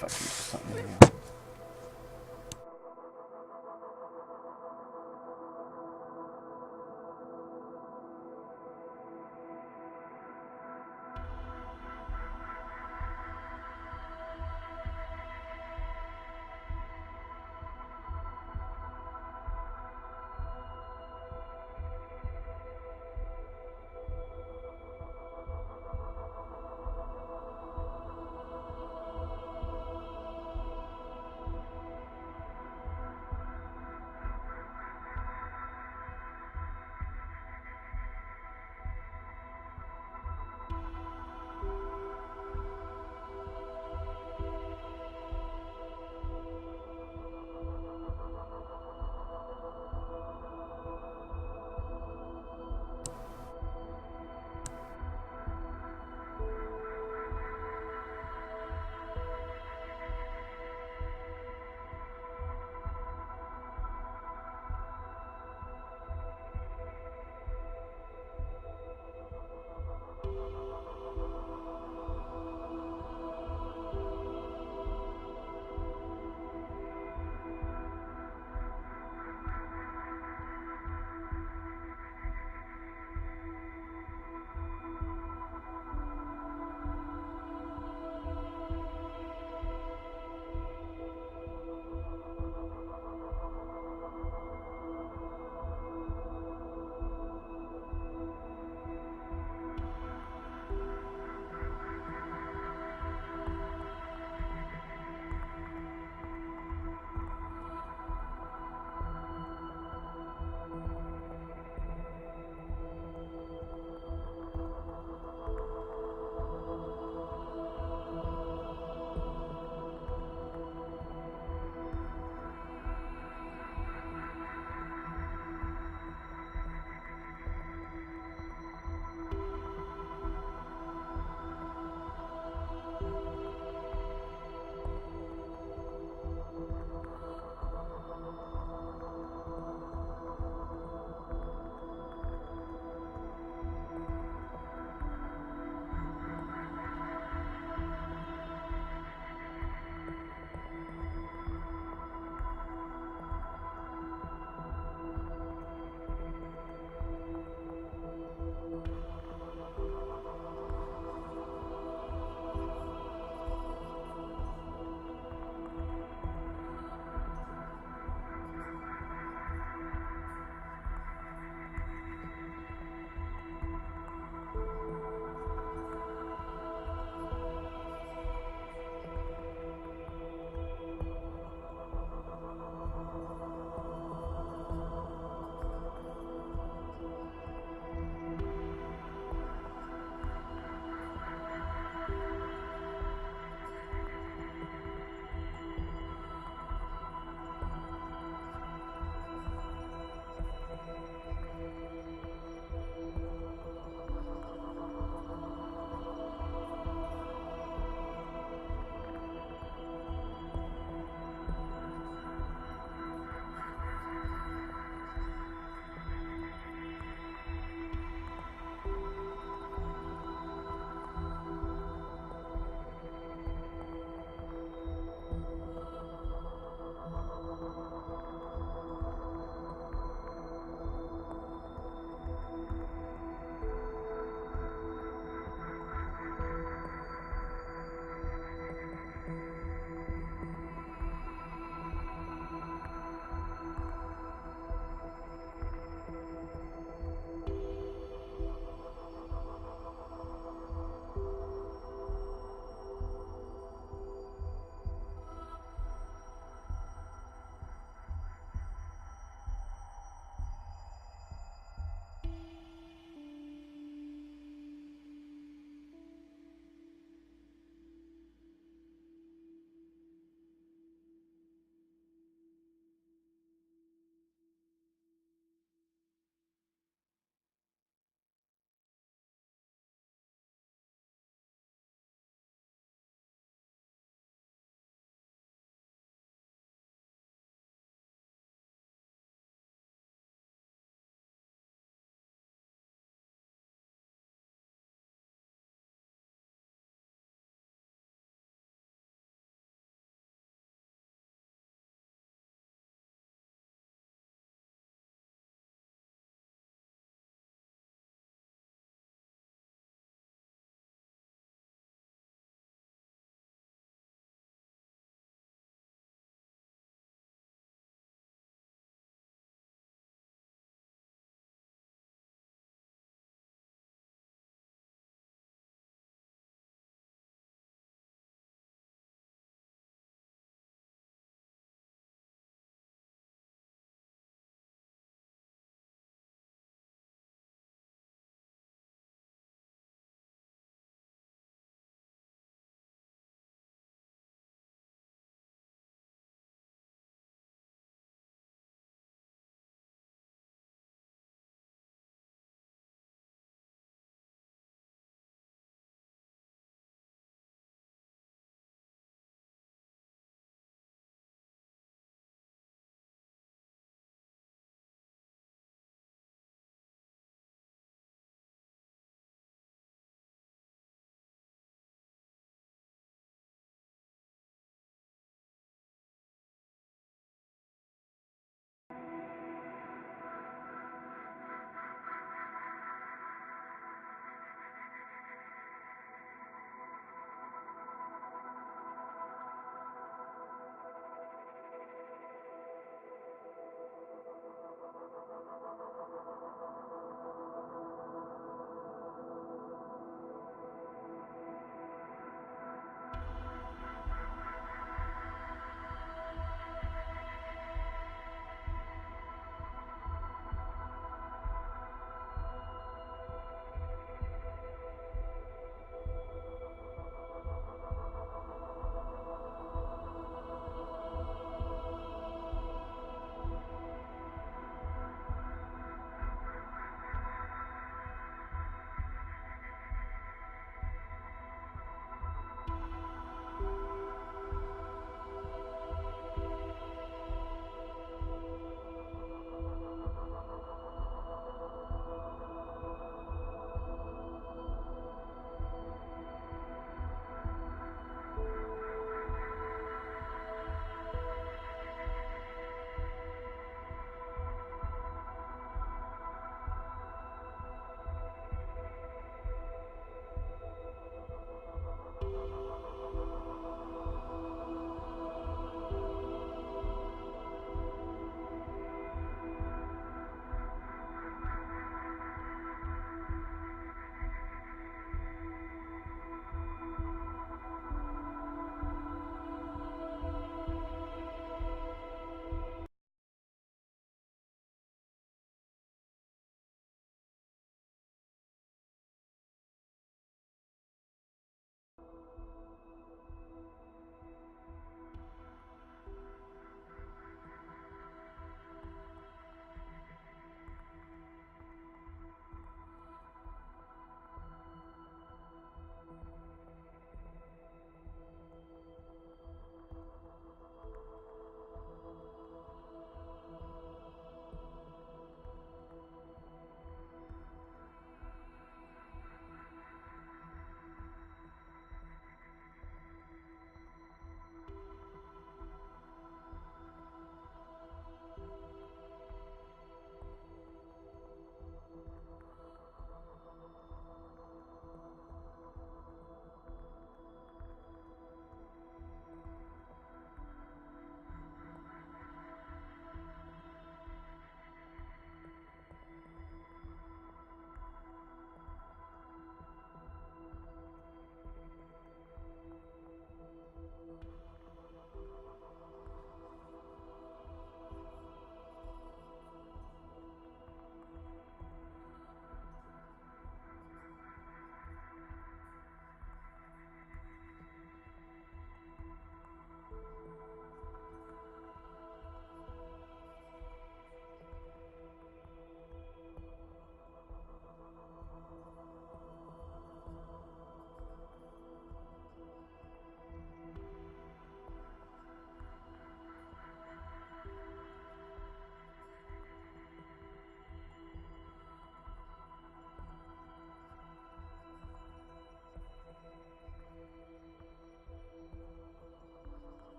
fucking something here.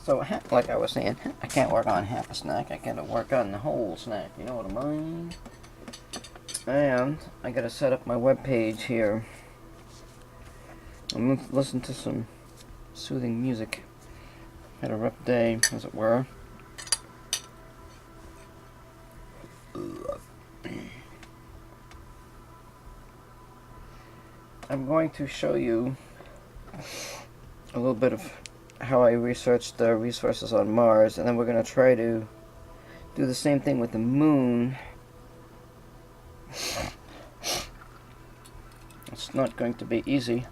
So, like I was saying, I can't work on half a snack. I gotta work on the whole snack. You know what I mean? And I gotta set up my web page here. I'm gonna listen to some soothing music. Had a rough day, as it were. I'm going to show you a little bit of how I researched the resources on Mars, and then we're going to try to do the same thing with the moon. It's not going to be easy.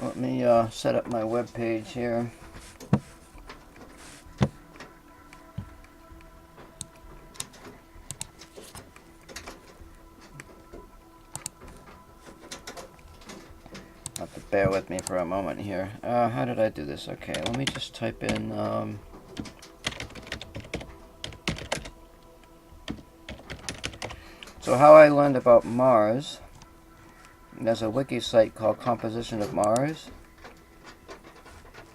Let me set up my web page here. Have to bear with me for a moment here. How did I do this? Okay, let me just type in so how I learned about Mars. There's a wiki site called Composition of Mars.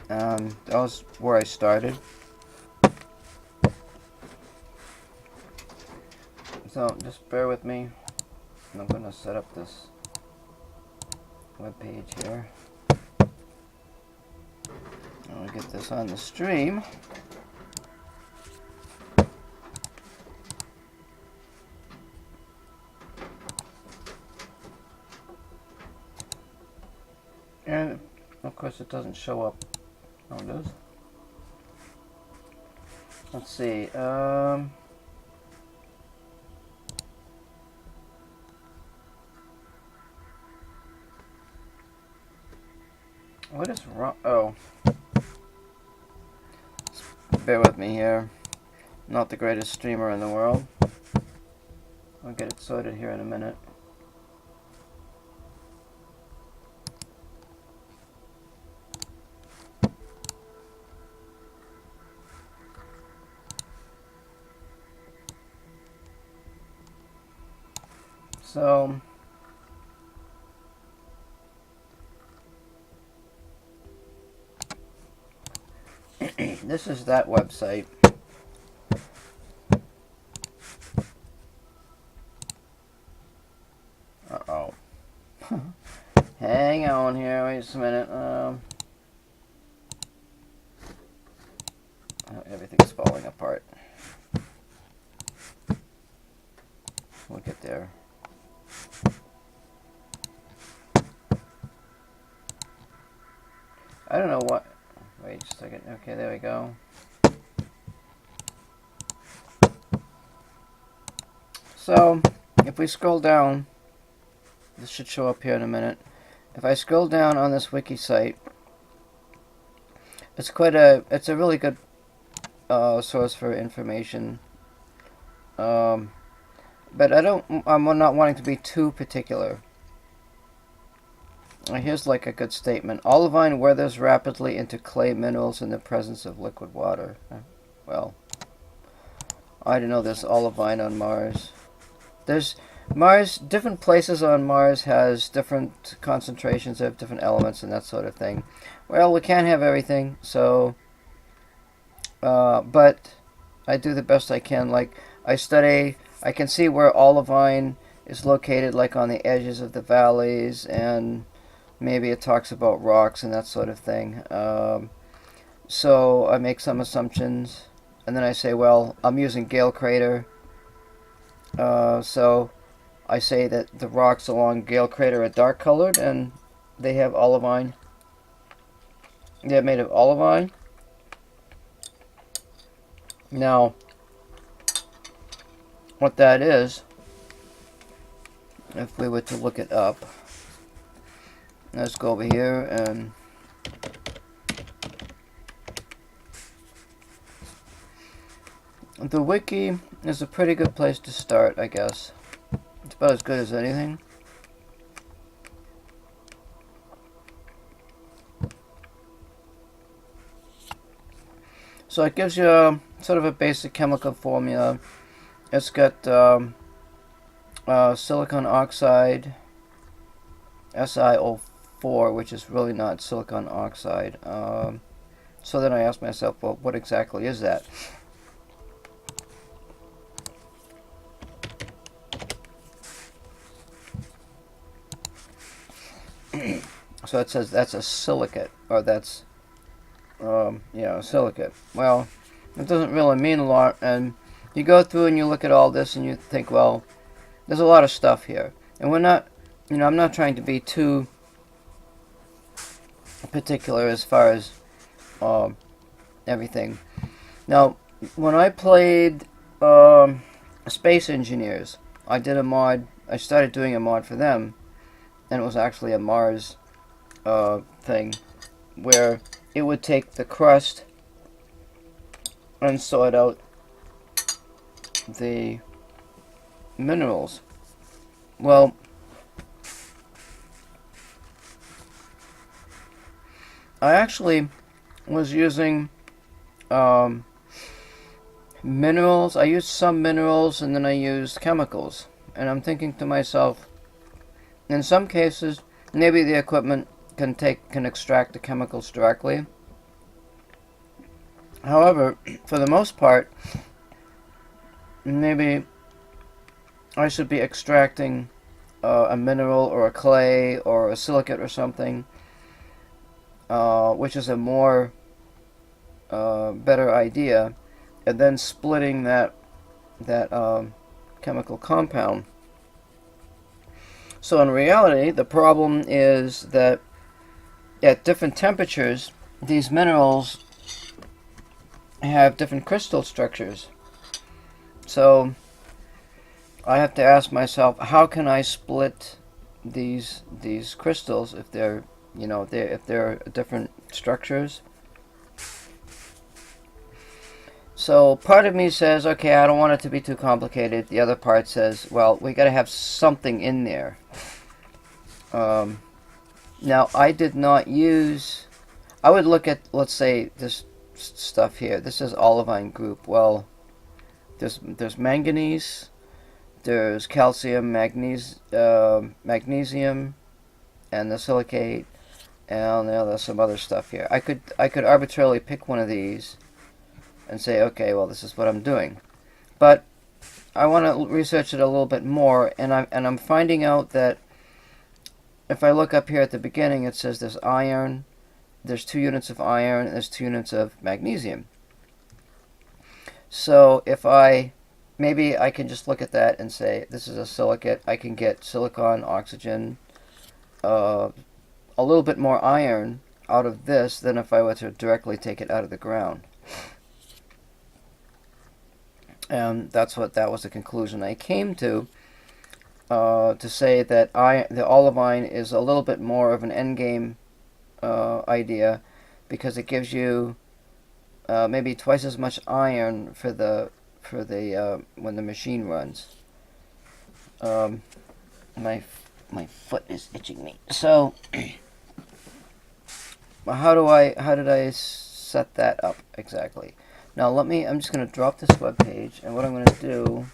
That was where I started. So just bear with me. I'm going to set up this web page here. I'll get this on the stream. And of course it doesn't show up. Oh, it does. Let's see. What is wrong? Oh. Bear with me here. Not the greatest streamer in the world. I'll get it sorted here in a minute. So this is that website. Uh-oh. Hang on here, wait just a minute. Everything's falling apart. We'll get there. I don't know what. Wait just a second. Okay, there we go. So, if we scroll down, this should show up here in a minute. If I scroll down on this wiki site, it's a really good source for information. But I'm not wanting to be too particular. Here's like a good statement. Olivine weathers rapidly into clay minerals in the presence of liquid water. Well, I didn't know there's olivine on Mars. There's different places on Mars has different concentrations of different elements and that sort of thing. Well, we can't have everything, so but I do the best I can. Like I can see where olivine is located, like on the edges of the valleys, and maybe it talks about rocks and that sort of thing. So I make some assumptions, and then I say, well, I'm using Gale Crater. So I say that the rocks along Gale Crater are dark colored, and they have olivine. They're made of olivine. Now, what that is, if we were to look it up, let's go over here and the wiki is a pretty good place to start, I guess. It's about as good as anything. So it gives you sort of a basic chemical formula. It's got silicon oxide, SiO4, which is really not silicon oxide. So then I asked myself, well, what exactly is that? So it says that's a silicate, or that's, a silicate. Well, it doesn't really mean a lot, and you go through and you look at all this and you think, well, there's a lot of stuff here. And we're not, I'm not trying to be too particular as far as everything. Now, when I played Space Engineers, I did a mod, I started doing a mod for them, and it was actually a Mars thing, where it would take the crust and sort out the minerals. Well, I actually was using minerals. I used some minerals and then I used chemicals. And I'm thinking to myself, in some cases, maybe the equipment can extract the chemicals directly. However, for the most part, maybe I should be extracting a mineral or a clay or a silicate or something, which is a more better idea, and then splitting that chemical compound. So in reality, the problem is that at different temperatures, these minerals have different crystal structures. So I have to ask myself, how can I split these crystals if they're if they're different structures? So part of me says, okay, I don't want it to be too complicated. The other part says, well, we got to have something in there. Now, I did not use. I would look at, let's say, this stuff here. This is olivine group. Well, there's manganese, there's calcium, magnesium, and the silicate, and there's some other stuff here. I could arbitrarily pick one of these and say, okay, well, this is what I'm doing. But I want to research it a little bit more, and I'm finding out that if I look up here at the beginning, it says there's iron, there's 2 units of iron, and there's 2 units of magnesium. So if maybe I can just look at that and say, this is a silicate. I can get silicon, oxygen, a little bit more iron out of this than if I were to directly take it out of the ground. And that was the conclusion I came to say that the olivine is a little bit more of an endgame idea, because it gives you maybe twice as much iron for the when the machine runs. My foot is itching me. So how did I set that up exactly? Now I'm just going to drop this web page, and what I'm going to do,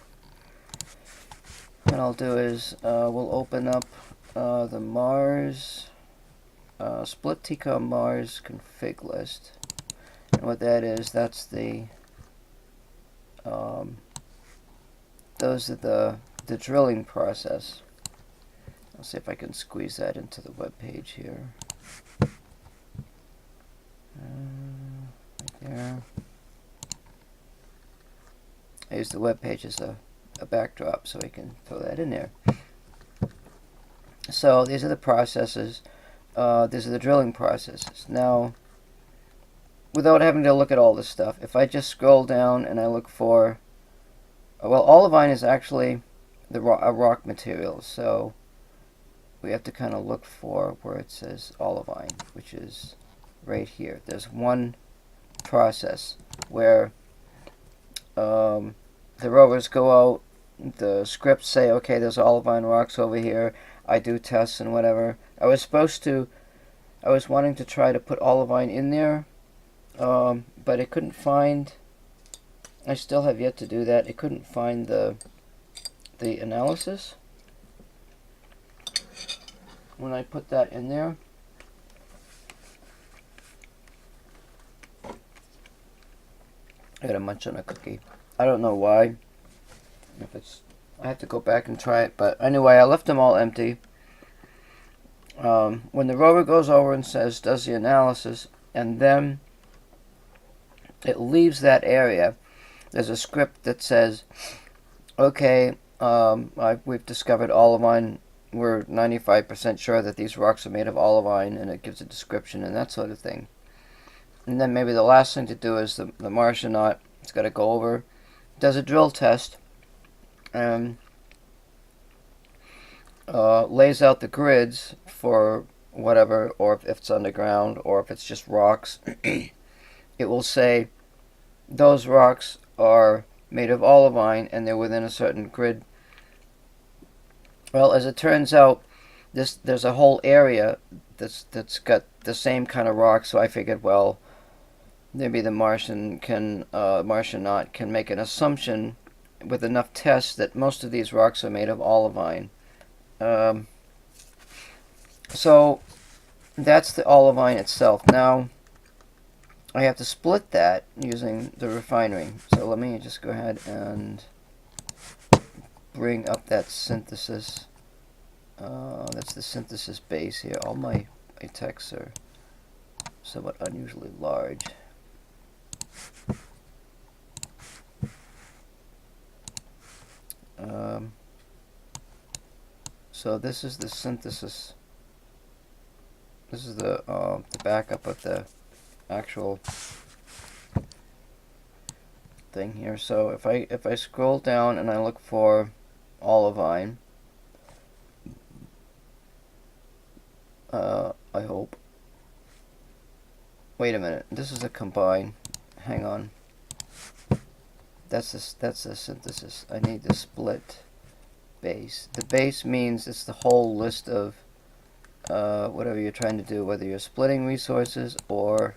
what I'll do is we'll open up the Mars split TCOM Mars config list, and what that is, that's the those are the drilling process. I'll see if I can squeeze that into the web page here. Right there. I use the web page as a backdrop so we can throw that in there. So these are the processes. These are the drilling processes. Now, without having to look at all this stuff, if I just scroll down and I look for, well, olivine is actually a rock material, so we have to kind of look for where it says olivine, which is right here. There's one process where the rovers go out, the scripts say, okay, there's olivine rocks over here. I do tests and whatever. I was wanting to try to put olivine in there, but it couldn't find. I still have yet to do that. It couldn't find the analysis when I put that in there. I gotta munch on a cookie. I don't know why. If it's, I have to go back and try it. But anyway, I left them all empty. When the rover goes over and does the analysis, and then it leaves that area, there's a script that says, okay, we've discovered olivine. We're 95% sure that these rocks are made of olivine, and it gives a description and that sort of thing. And then maybe the last thing to do is the Martianaut, it's got to go over, does a drill test, and lays out the grids for whatever, or if it's underground, or if it's just rocks. It will say those rocks are made of olivine and they're within a certain grid. Well, as it turns out, there's a whole area that's got the same kind of rock, so I figured, well, maybe the Martianaut can make an assumption with enough tests that most of these rocks are made of olivine. So that's the olivine itself. Now I have to split that using the refinery. So let me just go ahead and bring up that synthesis. That's the synthesis base here. All my texts are somewhat unusually large. So this is the synthesis. This is the backup of the actual thing here. So if I scroll down and I look for olivine, I hope. Wait a minute. This is a combine. Hang on. That's the synthesis. I need the split base. The base means it's the whole list of whatever you're trying to do, whether you're splitting resources or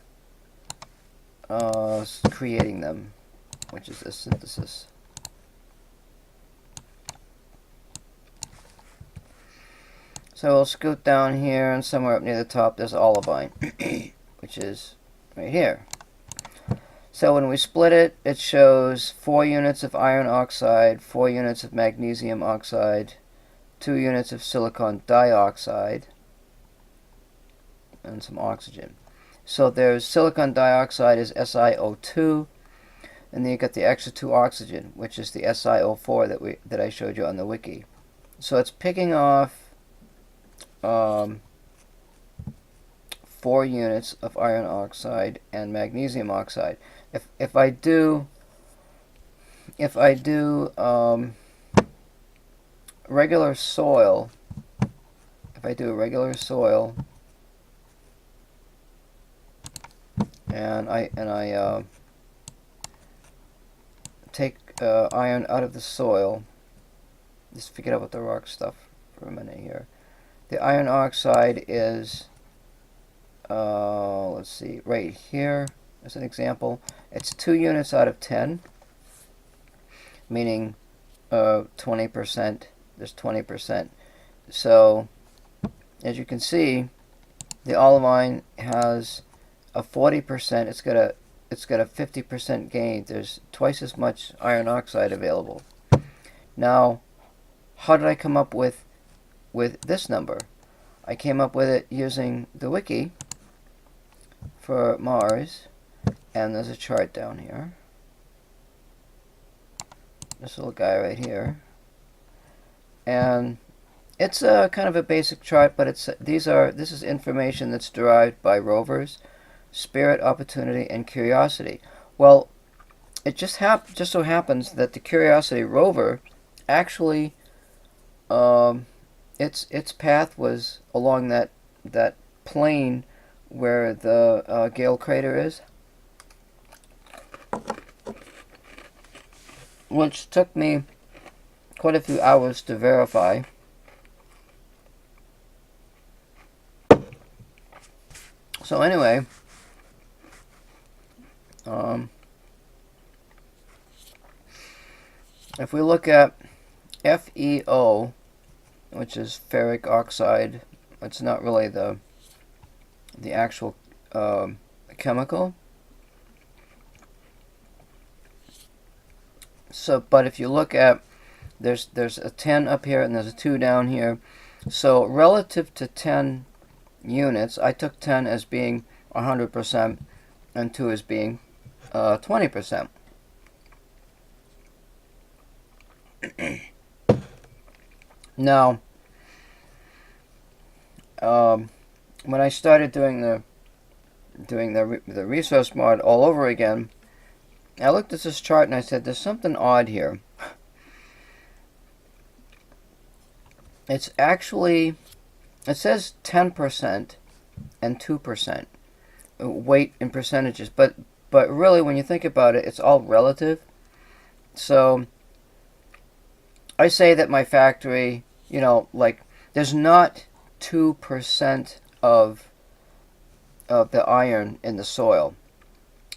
creating them, which is the synthesis. So we'll scoot down here, and somewhere up near the top there's olivine, which is right here. So when we split it, it shows 4 units of iron oxide, 4 units of magnesium oxide, 2 units of silicon dioxide, and some oxygen. So there's silicon dioxide is SiO2, and then you got the extra 2 oxygen, which is the SiO4 that I showed you on the wiki. So it's picking off 4 units of iron oxide and magnesium oxide. If I do regular soil, and I take iron out of the soil, just forget about the rock stuff for a minute here. The iron oxide is, let's see, right here as an example. It's 2 units out of 10, meaning 20%. There's 20%. So, as you can see, the olivine has a 40%. It's got a 50% gain. There's twice as much iron oxide available. Now, how did I come up with this number? I came up with it using the wiki for Mars, and there's a chart down here. This little guy right here, and it's a kind of a basic chart, but this is information that's derived by rovers, Spirit, Opportunity, and Curiosity. Well, it just so happens that the Curiosity rover actually its path was along that plane where the Gale crater is, which took me quite a few hours to verify. So anyway, Um, if we look at FeO, which is ferric oxide, it's not really the actual chemical. So, but if you look at, there's a 10 up here and there's a 2 down here. So relative to 10 units, I took 10 as being 100% and 2 as being 20%. Now, when I started doing the resource mod all over again, I looked at this chart and I said, there's something odd here. It's actually, it says 10% and 2% weight in percentages, but really when you think about it, it's all relative. So I say that my factory, you know, like there's not 2% of the iron in the soil.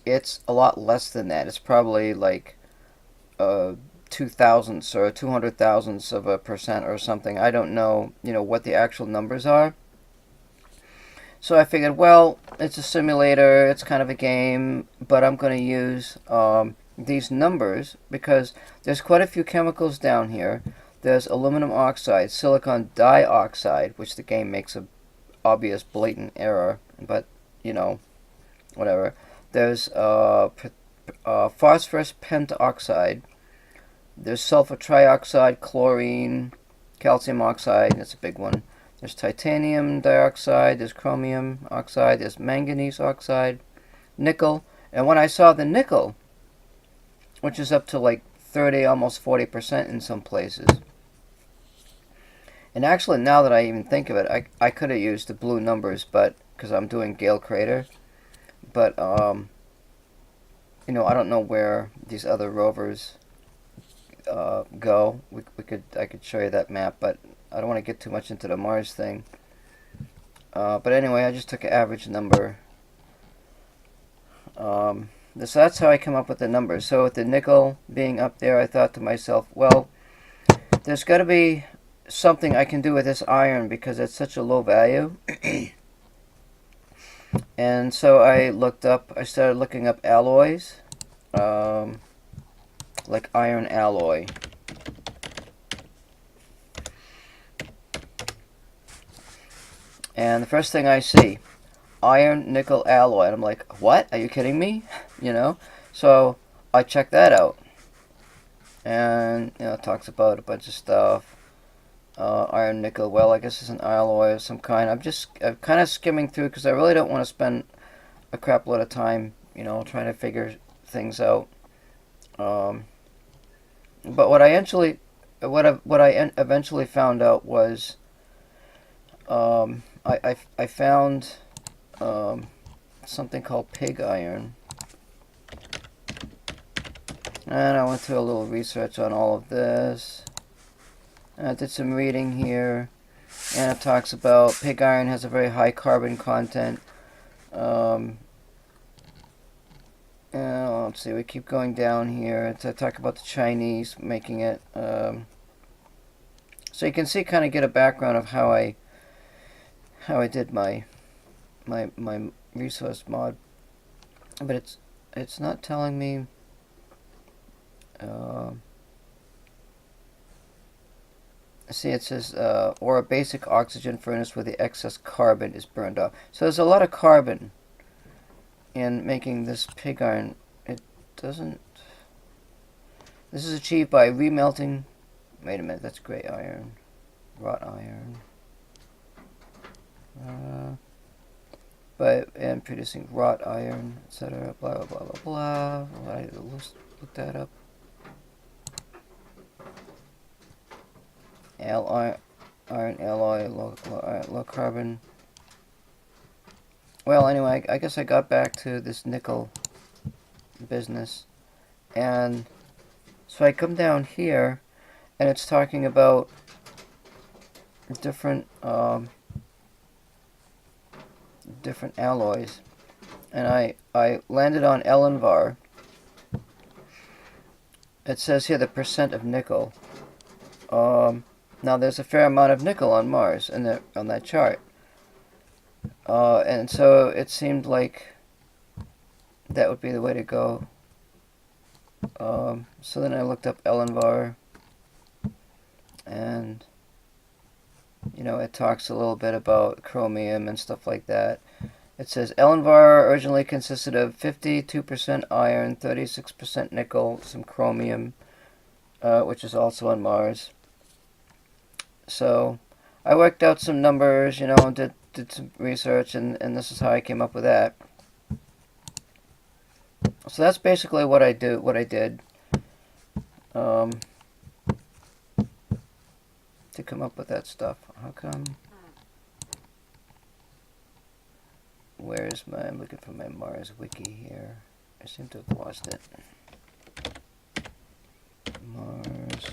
It's a lot less than that. It's probably like 2,000ths or 200,000ths of a percent or something. I don't know, you know, what the actual numbers are. So I figured, well, it's a simulator, it's kind of a game, but I'm going to use these numbers because there's quite a few chemicals down here. There's aluminum oxide, silicon dioxide, which the game makes a obvious blatant error, but you know, whatever. There's phosphorus pentoxide. There's sulfur trioxide, chlorine, calcium oxide. That's a big one. There's titanium dioxide. There's chromium oxide. There's manganese oxide, nickel. And when I saw the nickel, which is up to like 30, almost 40% in some places. And actually, now that I even think of it, I could have used the blue numbers, but because I'm doing Gale Crater. But you know, I don't know where these other rovers go. I could show you that map, but I don't want to get too much into the Mars thing. But anyway, I just took an average number. So that's how I come up with the numbers. So with the nickel being up there, I thought to myself, well, there's got to be something I can do with this iron because it's such a low value. And so I started looking up alloys, like iron alloy. And the first thing I see, iron nickel alloy. And I'm like, what? Are you kidding me? You know? So I checked that out. And, you know, it talks about a bunch of stuff. Iron nickel, well, I guess it's an alloy of some kind. I'm kind of skimming through because I really don't want to spend a crap load of time, you know, trying to figure things out. But what I eventually found out was, I found something called pig iron, and I went through a little research on all of this. I did some reading here, and it talks about pig iron has a very high carbon content. Let's see, we keep going down here to talk about the Chinese making it. So you can see, kind of get a background of how I did my resource mod, but it's not telling me. See, it says, or a basic oxygen furnace where the excess carbon is burned off. So there's a lot of carbon in making this pig iron. It doesn't... This is achieved by remelting... Wait a minute, that's gray iron. Wrought iron. And producing wrought iron, etc. Blah, blah, blah, blah, blah. I look that up. Iron alloy, low carbon. Well, anyway, I guess I got back to this nickel business, and so I come down here, and it's talking about different alloys, and I landed on Elenvar. It says here the percent of nickel. Now there's a fair amount of nickel on Mars on that chart. And so it seemed like that would be the way to go. So then I looked up Elenvar, and it talks a little bit about chromium and stuff like that. It says Elenvar originally consisted of 52% iron, 36% nickel, some chromium, which is also on Mars. So I worked out some numbers, and did some research, and this is how I came up with that. So that's basically what I did to come up with that stuff. How come? I'm looking for my Mars wiki here. I seem to have lost it. Mars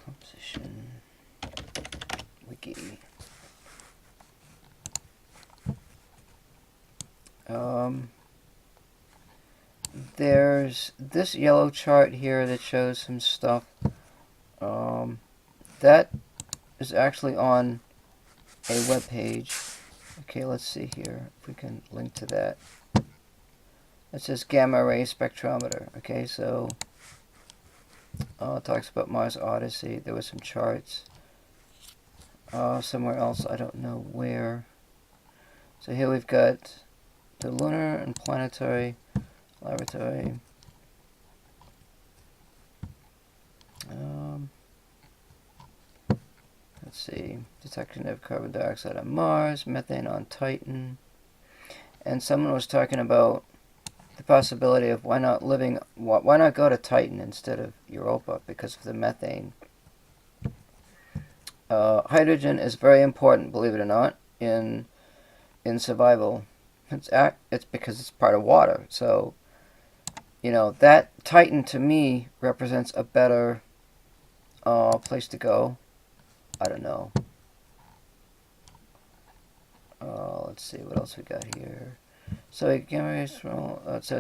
composition wiki. There's this yellow chart here that shows some stuff. That is actually on a web page. Okay, let's see here if we can link to that. It says gamma ray spectrometer. Okay, so it talks about Mars Odyssey. There were some charts. Somewhere else, I don't know where. So here we've got the Lunar and Planetary Laboratory. Let's see. Detection of carbon dioxide on Mars, methane on Titan. And someone was talking about the possibility of why not go to Titan instead of Europa because of the methane. Hydrogen is very important, believe it or not, in survival. It's because it's part of water. So, that Titan to me represents a better place to go. I don't know. Let's see what else we got here. So it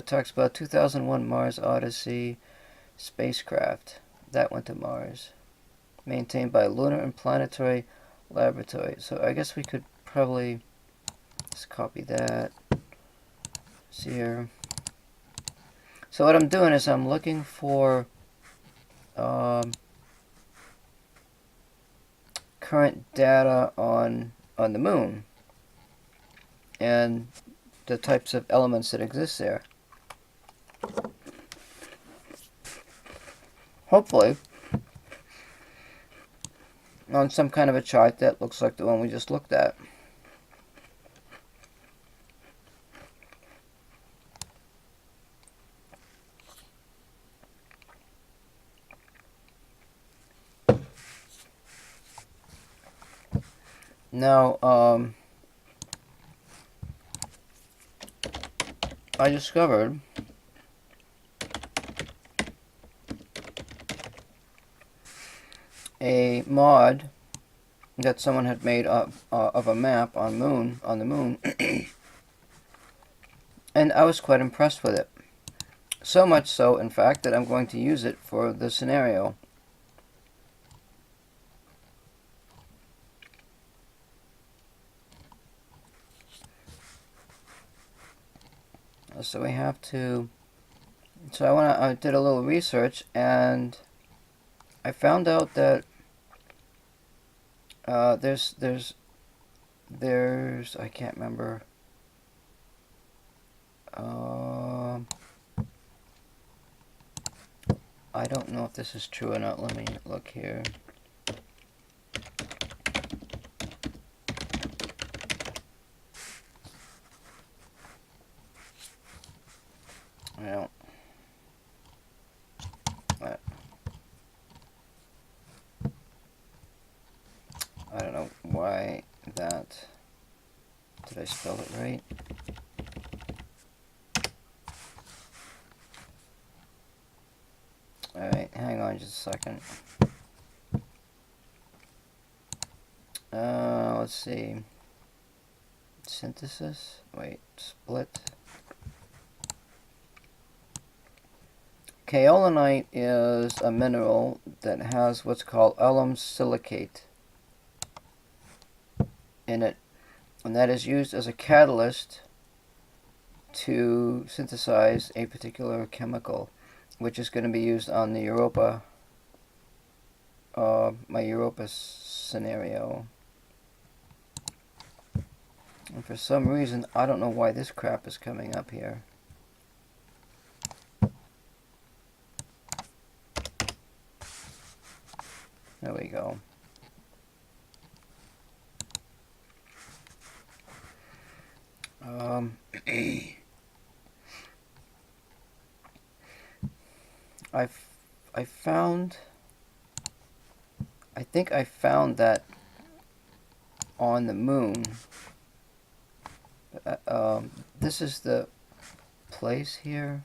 talks about 2001 Mars Odyssey spacecraft that went to Mars, maintained by Lunar and Planetary Laboratory. So I guess we could probably just copy that. See here. So what I'm doing is I'm looking for current data on the moon and the types of elements that exist there. Hopefully on some kind of a chart that looks like the one we just looked at. Now, I discovered a mod that someone had made of a map on the moon, and I was quite impressed with it. So much so, in fact, that I'm going to use it for the scenario. So we have to. So I did a little research, and I found out that there's I can't remember. I don't know if this is true or not. Let me look here. Well, I don't know why that. Did I spell it right? Alright, hang on just a second. Let's see. synthesis. Wait, split. Kaolinite is a mineral that has what's called alum silicate in it, and that is used as a catalyst to synthesize a particular chemical, which is going to be used on the Europa, my Europa scenario. And for some reason, I don't know why this crap is coming up here. There we go. I think I found that on the moon. This is the place here.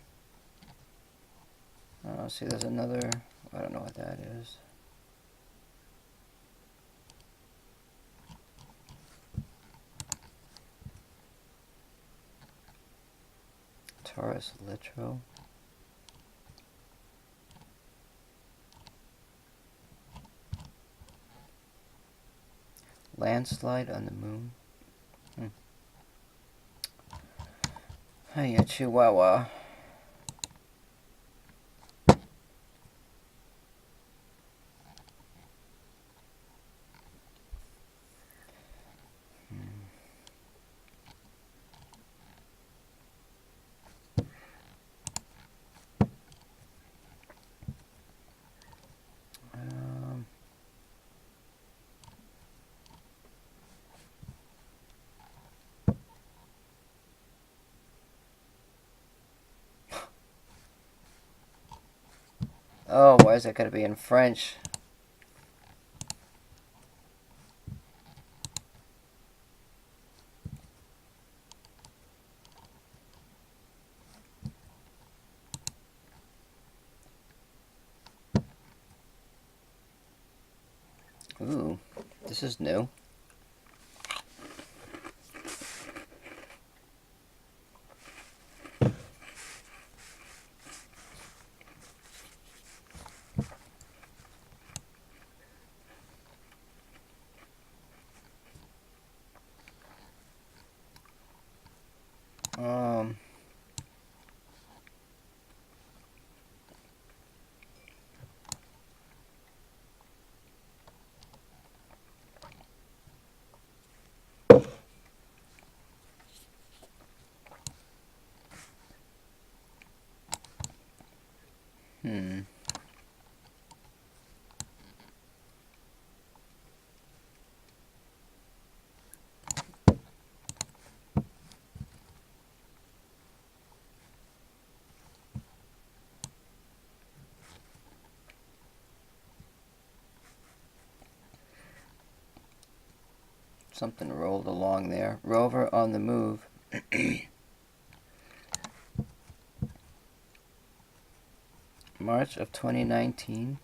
See, there's another. I don't know what that is. Taurus Litro. Landslide on the moon. Hiya, Chihuahua. Oh, why is that going to be in French? Ooh, this is new. Something rolled along there. Rover on the move. March of 2019.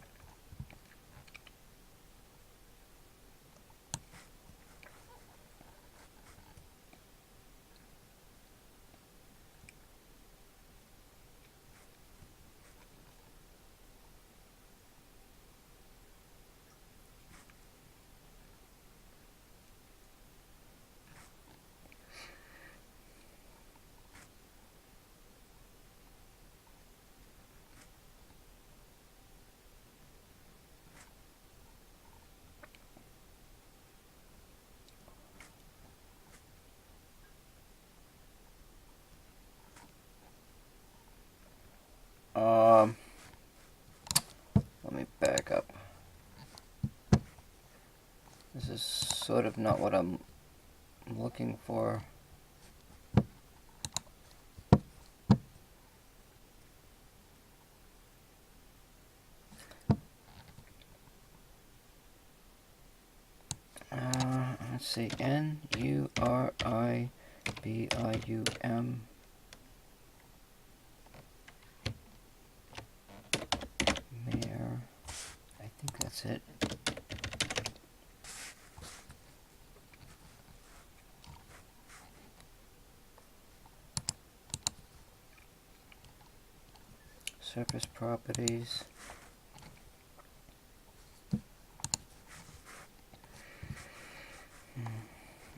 Let me back up. This is sort of not what I'm looking for. Let's see, N-U-R-I-B-I-U-M. Mayor. I think that's it. Surface properties.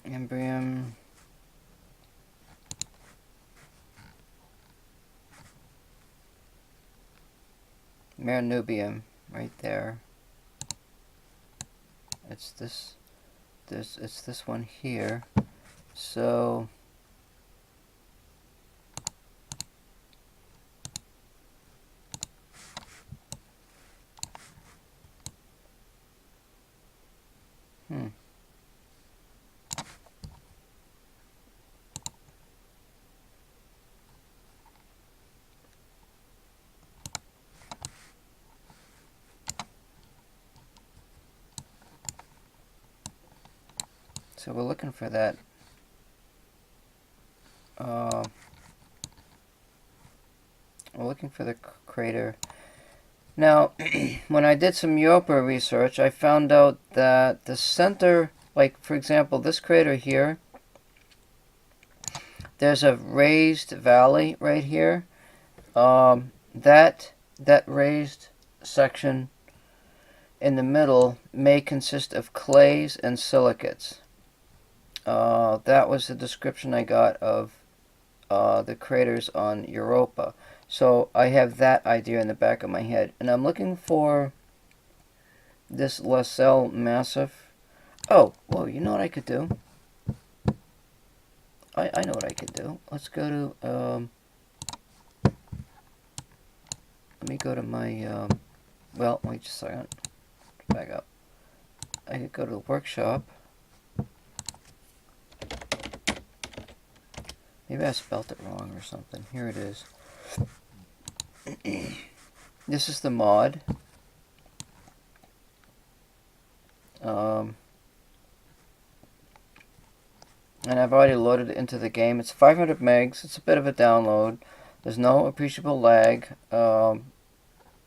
Imbrium. Marinubium, right there. It's this one here. So so we're looking for that. We're looking for the crater. Now, when I did some Europa research, I found out that the center, like for example, this crater here, there's a raised valley right here. That raised section in the middle may consist of clays and silicates. That was the description I got of the craters on Europa. So I have that idea in the back of my head. And I'm looking for this Lassell Massif. Oh, well, you know what I could do? I know what I could do. Let's go to, let me go to my, well, wait just a second. Back up. I could go to the workshop. Maybe I spelt it wrong or something. Here it is. This is the mod. And I've already loaded it into the game. It's 500 megs. It's a bit of a download. There's no appreciable lag.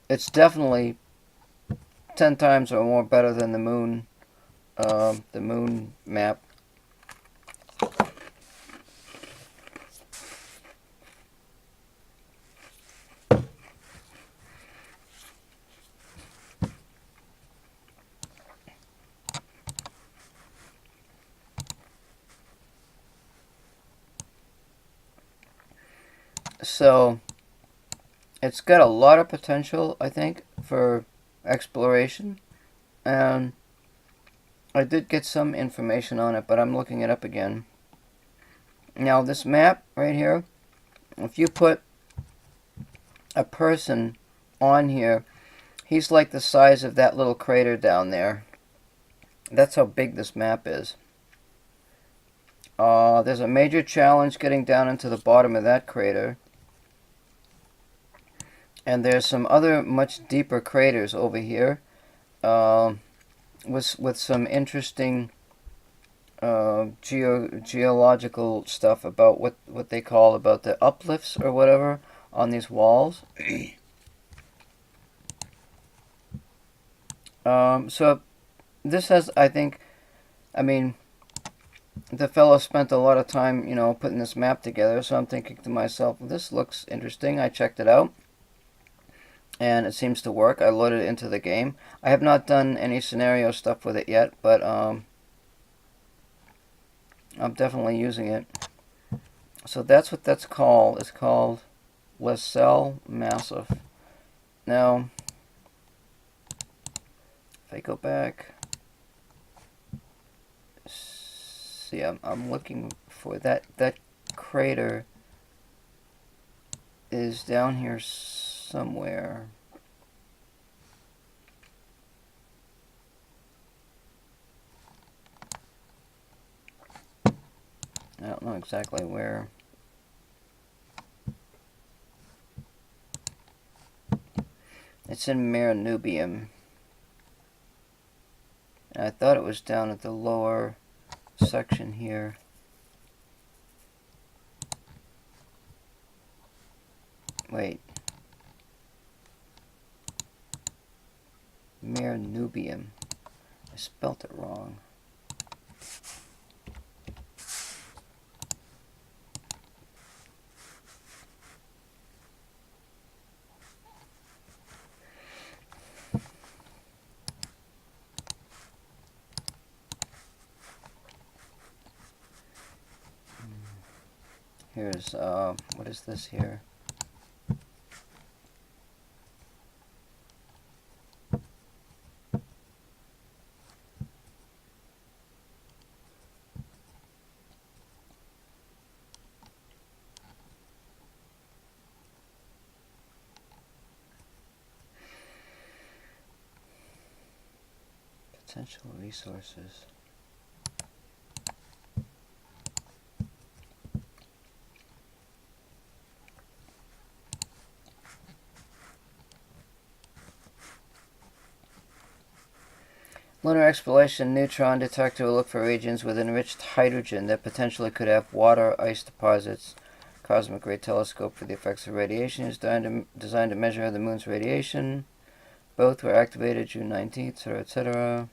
It's definitely 10 times or more better than the moon map. So it's got a lot of potential, I think, for exploration. And I did get some information on it, but I'm looking it up again. Now this map right here, if you put a person on here, he's like the size of that little crater down there. That's how big this map is. There's a major challenge getting down into the bottom of that crater. And there's some other much deeper craters over here with some interesting geological stuff about what they call about the uplifts or whatever on these walls. So this has, I think, I mean, the fellow spent a lot of time, you know, putting this map together, so I'm thinking to myself, this looks interesting. I checked it out, and it seems to work. I loaded it into the game. I have not done any scenario stuff with it yet, but I'm definitely using it. So that's what that's called. It's called Lassell Massif. Now, if I go back, see, I'm looking for that crater is down here somewhere. I don't know exactly where. It's in Marinubium. I thought it was down at the lower section here. Wait. Marinubium. I spelt it wrong. Here's, what is this here? Potential resources. Lunar exploration neutron detector will look for regions with enriched hydrogen that potentially could have water ice deposits. Cosmic Ray Telescope for the effects of radiation is designed to measure the moon's radiation. Both were activated June 19th, etc., etc.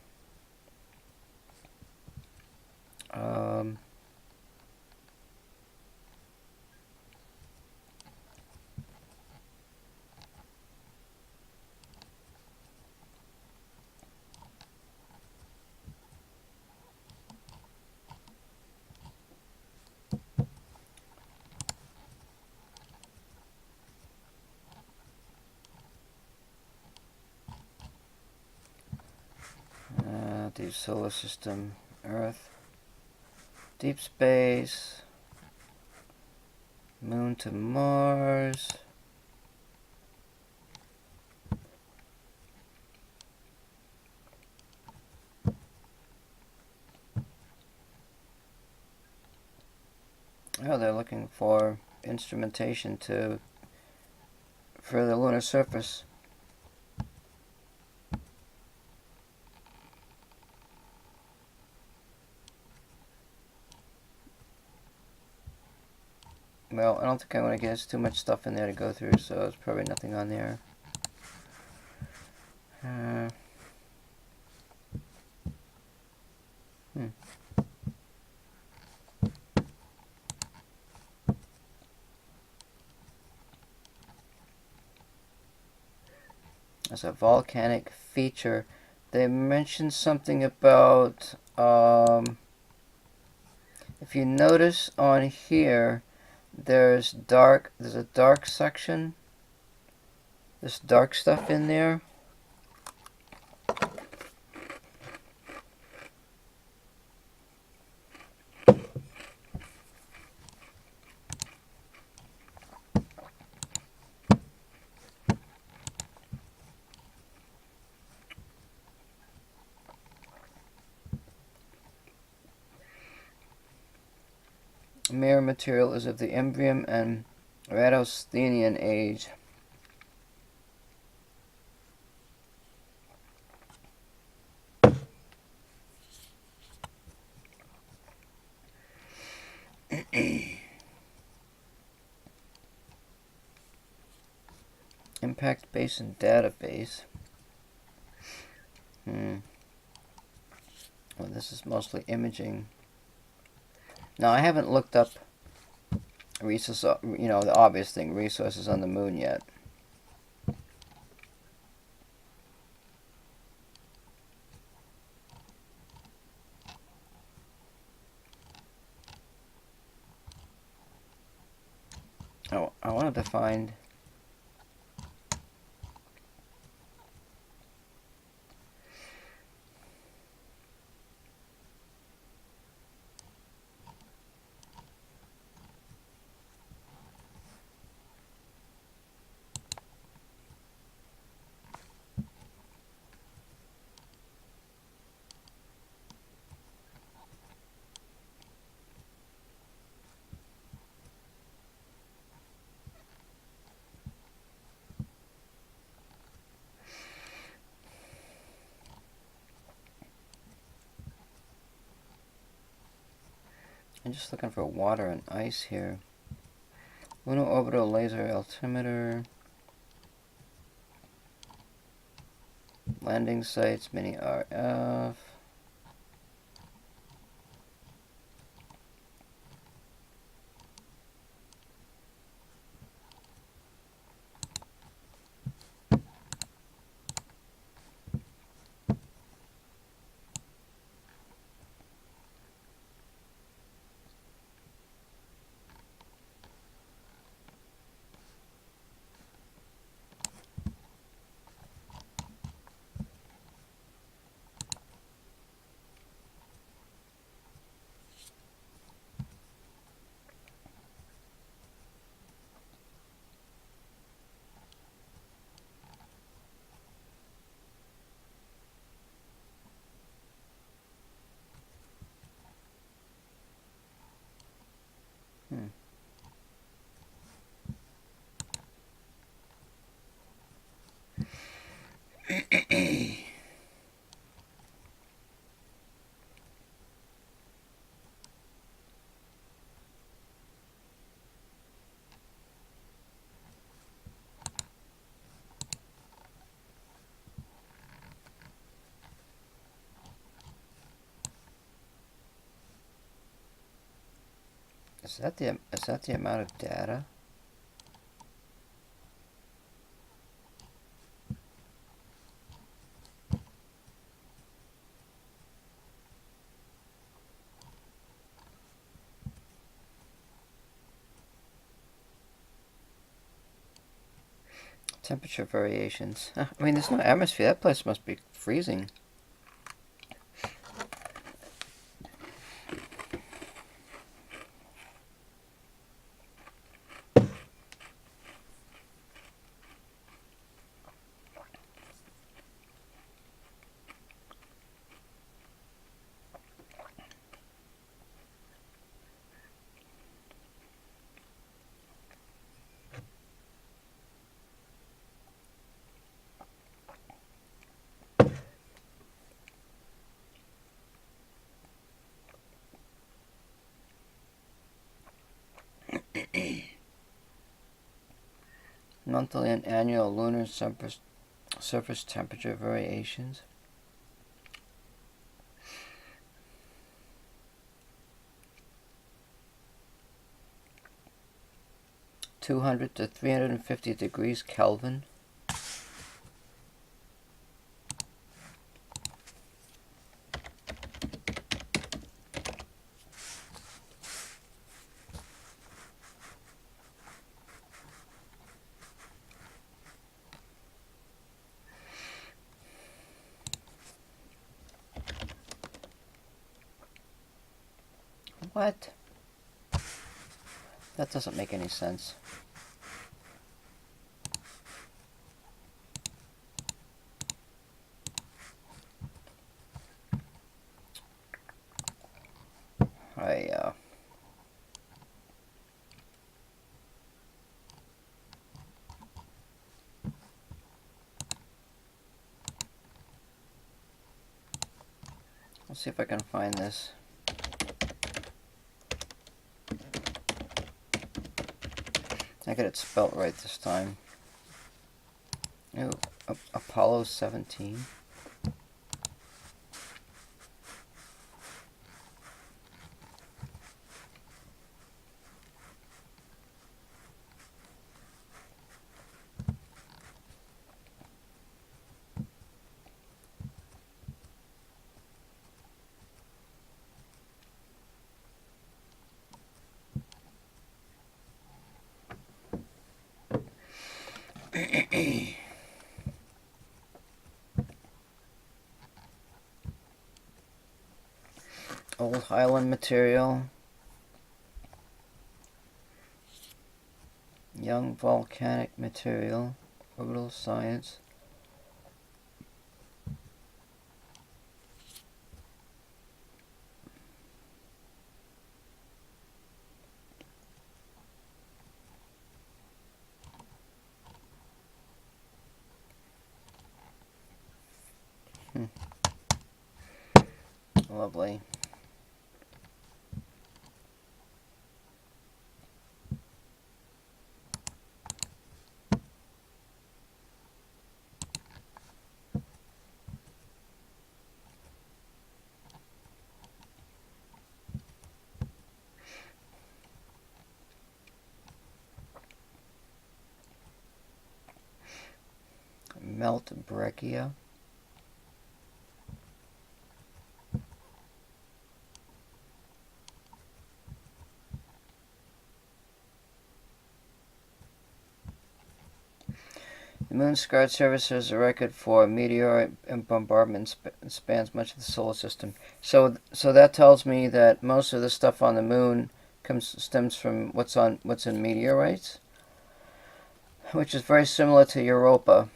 The solar system, Earth, deep space, moon to Mars. Oh, they're looking for instrumentation for the lunar surface. Well, I don't think I'm going to get too much stuff in there to go through, so there's probably nothing on there. As a volcanic feature, they mentioned something about, if you notice on here, there's a dark section. There's dark stuff in there. Mirror material is of the Imbrium and Eratosthenian age. Impact Basin database. Well, this is mostly imaging. Now, I haven't looked up resources, the obvious thing, resources on the moon yet. Oh, I wanted to find... I'm just looking for water and ice here. Lunar Orbital Laser Altimeter. Landing sites, mini RF. Is that the amount of data? Temperature variations. I mean, there's no atmosphere. That place must be freezing. Monthly and annual lunar surface temperature variations. (200 to 350 degrees Kelvin). What? That doesn't make any sense. Let's see if I can find this. I get it spelt right this time. Oh, Apollo 17. Old Highland material. Young volcanic material. Orbital science. Lovely. Melt breccia. The moon's scarred surface is a record for meteorite and bombardment spans much of the solar system. So that tells me that most of the stuff on the moon stems from what's in meteorites, which is very similar to Europa,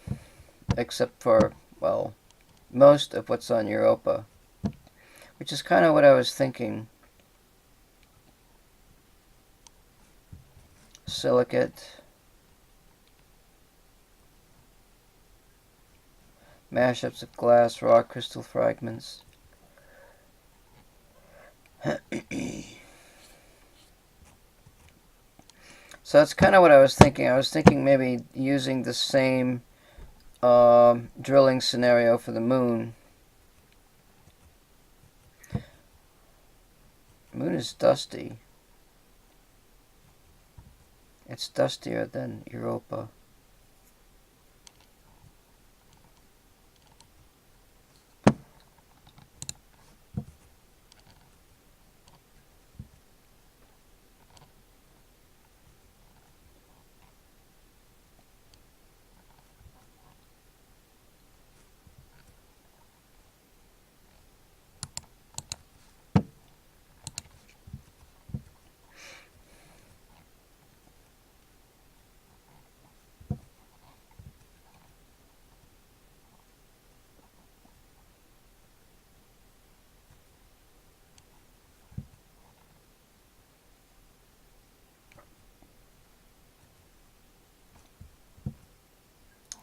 except for, well, most of what's on Europa, which is kind of what I was thinking. Silicate. Mashups of glass, rock, crystal fragments. So that's kind of what I was thinking. I was thinking maybe using the same drilling scenario for the moon. Moon is dusty. It's dustier than Europa.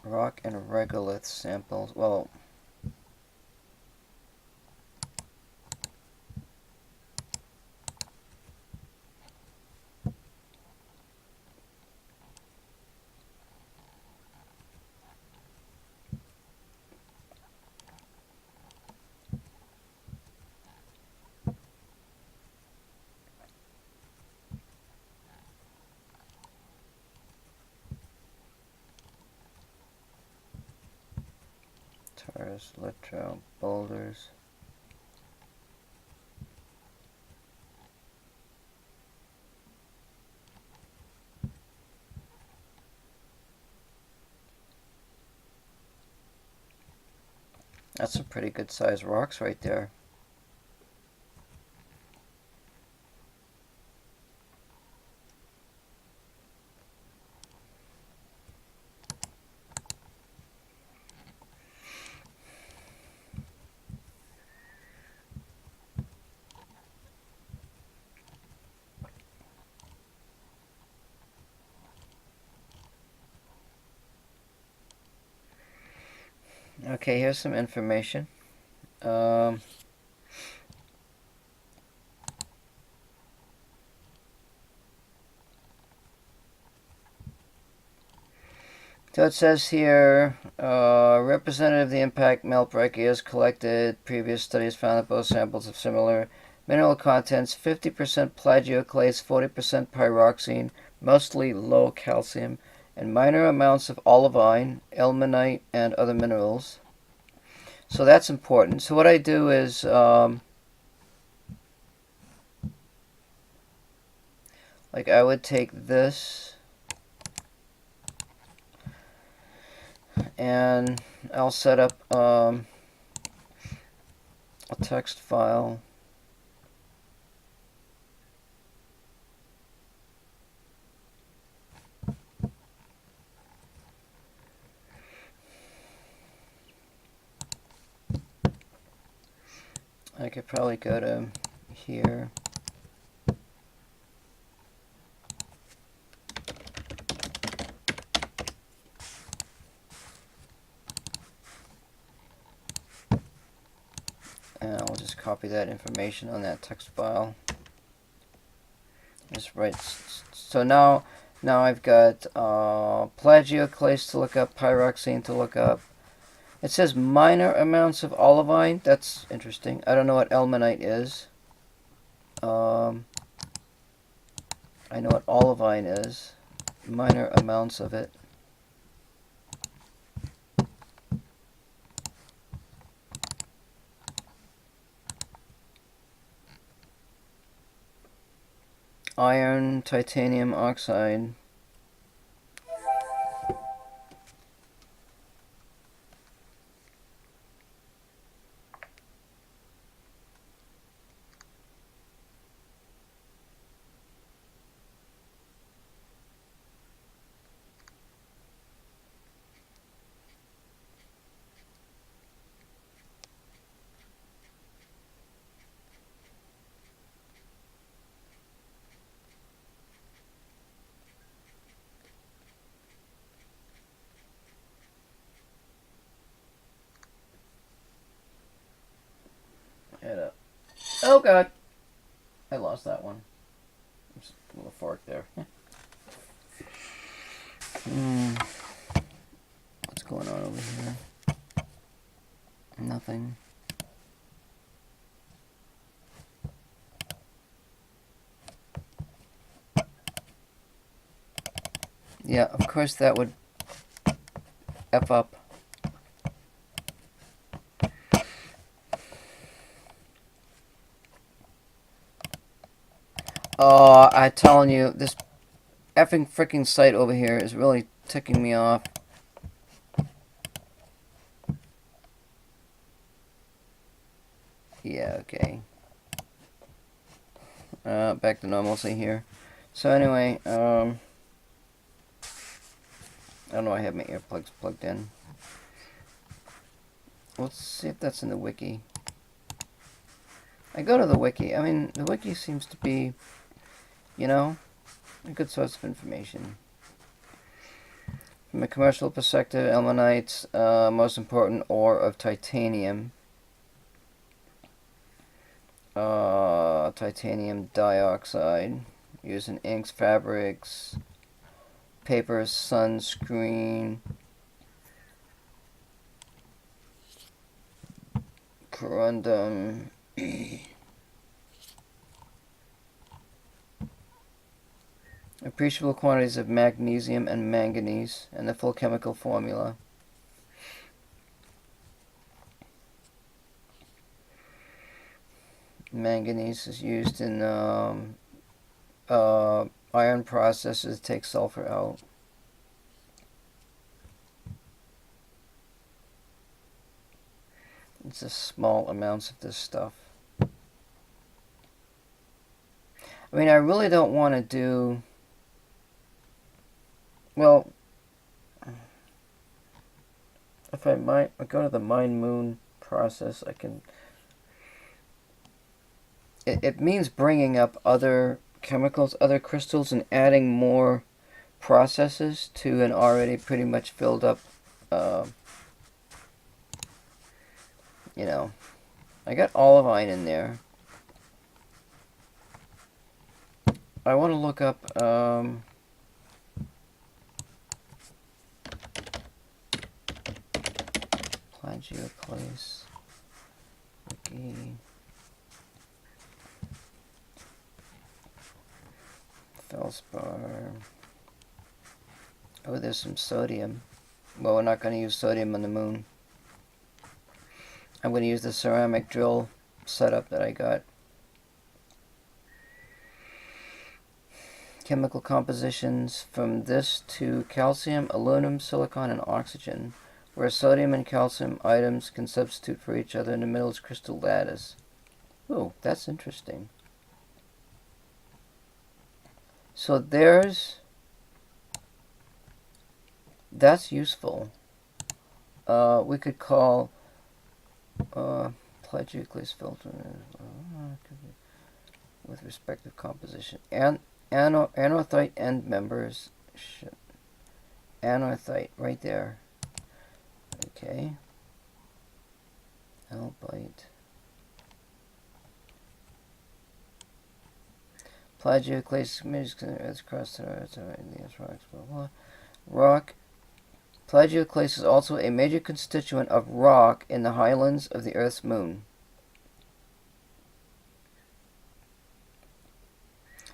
Rock and regolith samples. Well, Taurus, Littrow, boulders. That's some pretty good sized rocks right there. Okay, here's some information. So it says here, representative of the impact melt breccias collected. Previous studies found that both samples have similar mineral contents: 50% plagioclase, 40% pyroxene, mostly low calcium, and minor amounts of olivine, ilmenite, and other minerals. So that's important. So what I do is, like I would take this and I'll set up a text file. I could probably go to here. And I'll just copy that information on that text file. Just right. So now I've got plagioclase to look up, pyroxene to look up. It says minor amounts of olivine. That's interesting. I don't know what ilmenite is. I know what olivine is. Minor amounts of it. Iron, titanium oxide. Head up. Oh god! I lost that one. There's a little fork there. What's going on over here? Nothing. Yeah, of course that would F up. Oh, I'm telling you, this effing freaking site over here is really ticking me off. Yeah, okay. Back to normalcy here. So anyway, I don't know, I have my earplugs plugged in. Let's see if that's in the wiki. I go to the wiki. I mean, the wiki seems to be, you know, a good source of information. From a commercial perspective, ilmenite's most important ore of titanium. Titanium dioxide used in inks, fabrics, paper, sunscreen, corundum. Appreciable quantities of magnesium and manganese, and the full chemical formula. Manganese is used in iron processes to take sulfur out. It's just small amounts of this stuff. I mean, I really don't want to do... Well, if I might go to the mine moon process, I can... It means bringing up other chemicals, other crystals, and adding more processes to an already pretty much filled up, you know. I got olivine in there. I want to look up, plagioclase, wiki, feldspar. Oh, there's some sodium. Well, we're not going to use sodium on the moon. I'm going to use the ceramic drill setup that I got. Chemical compositions from this to calcium, aluminum, silicon, and oxygen, where sodium and calcium items can substitute for each other in the middle is crystal lattice. Oh, that's interesting. So that's useful. We could call plagioclase filter with respective composition. Anorthite end members. Anorthite, right there. Okay. Albite. Plagioclase is cross rocks, blah blah. Rock. Plagioclase is also a major constituent of rock in the highlands of the Earth's moon.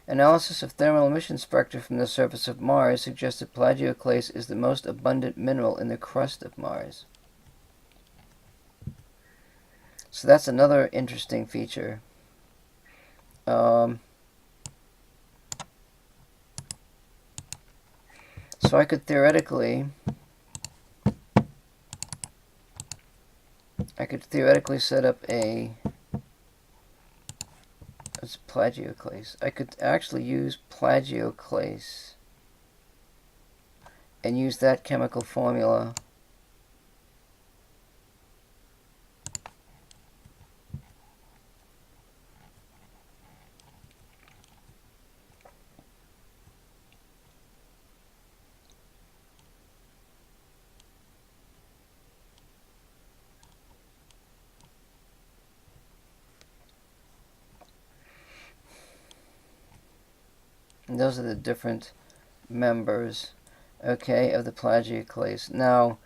Analysis of thermal emission spectra from the surface of Mars suggests that plagioclase is the most abundant mineral in the crust of Mars. So that's another interesting feature. So I could theoretically set up it's plagioclase. I could actually use plagioclase and use that chemical formula and those are the different members, okay, of the plagioclase. Now,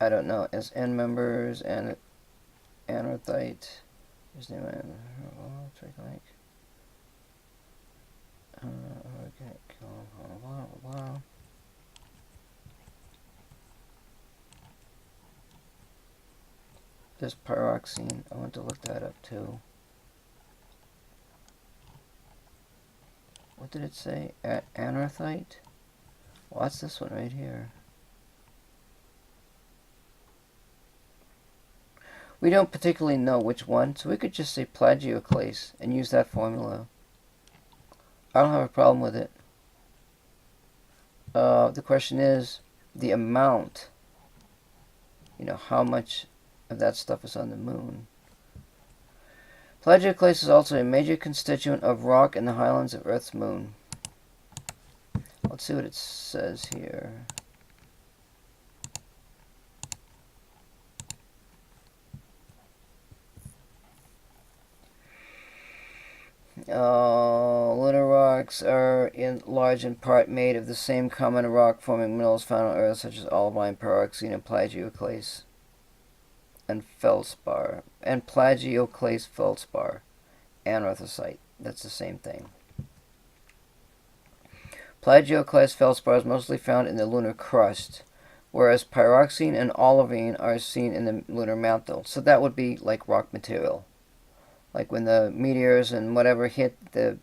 I don't know, as N members and anorthite, his name okay, blah blah blah. There's pyroxene. I want to look that up too. What did it say? Anorthite? Well, that's this one right here. We don't particularly know which one, so we could just say plagioclase and use that formula. I don't have a problem with it. The question is the amount. You know, how much of that stuff is on the moon. Plagioclase is also a major constituent of rock in the highlands of Earth's moon. Let's see what it says here. Lunar rocks are in large in part made of the same common rock-forming minerals found on Earth, such as olivine, pyroxene, and plagioclase and feldspar. And plagioclase feldspar. Anorthosite. That's the same thing. Plagioclase feldspar is mostly found in the lunar crust, whereas pyroxene and olivine are seen in the lunar mantle. So that would be like rock material. Like when the meteors and whatever hit the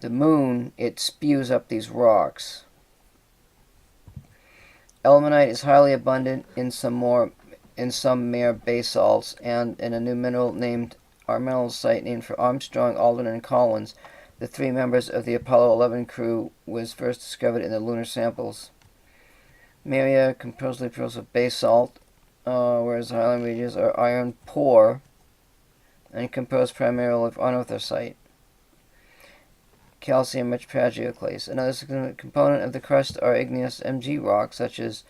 moon, it spews up these rocks. Ilmenite is highly abundant in some mere basalts, and in a new mineral named armalosite, named for Armstrong, Aldrin, and Collins, the 3 members of the Apollo 11 crew, was first discovered in the lunar samples. Maria composedly produces basalt, whereas the highland regions are iron poor and composed primarily of anorthosite. Calcium-rich plagioclase. Another significant component of the crust are igneous Mg rocks, such as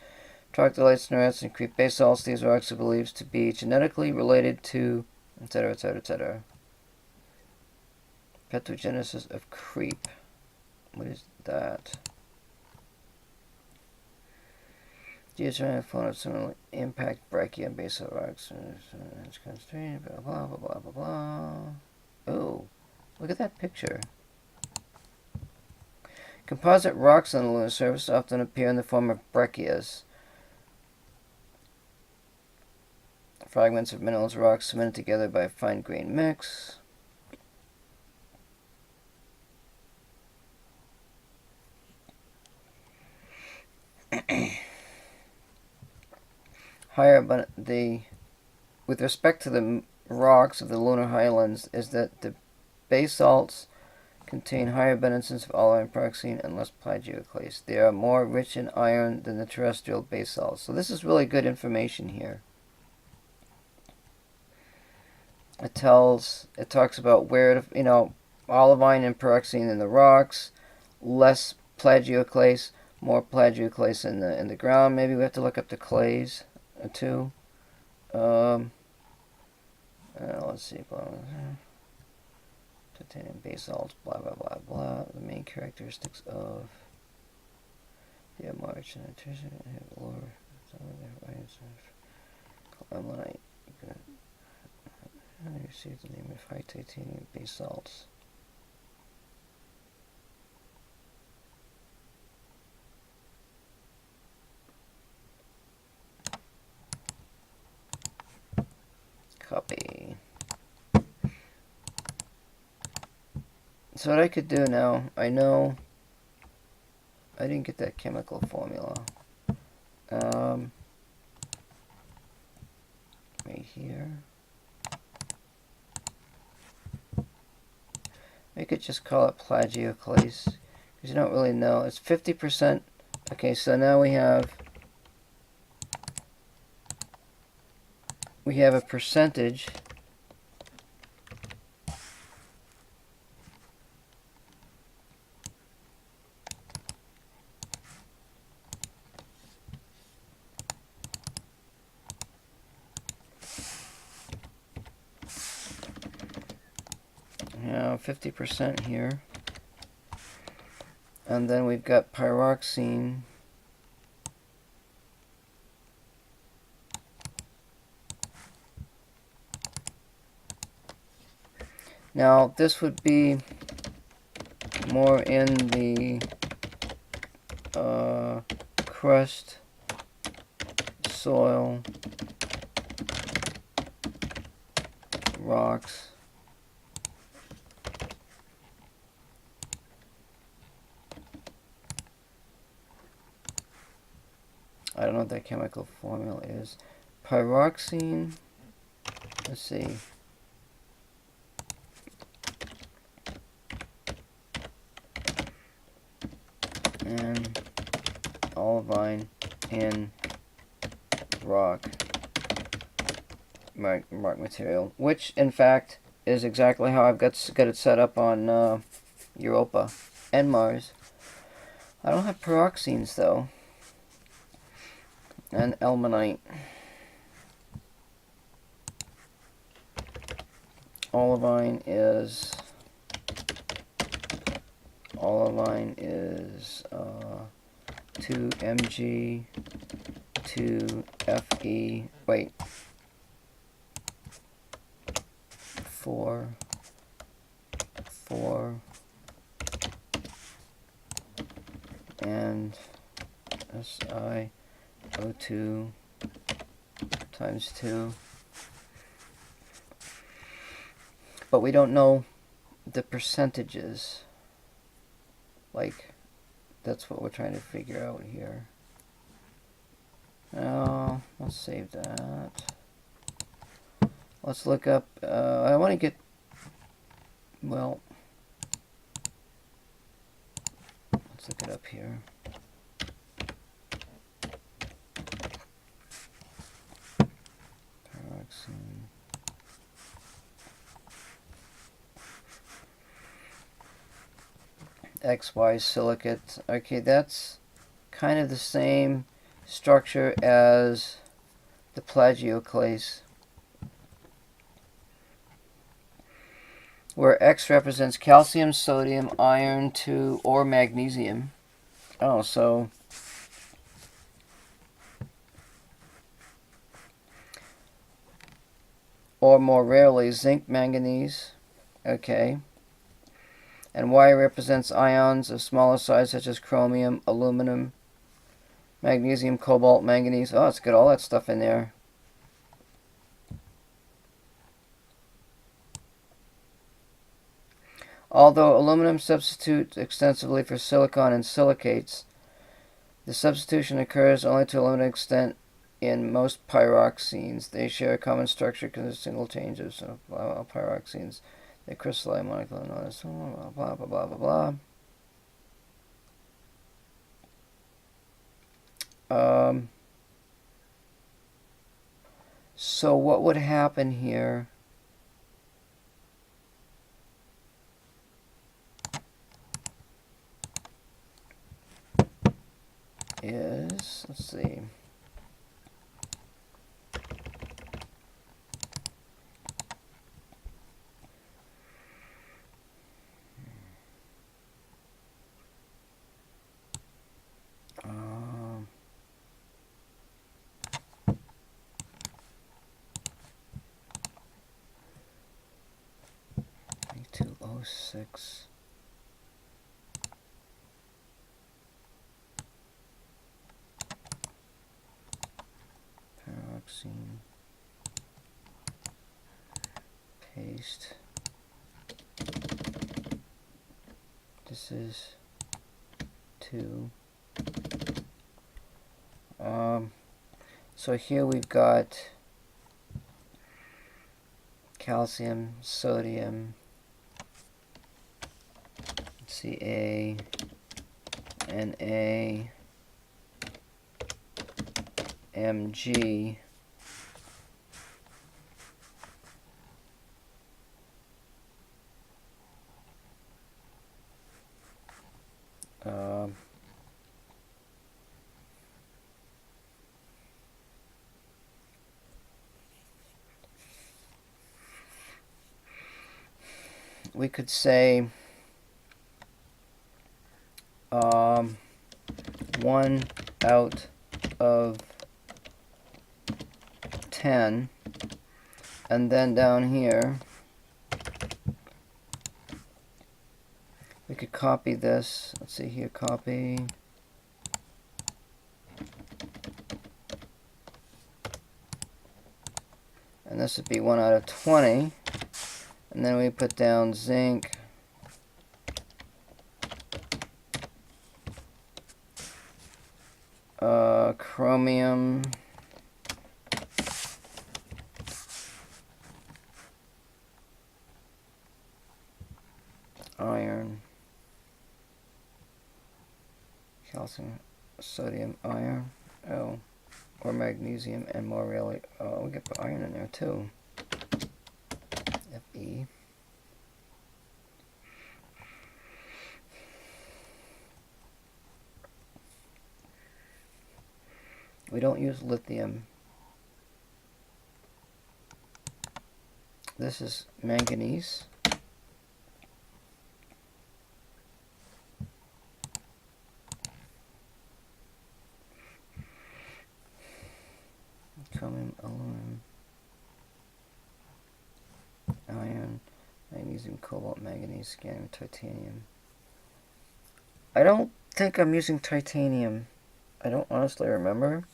troglodytes, nerites, and creep basalts. These rocks are believed to be genetically related to, etc., etc., etc. Pathogenesis of creep. What is that? Geothermal fauna similarly impact brachia and basalt rocks. Blah, blah, blah, blah, blah, blah. Oh, look at that picture. Composite rocks on the lunar surface often appear in the form of breccias. Fragments of minerals rocks cemented together by a fine-grained mix. With respect to the rocks of the lunar highlands, is that the basalts contain higher abundances of olivine, pyroxene, and less plagioclase. They are more rich in iron than the terrestrial basalts. So this is really good information here. It talks about where to, olivine and pyroxene in the rocks, less plagioclase, more plagioclase in the ground. Maybe we have to look up the clays too. Let's see. Titanium basalts, blah blah blah blah. The main characteristics of the march and lower ilmenite. You see the name of high titanium basalts. Copy. So what I could do now, I know I didn't get that chemical formula. Right here. We could just call it plagioclase, because you don't really know. It's 50%. Okay, so now we have a percentage. Now 50% here. And then we've got pyroxene. Now this would be more in the crust soil, rocks, I don't know what that chemical formula is. Pyroxene, let's see. And olivine in rock material, which in fact is exactly how I've got it set up on Europa and Mars. I don't have pyroxenes though. And ilmenite. Olivine is 2 Mg 2 Fe. Wait. 4 and SiO2 times 2. But we don't know the percentages. Like, that's what we're trying to figure out here. Now, let's save that. Let's look up, I want to get, well, let's look it up here. Pyroxene. XY silicate. Okay, that's kind of the same structure as the plagioclase, where X represents calcium, sodium, iron, 2, or magnesium. Oh, so or more rarely zinc, manganese. Okay. And Y represents ions of smaller size such as chromium, aluminum, magnesium, cobalt, manganese. Oh, it's got all that stuff in there. Although aluminum substitutes extensively for silicon and silicates, the substitution occurs only to a limited extent in most pyroxenes. They share a common structure consisting of single changes of pyroxenes. They crystalline molecule known as blah blah blah blah blah. So what would happen here is, let's see. A2O6. Pyroxene. Paste. This is 2. So here we've got calcium, sodium, Ca, Na, Mg, we could say 1 out of 10, and then down here we could copy this. Let's see here, copy. this would be 1 out of 20. And then we put down zinc. Chromium. Iron. Calcium, sodium, iron. Oh. Or magnesium, and more really. Oh, we get iron in there too. Fe. We don't use lithium. This is manganese. Chromium, aluminum, iron, magnesium, cobalt, manganese, scandium, titanium. I don't think I'm using titanium. I don't honestly remember.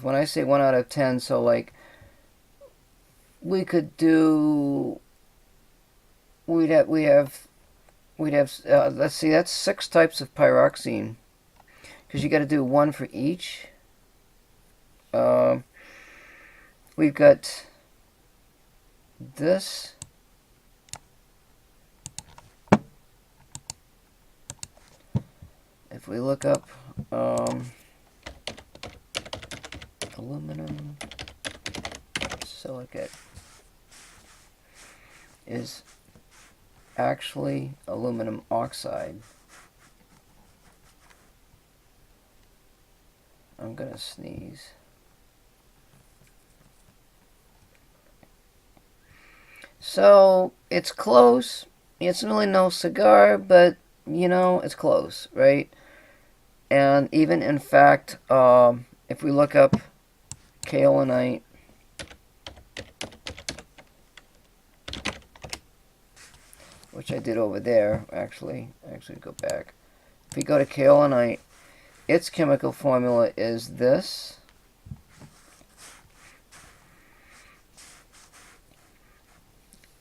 When I say 1 out of 10, so like we could do. We'd have. Let's see. That's 6 types of pyroxene, because you got to do 1 for each. We've got this. If we look up aluminum silicate is actually aluminum oxide. I'm gonna sneeze. So it's close. It's really no cigar, but you know, it's close, right? And even in fact, if we look up kaolinite, which I did over there, actually go back. If we go to kaolinite, its chemical formula is this.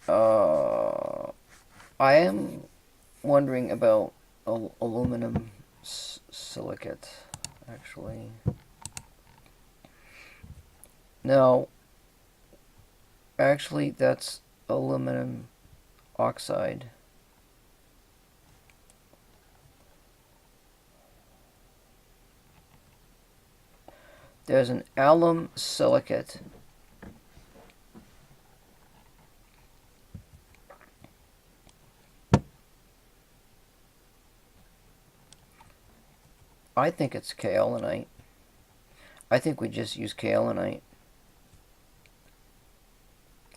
I am wondering about aluminum silicate, actually. No, actually that's aluminum oxide. There's an alum silicate. I think it's kaolinite. I think we just use kaolinite.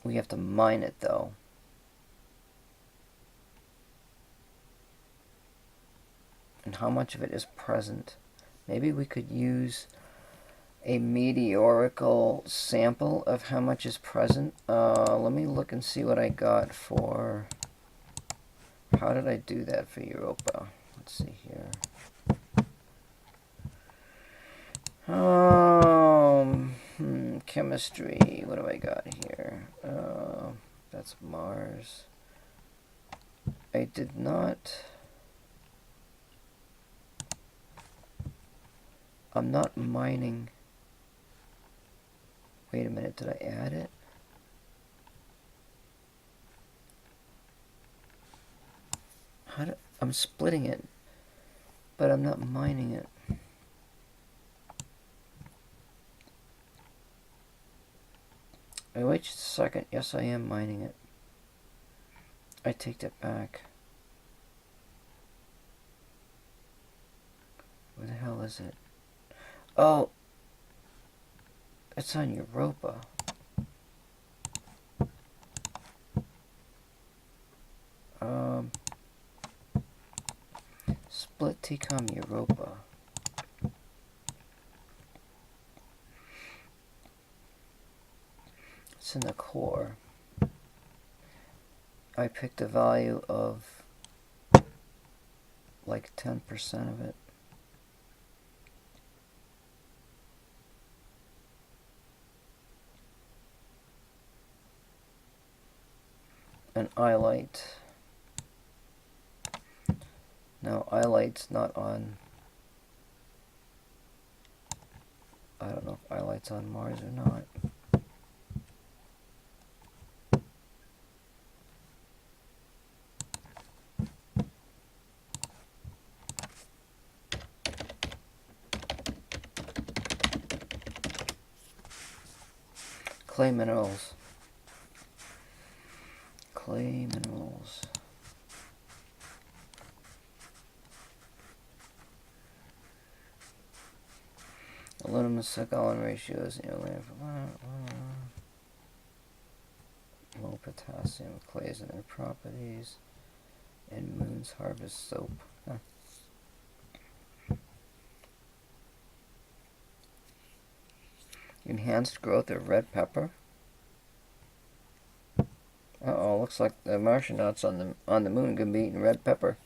We have to mine it though. And how much of it is present? Maybe we could use a meteorical sample of how much is present. Let me look and see what I got for... How did I do that for Europa? Let's see here. Chemistry. What do I got here? That's Mars. I did not... I'm not mining. Wait a minute, did I add it? I'm splitting it, but I'm not mining it. Wait just a second. Yes, I am mining it. I take that back. Where the hell is it? Oh, it's on Europa. Split TCOM Europa. It's in the core. I picked a value of like 10% of it. And iLite. No, iLite's not on. I don't know if iLite's on Mars or not. Clay minerals. Clay minerals. Aluminum to gallon ratios in your land. Low potassium clays and their properties. And Moon's Harvest soap. Huh. Enhanced growth of red pepper. Uh-oh, looks like the Martianauts on the moon gonna be eating red pepper.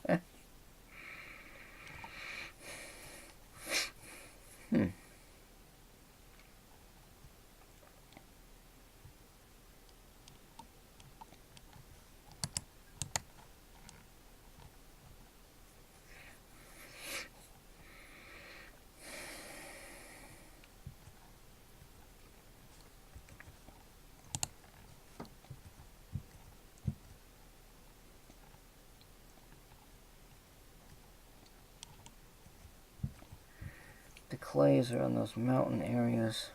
The clays are on those mountain areas.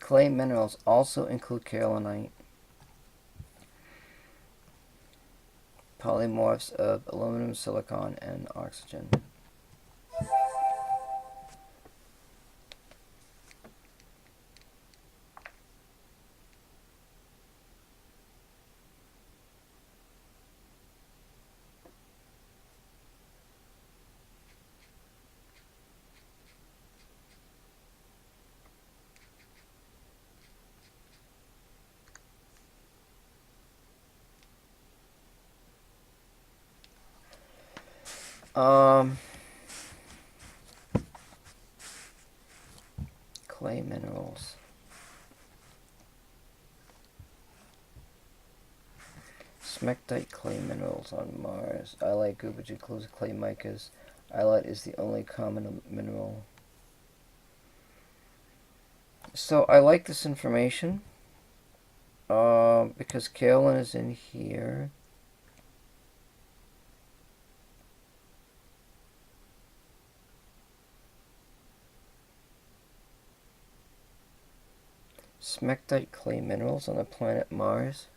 Clay minerals also include kaolinite, polymorphs of aluminum, silicon, and oxygen. Clay minerals. Smectite clay minerals on Mars. Iolite group, which includes clay micas. Iolite is the only common mineral. So I like this information because kaolin is in here. Smectite clay minerals on the planet Mars.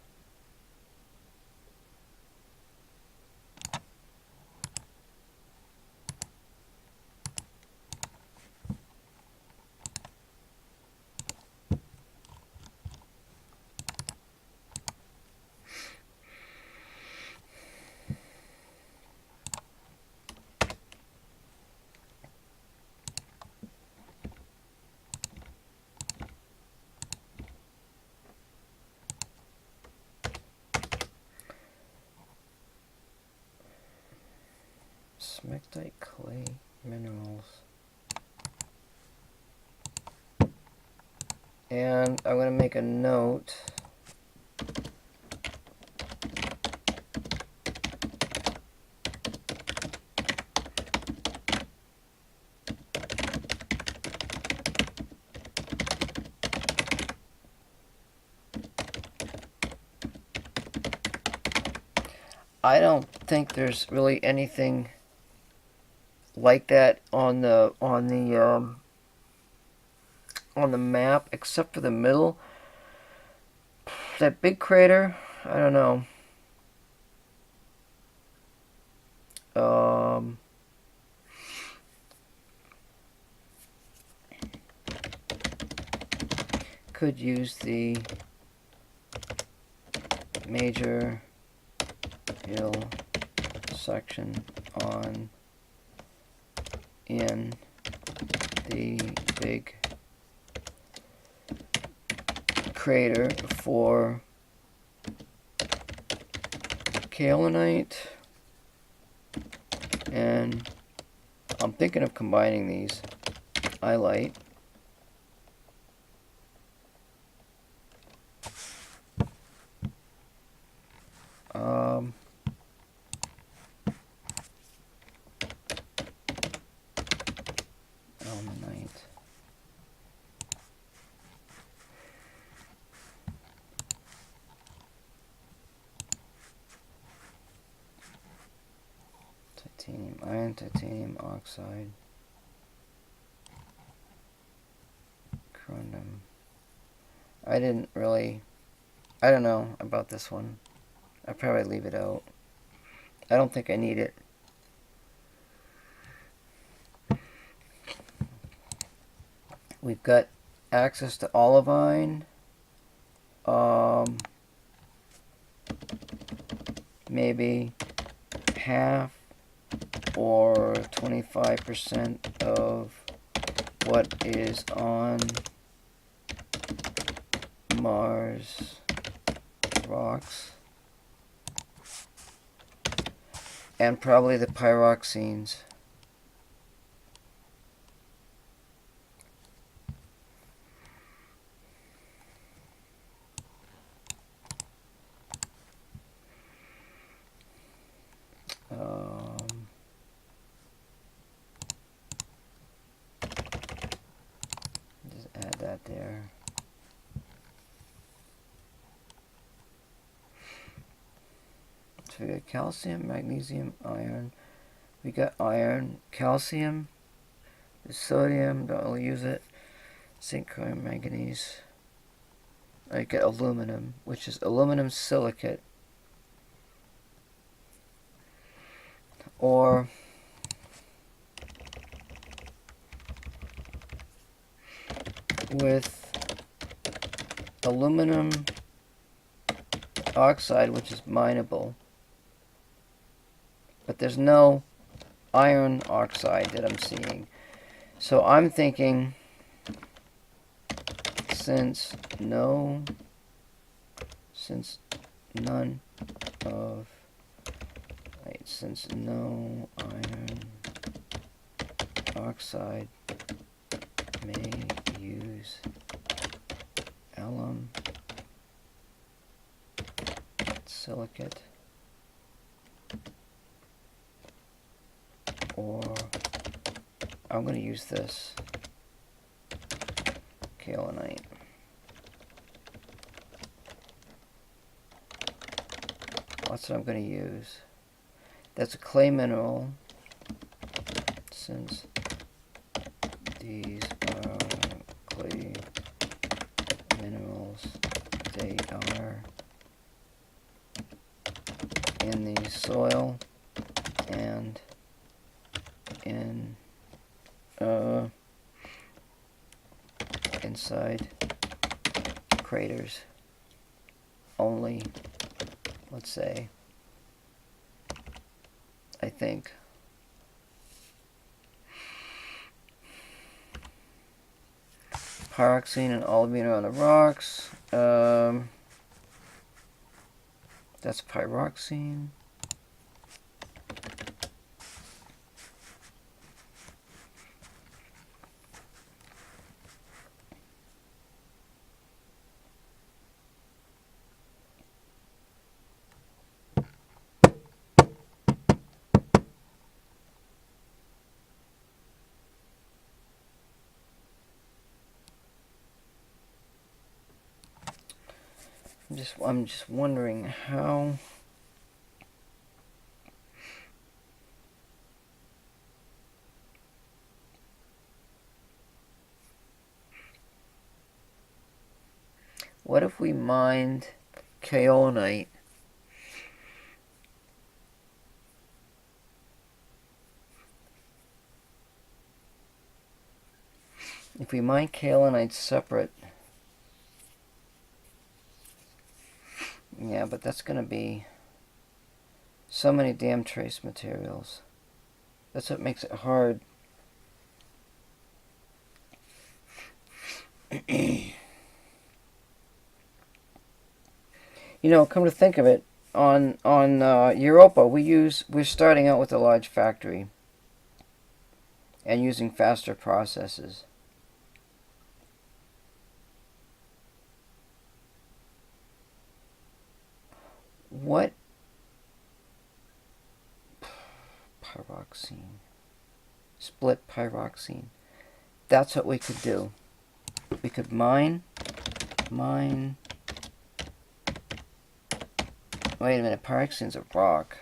Smectite clay minerals. And I'm going to make a note. I don't think there's really anything like that on the map except for the middle. That big crater, I don't know. Could use the major hill section on in the big crater for kaolinite, and I'm thinking of combining these. Iolite, almanite, titanium iron, titanium oxide, corundum. I don't know about this one. I'll probably leave it out. I don't think I need it. We've got access to olivine. Maybe half or 25% of what is on Mars rocks. And probably the pyroxenes. Just add that there. So we got calcium, magnesium, iron. We got iron, calcium, sodium, don't really use it, zinc, chromium, manganese. I get aluminum, which is aluminum silicate. Or with aluminum oxide, which is mineable. But there's no iron oxide that I'm seeing. So I'm thinking, since none since no iron oxide may use alum silicate or I'm going to use this kaolinite. That's what I'm going to use. That's a clay mineral, since these are clay minerals, they are in the soil and in inside craters only, let's say. I think. Pyroxene and olivine are on the rocks. That's pyroxene. I'm just wondering how what if we mined kaolinite if we mine kaolinite separate? Yeah, but that's going to be so many damn trace materials. That's what makes it hard You know, come to think of it, on Europa, we're starting out with a large factory and using faster processes. What? Pyroxene. Split pyroxene. That's what we could do. We could mine. Wait a minute, pyroxene's a rock.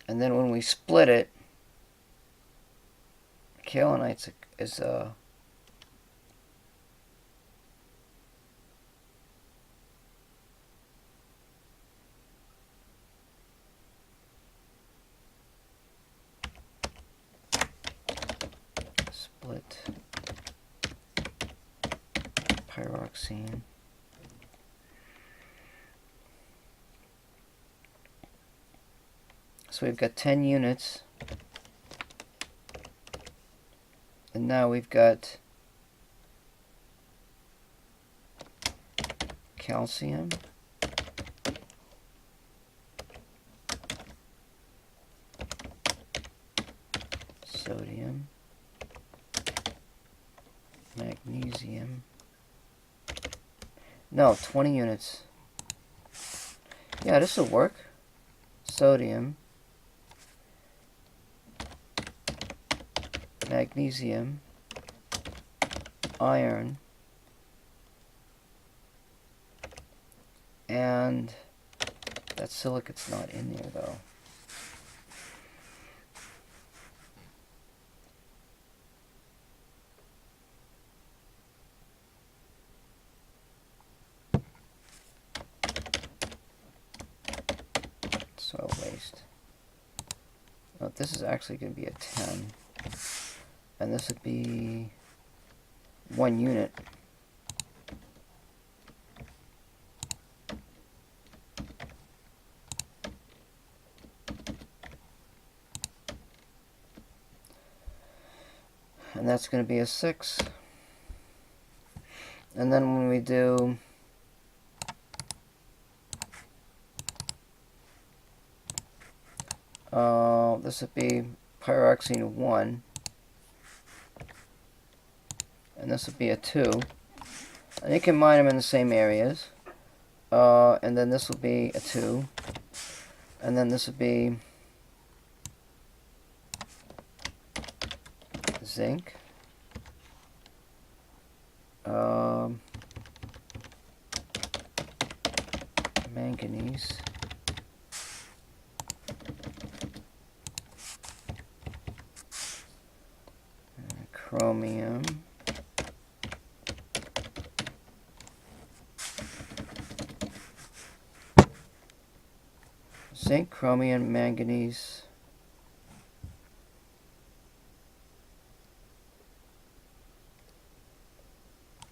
And then when we split it, kaolinite is split pyroxene. So we've got 10 units. And now we've got calcium, sodium, magnesium. No, 20 units. Yeah, this will work. Sodium, magnesium, iron, and that silicate's not in there though. Soil waste. Oh, this is actually going to be a 10. And this would be 1 unit. And that's going to be a 6. And then when we do this would be pyroxene 1, and this would be a 2. And you can mine them in the same areas. And then this will be a 2. And then this would be zinc. Manganese. Chromium. Zinc, chromium, manganese.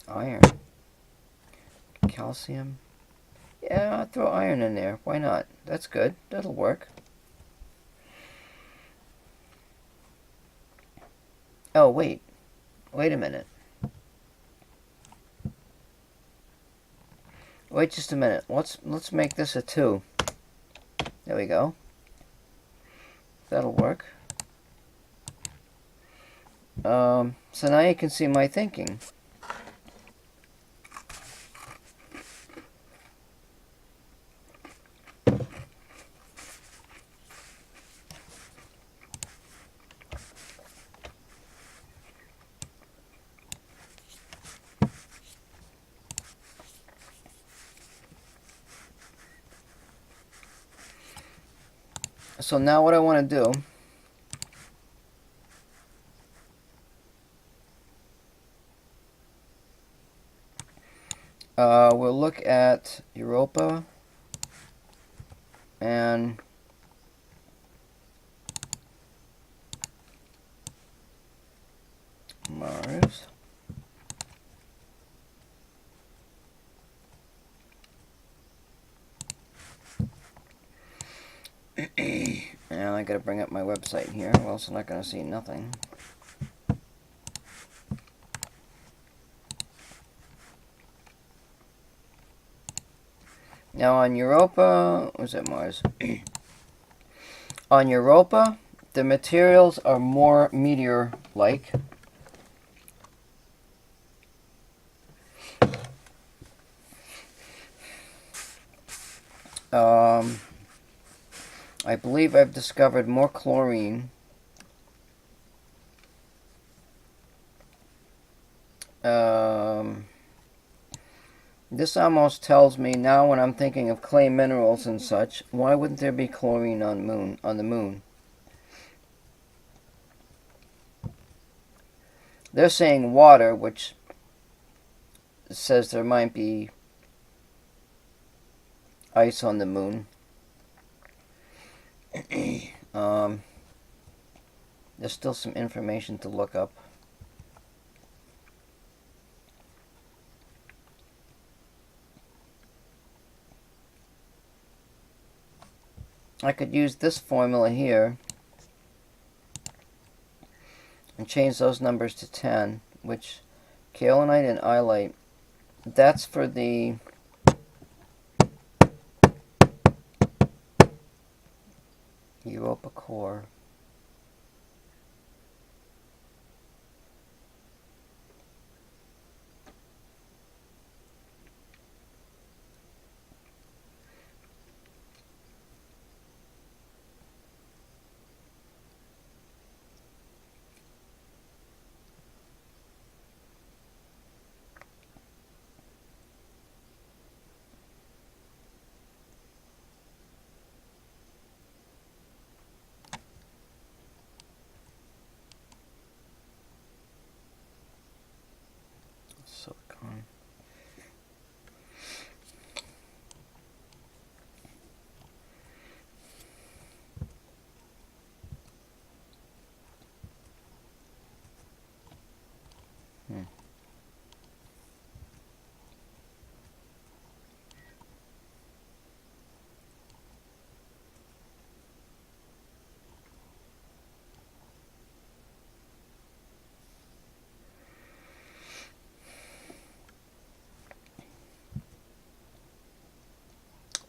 Iron. Calcium. Yeah, I'll throw iron in there. Why not? That's good. That'll work. Oh, wait. Wait a minute. Wait just a minute. Let's make this a 2. There we go. That'll work. So now you can see my thinking. So now what I want to do we'll look at Europa and Mars. I gotta bring up my website here, or else I'm not gonna see nothing. Now on Europa, was it Mars? On Europa, the materials are more meteor-like. I believe I've discovered more chlorine. This almost tells me now, when I'm thinking of clay minerals and such, why wouldn't there be chlorine on the moon? They're saying water, which says there might be ice on the moon. There's still some information to look up. I could use this formula here and change those numbers to 10, which kaolinite and iolite, that's for the Europa core. Silicon.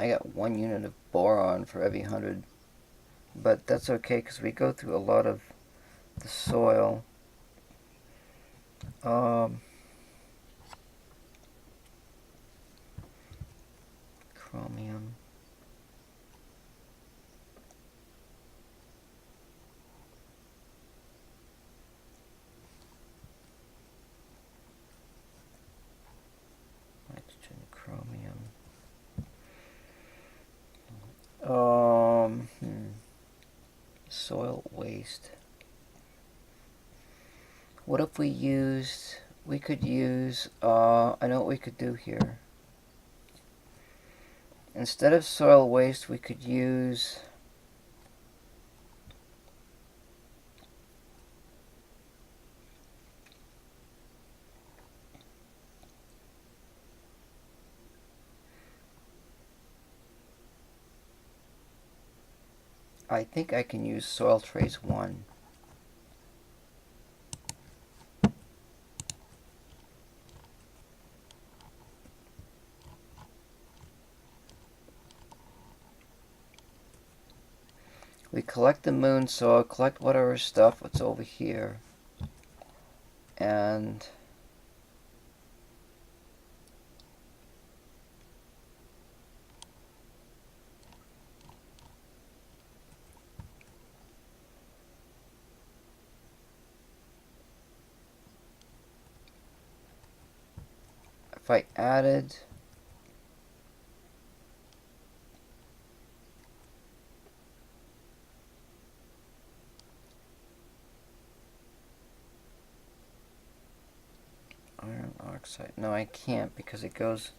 I got 1 unit of boron for every 100, but that's okay because we go through a lot of the soil. Chromium. Nitrogen, chromium. Soil waste. What if we used, we could use, I know what we could do here. Instead of soil waste, we could use I think I can use soil trace 1. We collect the moon soil, collect whatever stuff that's over here, and if I added iron oxide, no, I can't because it goes,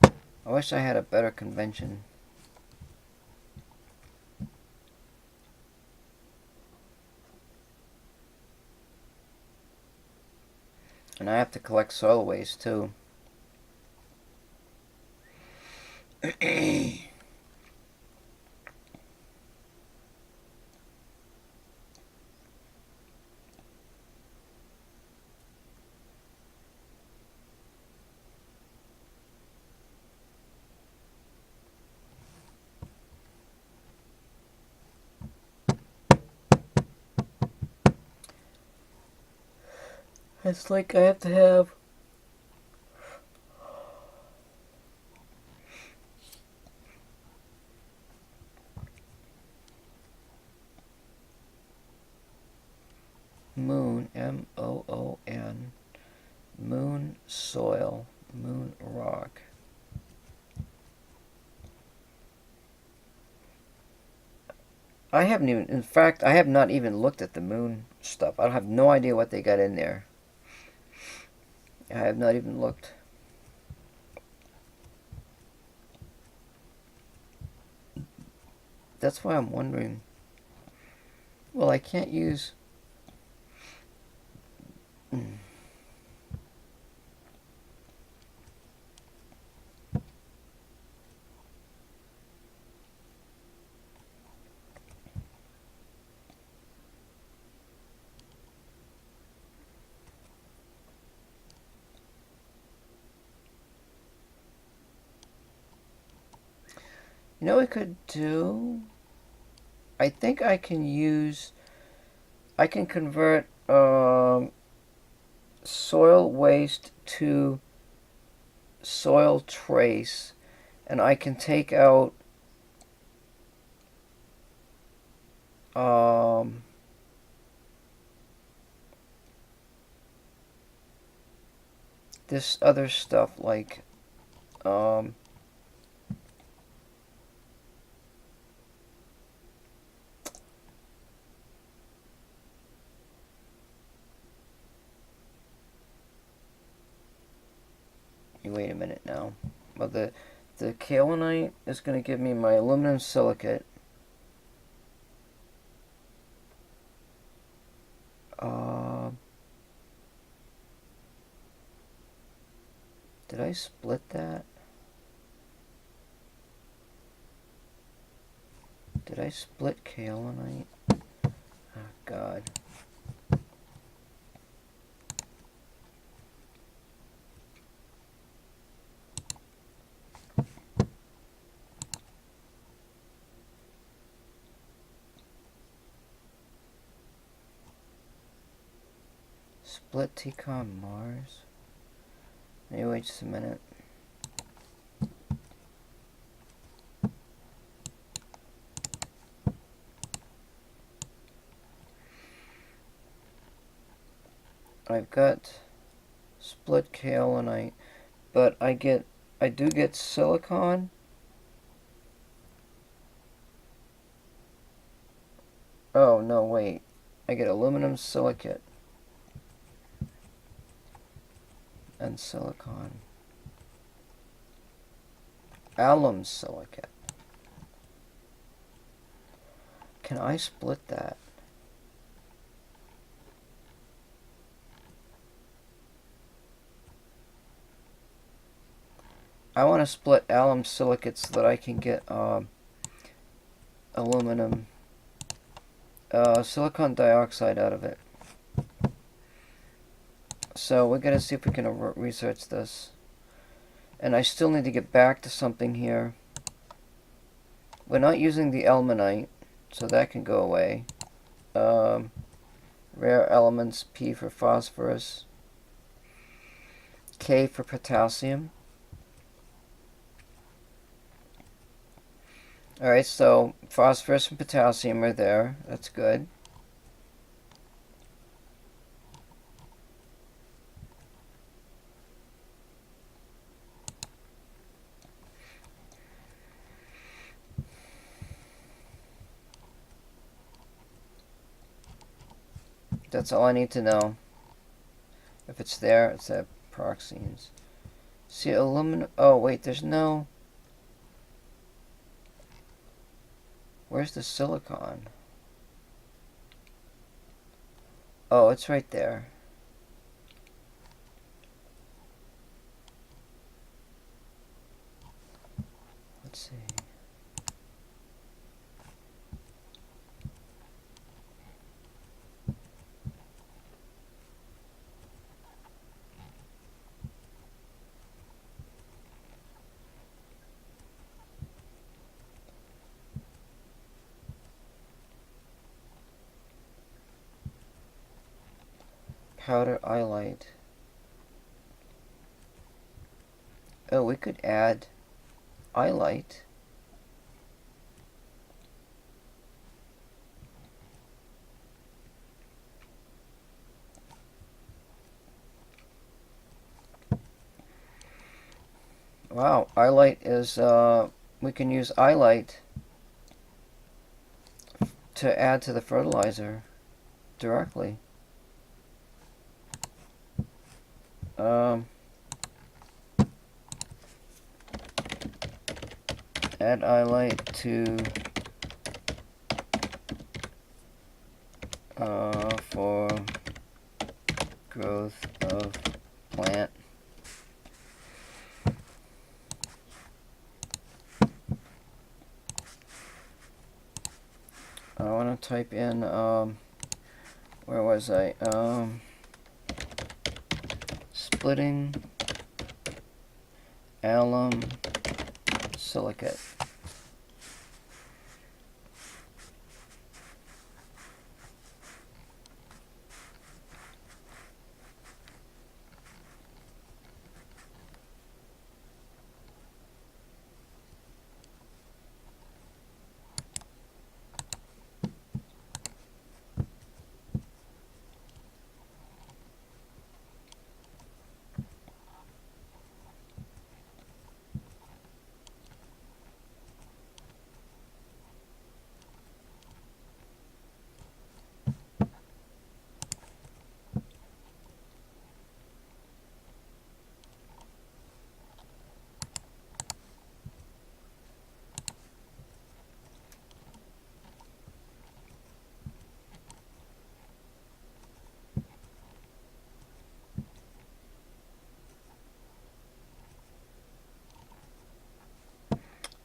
I wish I had a better convention. And I have to collect soil waste too. It's like I have to have moon, M-O-O-N, moon soil, moon rock. I haven't even, in fact, I have not even looked at the moon stuff. I have no idea what they got in there. I have not even looked. That's why I'm wondering. Well, I can't use... You know what we could do? I think I can use... I can convert soil waste to soil trace, and I can take out this other stuff like wait a minute now. Well, the kaolinite is going to give me my aluminum silicate. Did I split that? Did I split kaolinite? Oh, God. Split TCOM Mars. Maybe wait just a minute. I've got split kaolinite, but I do get silicon. Oh no, wait. I get aluminum silicate and silicon. Alum silicate. Can I split that? I want to split alum silicate so that I can get aluminum silicon dioxide out of it. So we're going to see if we can research this. And I still need to get back to something here. We're not using the ilmenite, so that can go away. Rare elements, P for phosphorus, K for potassium. Alright, so phosphorus and potassium are there. That's good. That's all I need to know. If it's there, it's at proxines. See, aluminum... Oh, wait, there's no... Where's the silicon? Oh, it's right there. Powder iolite. Oh, we could add iolite. Wow, iolite is, we can use iolite to add to the fertilizer directly. Add iolite to for growth of plant. I want to type in where was I? Splitting alum silicate.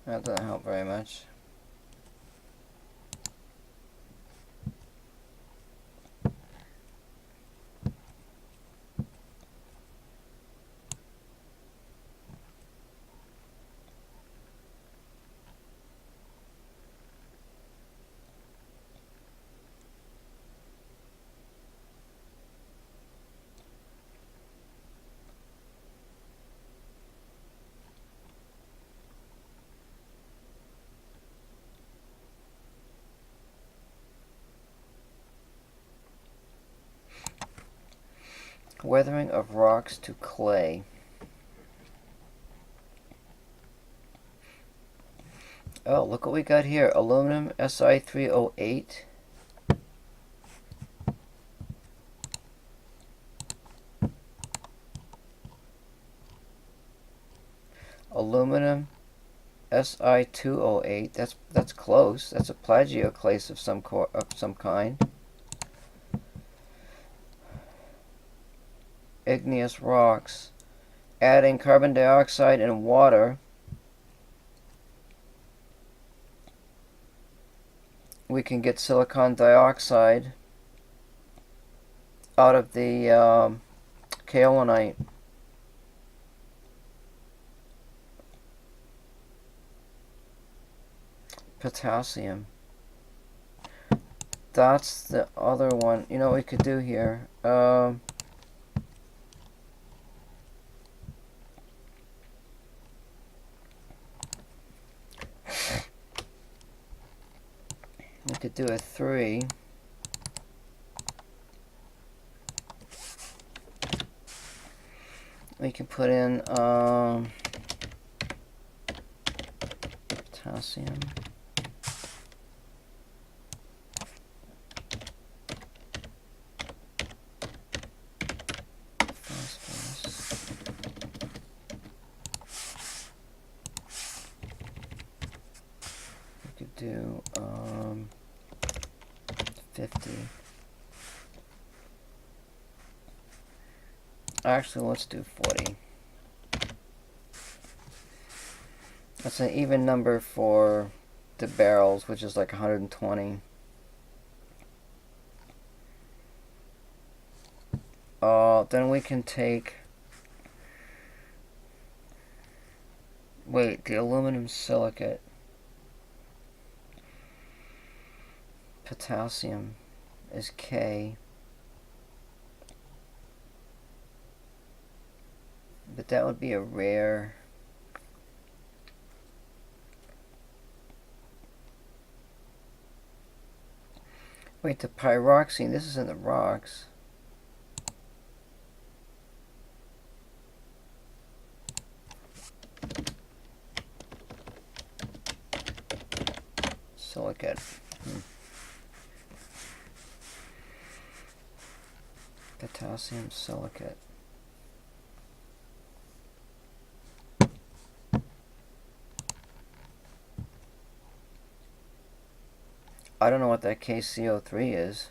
That doesn't help very much. Weathering of rocks to clay. Oh, look what we got here. Aluminum Si308. Aluminum Si208. That's close. That's a plagioclase of some kind. Igneous rocks. Adding carbon dioxide and water, we can get silicon dioxide out of the kaolinite. Potassium. That's the other one. You know what we could do here? We could do a 3. We can put in potassium. Phosphorus. We could do 50. Actually, let's do 40. That's an even number for the barrels, which is like 120. Then we can take... Wait, the aluminum silicate. Potassium is K. but that would be a rare. Wait, the pyroxene, this is in the rocks. Silicate. Potassium silicate. I don't know what that KCO3 is.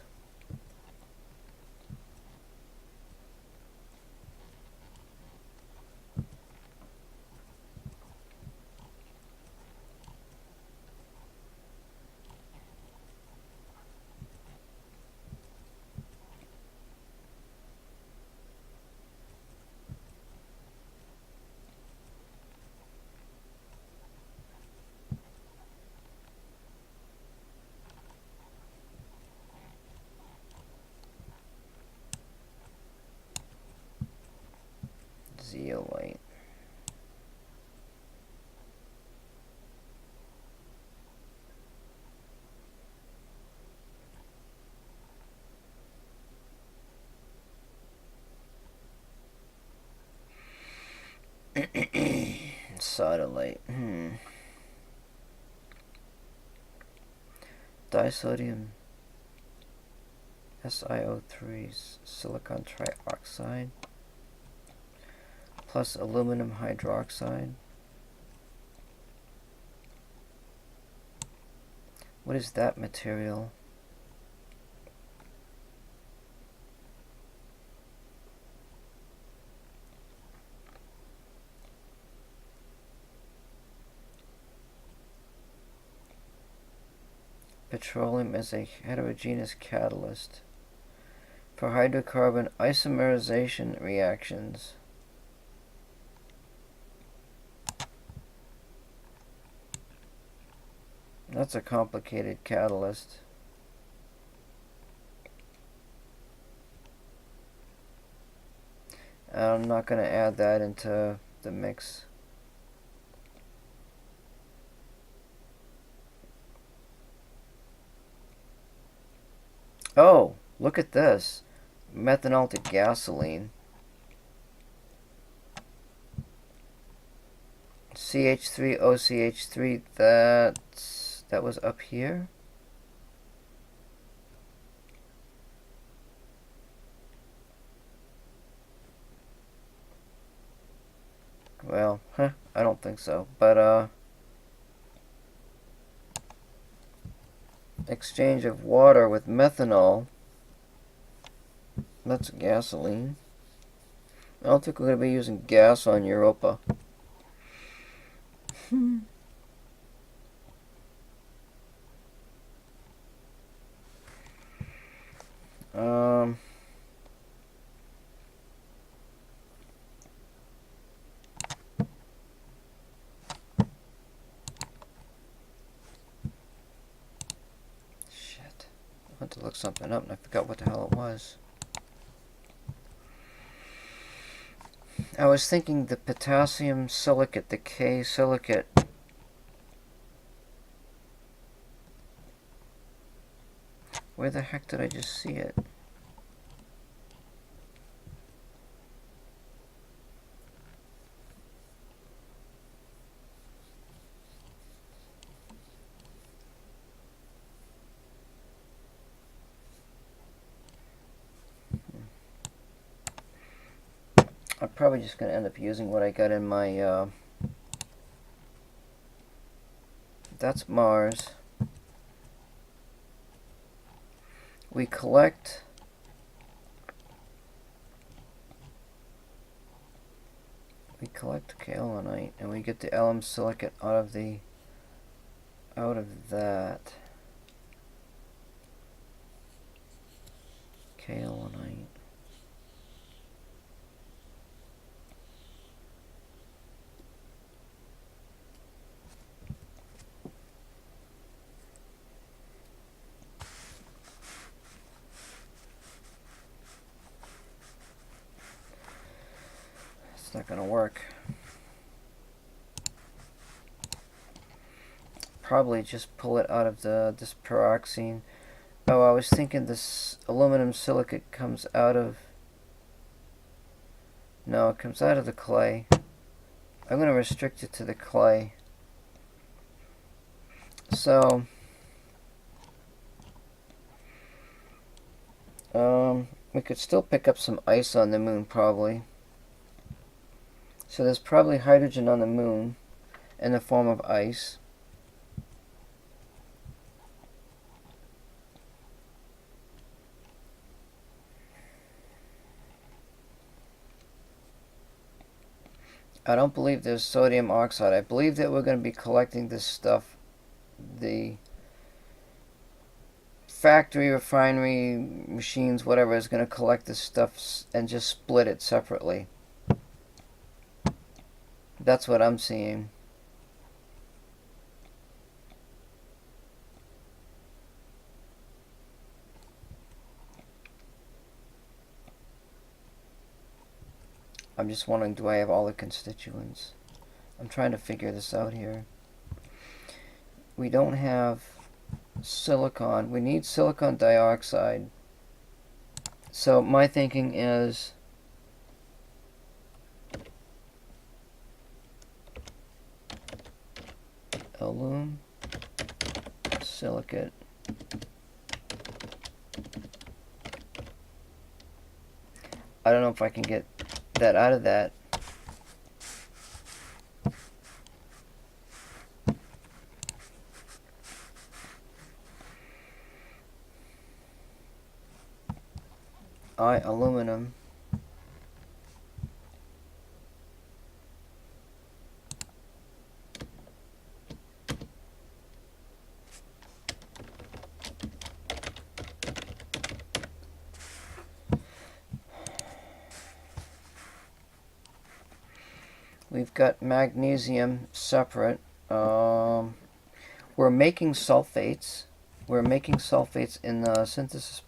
Zeolite. Sodalite. Disodium SiO3 silicon trioxide plus aluminum hydroxide. What is that material? Petroleum is a heterogeneous catalyst for hydrocarbon isomerization reactions. That's a complicated catalyst. I'm not going to add that into the mix. Oh, look at this. Methanol to gasoline. CH3OCH3, that was up here. Well, I don't think so. But exchange of water with methanol. That's gasoline. I don't think we're going to be using gas on Europa. Shit. I had to look something up and I forgot what the hell it was. I was thinking the potassium silicate, the K silicate. Where the heck did I just see it? I'm probably just going to end up using what I got in my, that's Mars. We collect kaolinite and we get the alum silicate out of that. Kaolinite. not going to work. Probably just pull it out of this pyroxene. Oh, I was thinking this aluminum silicate comes out of... No, it comes out of the clay. I'm going to restrict it to the clay. So, we could still pick up some ice on the moon, probably. So there's probably hydrogen on the moon in the form of ice. I don't believe there's sodium oxide. I believe that we're going to be collecting this stuff. The factory, refinery, machines, whatever, is going to collect this stuff and just split it separately. That's what I'm seeing. I'm just wondering, do I have all the constituents? I'm trying to figure this out here. We don't have silicon. We need silicon dioxide. So my thinking is alum silicate. I don't know if I can get that out of that. Aluminum. We've got magnesium separate. We're making sulfates. We're making sulfates in the synthesis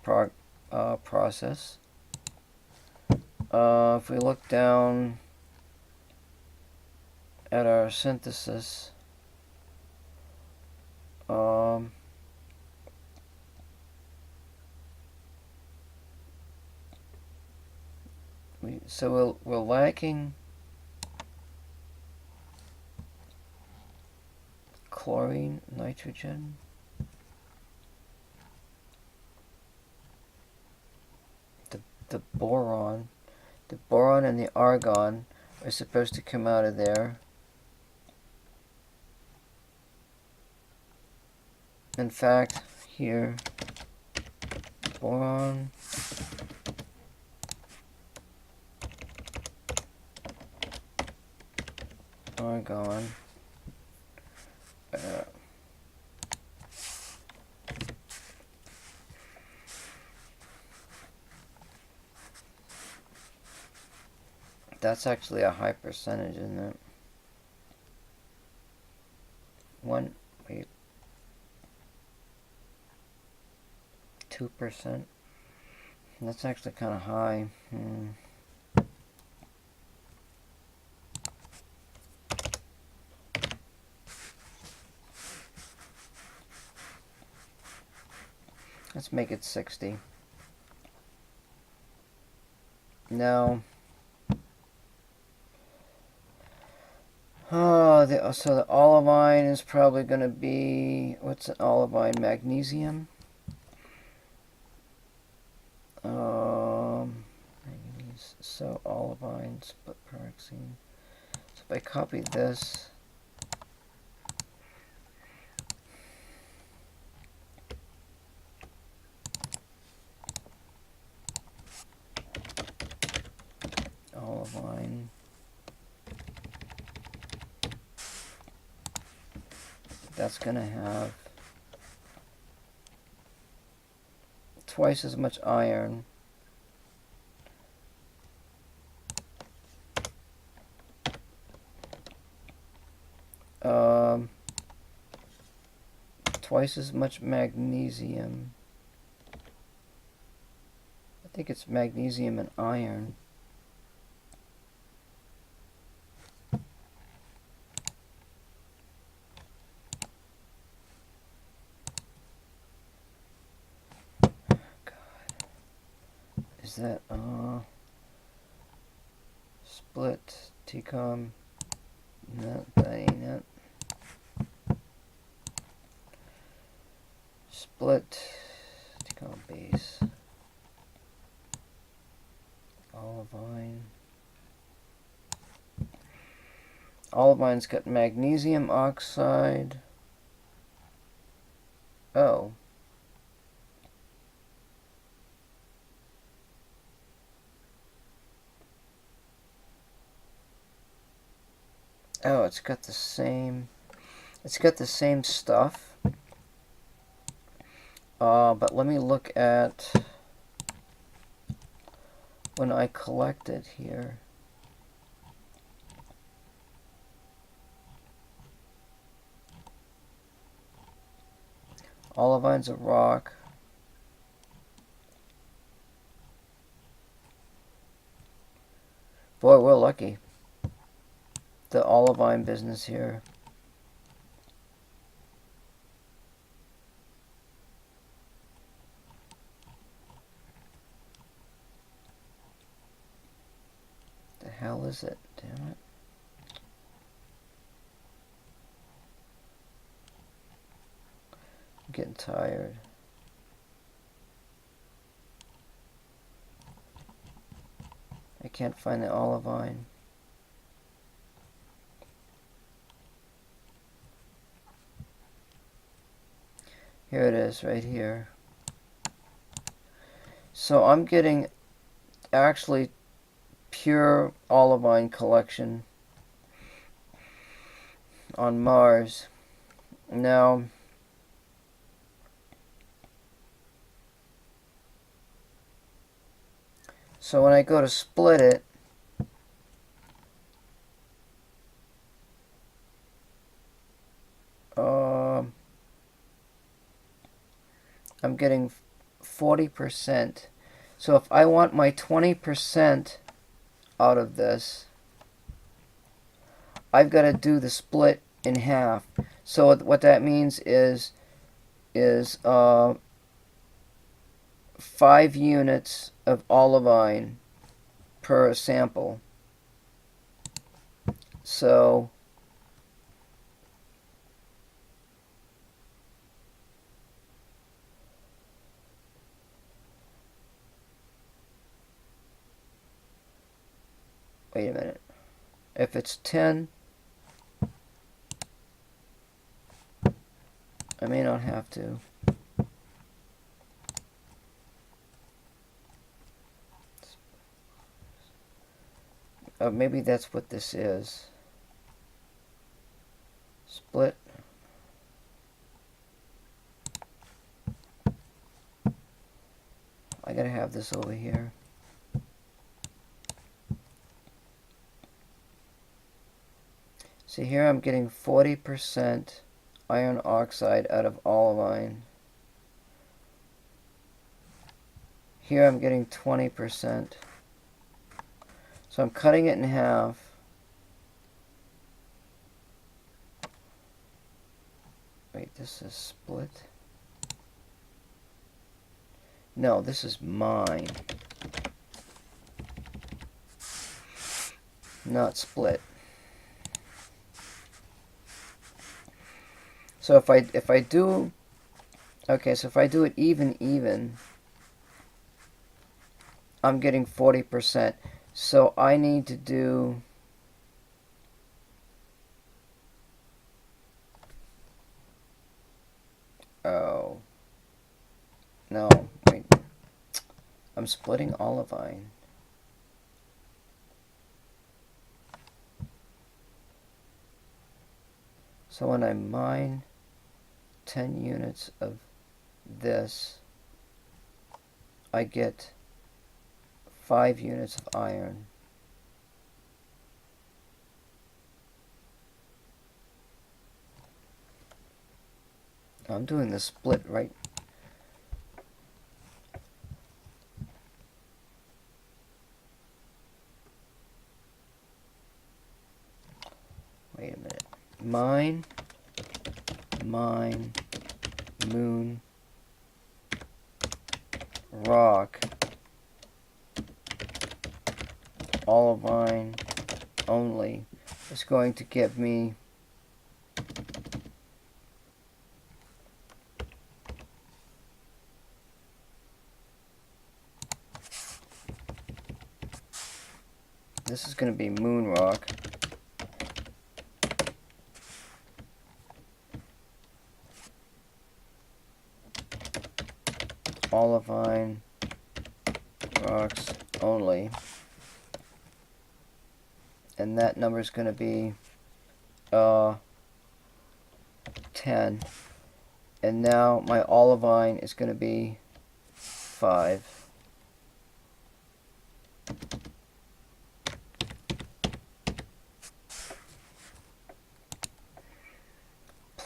process. If we look down at our synthesis, we're lacking chlorine, nitrogen. The boron. The boron and the argon are supposed to come out of there. In fact, here, boron, argon, that's actually a high percentage, isn't it? 2%. That's actually kind of high. Let's make it 60. Now, so the olivine is probably going to be, what's an olivine? Magnesium. Manganese. So olivine, split pyroxene. So if I copy this, olivine. That's going to have twice as much iron. Twice as much magnesium. I think it's magnesium and iron. Is that split TCOM? No, that ain't it. Split TCOM base. Olivine. Olivine's got magnesium oxide. Oh. Oh, it's got the same stuff. But let me look at when I collect it here. Olivine's a rock. Boy, we're lucky. The olivine business here. The hell is it? Damn it. I'm getting tired. I can't find the olivine. Here it is, right here. So I'm getting actually pure olivine collection on Mars. Now, so when I go to split it, I'm getting 40%. So if I want my 20% out of this, I've got to do the split in half. So what that means is 5 units of olivine per sample. So wait a minute. If it's 10, I may not have to. Maybe that's what this is. Split. I gotta have this over here. See, here I'm getting 40% iron oxide out of olivine. Here I'm getting 20%. So I'm cutting it in half. Wait, this is split? No, this is mine. Not split. So if I do, okay, so if I do it even, I'm getting 40%. So I need to do oh no, wait. I'm splitting olivine. So when I mine 10 units of this, I get 5 units of iron. I'm doing the split right. Wait a minute. Mine, moon, rock, olivine only is going to give me this is going to be moon rock. Olivine rocks only, and that number is going to be 10, and now my olivine is going to be 5.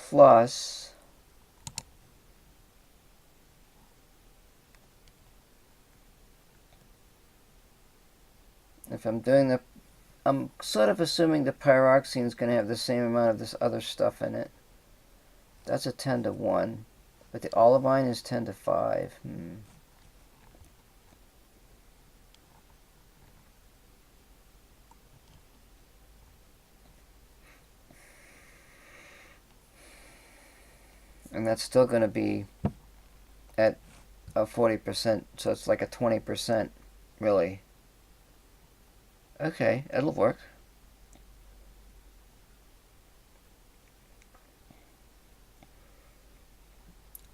Plus if I'm doing the, I'm sort of assuming the pyroxene is going to have the same amount of this other stuff in it. That's a 10 to 1. But the olivine is 10 to 5. And that's still going to be at a 40%, so it's like a 20%, really. Okay, it'll work.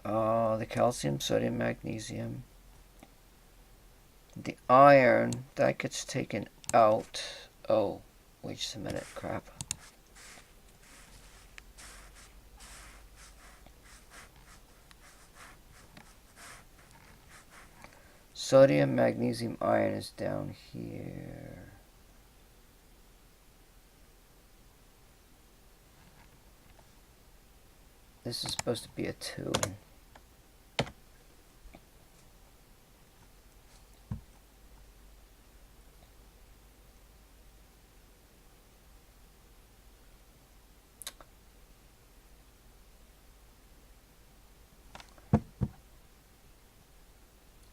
The calcium, sodium, magnesium. The iron, that gets taken out. Oh, wait just a minute, crap. Sodium, magnesium, iron is down here. This is supposed to be a 2.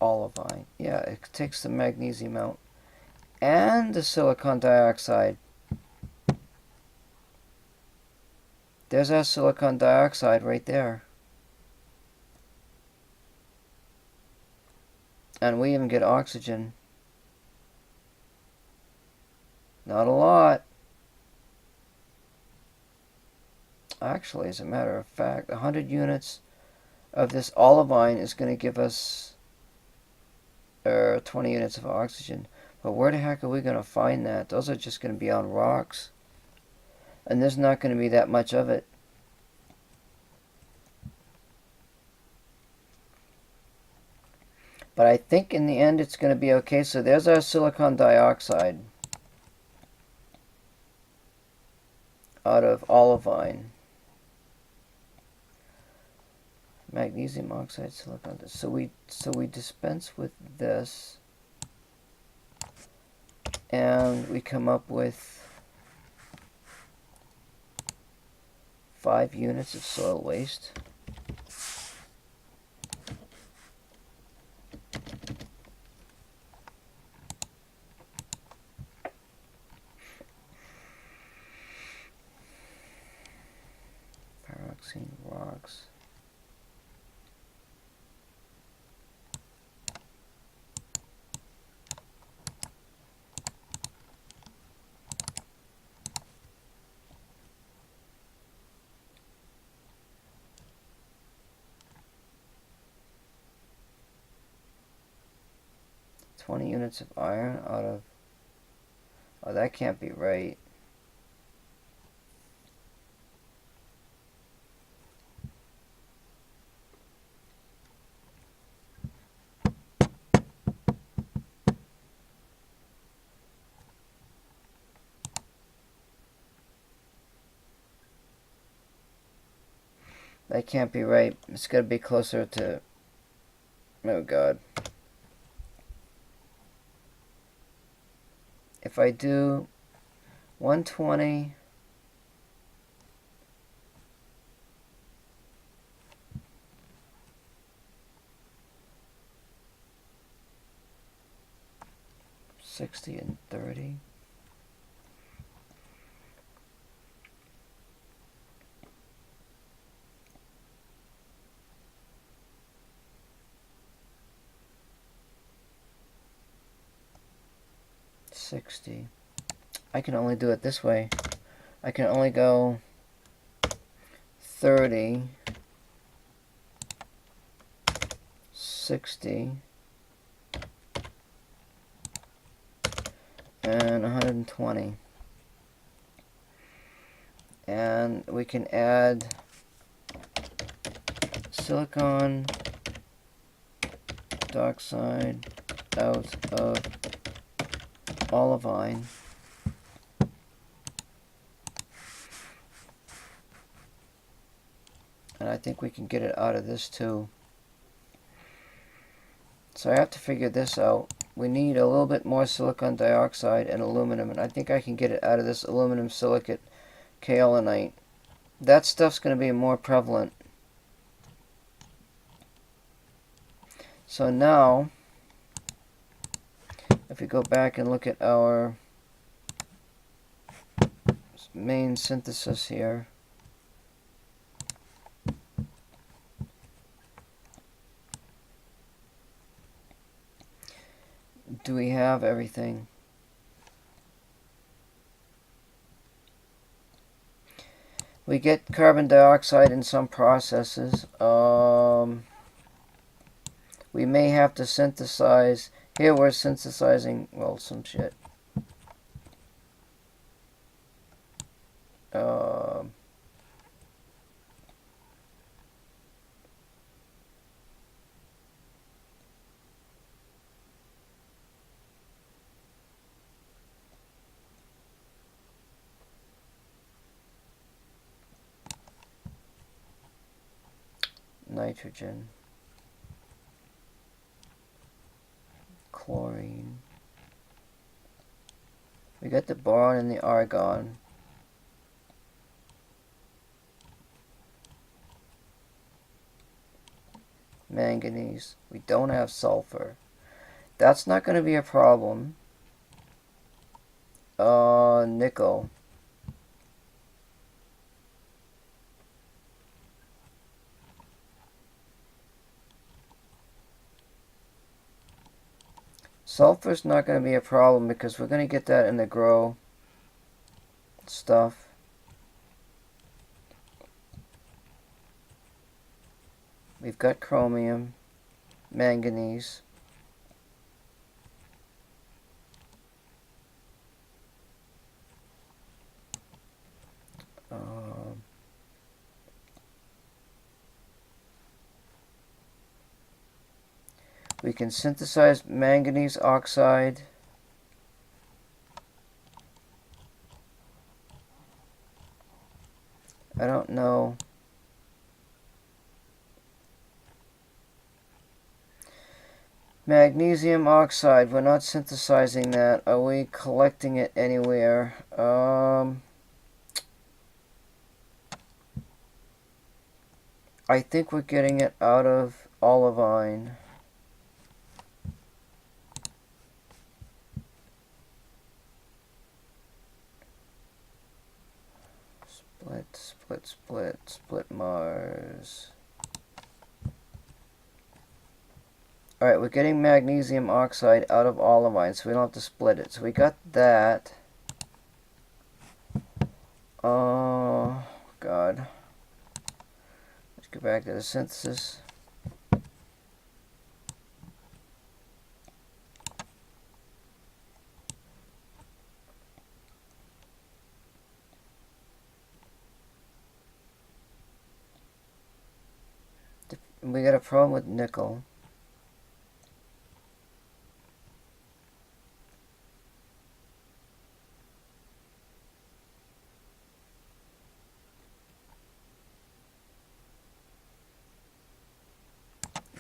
Olivine. Yeah, it takes the magnesium out. And the silicon dioxide. There's our silicon dioxide right there. And we even get oxygen. Not a lot. Actually, as a matter of fact, 100 units of this olivine is going to give us 20 units of oxygen. But where the heck are we going to find that? Those are just going to be on rocks. And there's not going to be that much of it. But I think in the end it's going to be okay. So there's our silicon dioxide out of olivine. Magnesium oxide, silicon. So we dispense with this, and we come up with 5 units of soil waste. Pyroxene rocks. $20 units of iron out of... Oh, that can't be right. That can't be right. It's got to be closer to... Oh, God. If I do 120... 60 and 30. I can only do it this way. I can only go 30, 60, and 120. And we can add silicon dioxide out of olivine. And I think we can get it out of this too. So I have to figure this out. We need a little bit more silicon dioxide and aluminum, and I think I can get it out of this aluminum silicate kaolinite. That stuff's going to be more prevalent. So now, if we go back and look at our main synthesis here, do we have everything? We get carbon dioxide in some processes. We may have to synthesize. Here we're synthesizing, well, some shit. Nitrogen, chlorine. We got the boron and the argon. Manganese. We don't have sulfur. That's not going to be a problem. Nickel. Sulfur's not going to be a problem because we're going to get that in the grow stuff. We've got chromium, manganese. We can synthesize manganese oxide. I don't know. Magnesium oxide, we're not synthesizing that. Are we collecting it anywhere? I think we're getting it out of olivine. Split Mars. Alright, we're getting magnesium oxide out of olivine, so we don't have to split it. So we got that. Oh, God. Let's go back to the synthesis. We got a problem with nickel.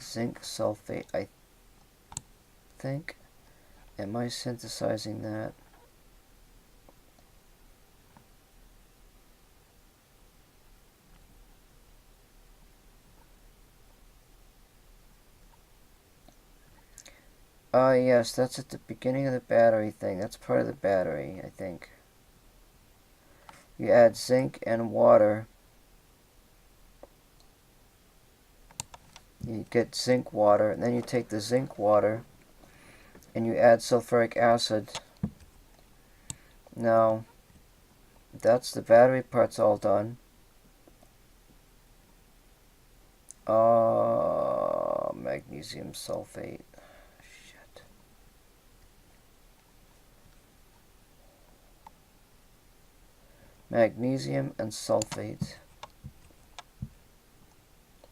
Zinc sulfate, I think. Am I synthesizing that? Yes, that's at the beginning of the battery thing. That's part of the battery, I think. You add zinc and water. You get zinc water, and then you take the zinc water and you add sulfuric acid. Now, that's the battery part's all done. Magnesium sulfate. Shit. Magnesium and sulfate.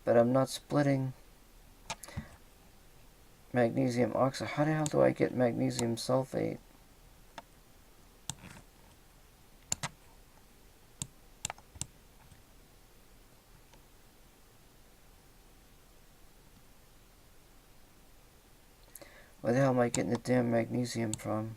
But I'm not splitting magnesium oxide. How the hell do I get magnesium sulfate? Where the hell am I getting the damn magnesium from?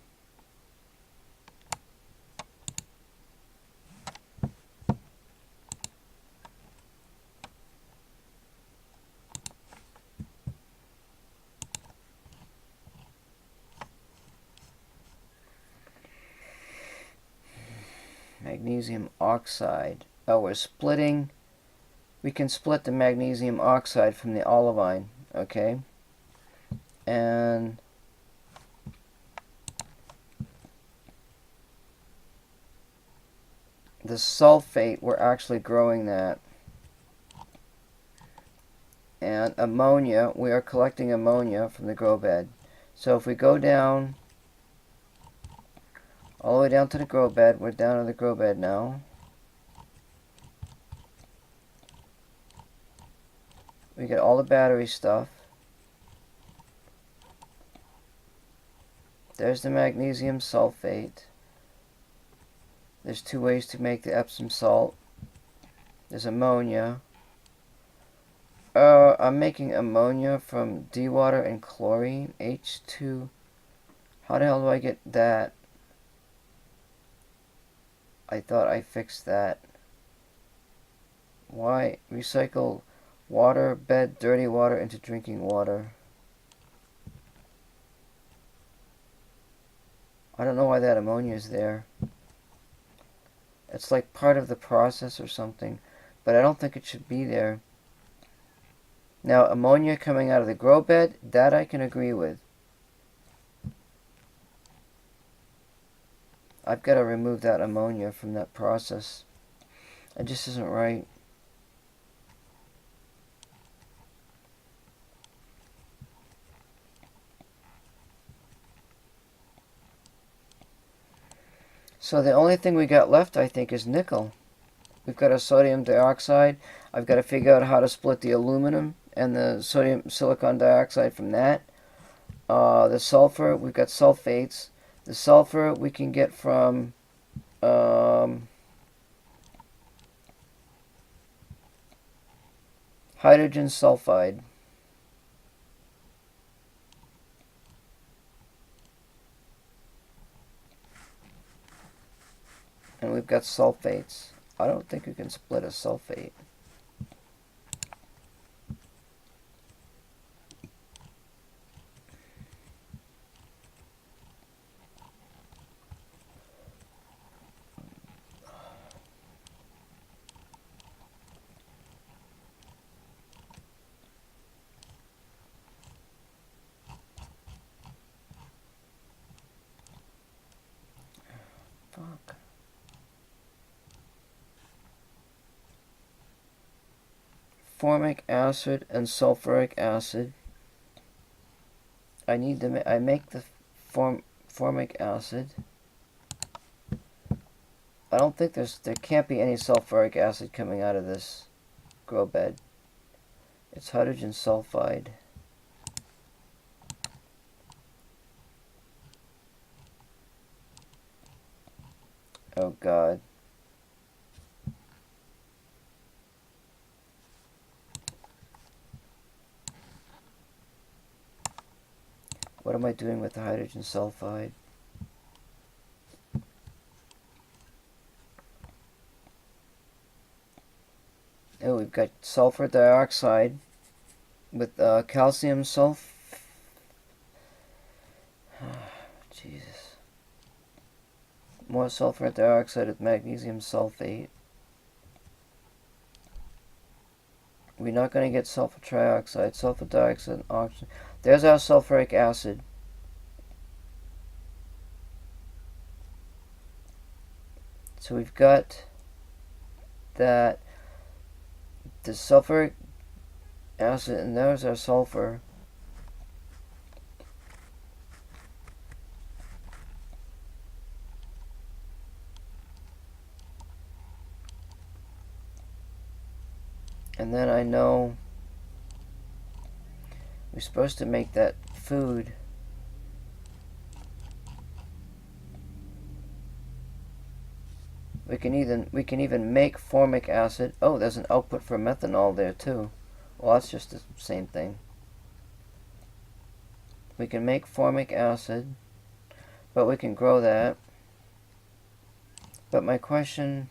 Magnesium oxide. Oh, we're splitting. We can split the magnesium oxide from the olivine, okay? And the sulfate, we're actually growing that. And ammonia, we are collecting ammonia from the grow bed. So if we go down, all the way down to the grow bed, we're down to the grow bed now. We get all the battery stuff. There's the magnesium sulfate. There's two ways to make the Epsom salt. There's ammonia. I'm making ammonia from dewater and chlorine, H2. How the hell do I get that? I thought I fixed that. Why recycle water bed dirty water into drinking water? I don't know why that ammonia is there. It's like part of the process or something, but I don't think it should be there. Now, ammonia coming out of the grow bed, that I can agree with. I've got to remove that ammonia from that process. It just isn't right. So the only thing we got left, I think, is nickel. We've got a sodium dioxide. I've got to figure out how to split the aluminum and the silicon dioxide from that. The sulfur, we've got sulfates. The sulfur we can get from hydrogen sulfide. And we've got sulfates. I don't think we can split a sulfate. Fuck. Formic acid and sulfuric acid. I make the formic acid. I don't think there can't be any sulfuric acid coming out of this grow bed. It's hydrogen sulfide. Oh God. What am I doing with the hydrogen sulfide? Oh, we've got sulfur dioxide with calcium sulfate. Jesus. More sulfur dioxide with magnesium sulfate. We're not going to get sulfur trioxide, sulfur dioxide, and oxygen. There's our sulfuric acid. So we've got that, the sulfuric acid, and there's our sulfur. And then I know we're supposed to make that food. We can even make formic acid. Oh, there's an output for methanol there too. Well, that's just the same thing. We can make formic acid, but we can grow that. But my question,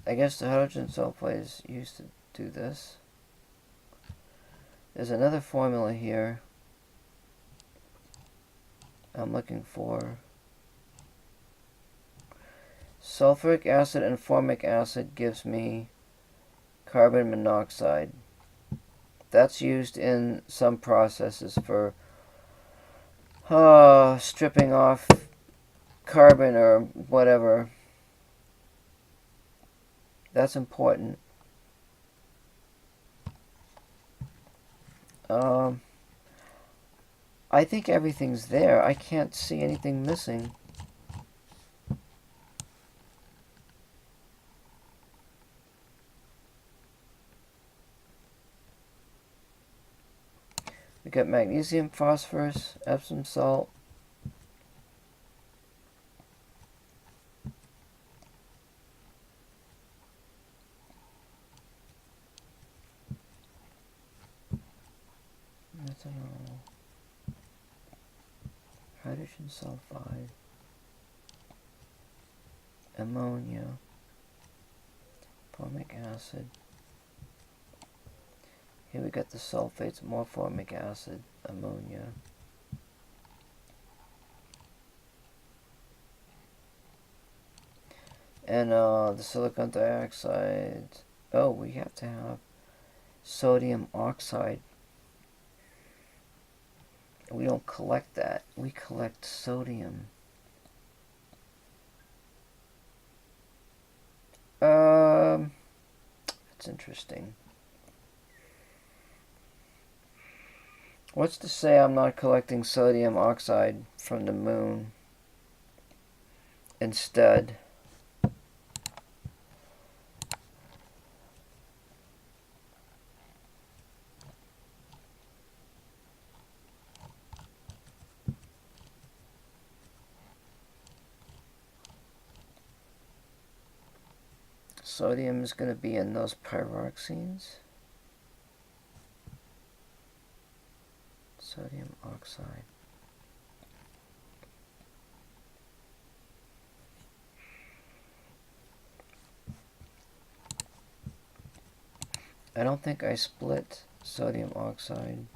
I guess the hydrogen sulfide is used to do this. There's another formula here I'm looking for. Sulfuric acid and formic acid gives me carbon monoxide. That's used in some processes for stripping off carbon or whatever. That's important. I think everything's there. I can't see anything missing. We got magnesium, phosphorus, Epsom salt. Methanol. Hydrogen sulfide. Ammonia. Formic acid. Here we got the sulfates, more formic acid, ammonia. And the silicon dioxide. Oh, we have to have sodium oxide. We don't collect that. We collect sodium. That's interesting. What's to say I'm not collecting sodium oxide from the moon instead? Sodium is going to be in those pyroxenes. Sodium oxide. I don't think I split sodium oxide.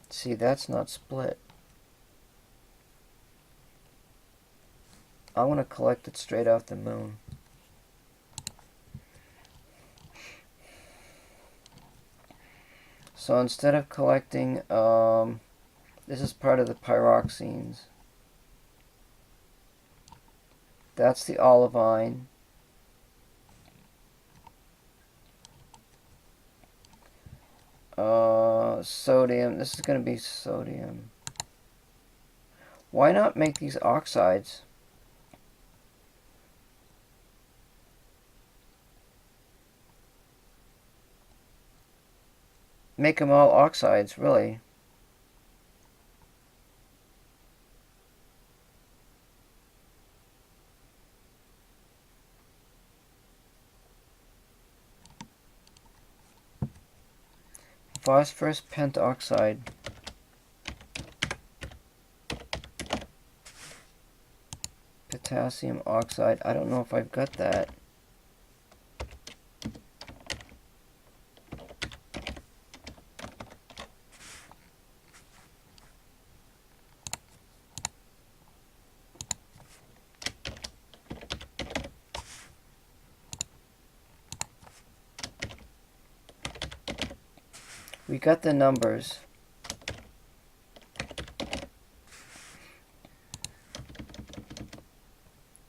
See, that's not split. I want to collect it straight off the moon. So instead of collecting, this is part of the pyroxenes. That's the olivine. Sodium. This is going to be sodium. Why not make these oxides? Make them all oxides, really. Phosphorus pentoxide. Potassium oxide. I don't know if I've got that. We got the numbers.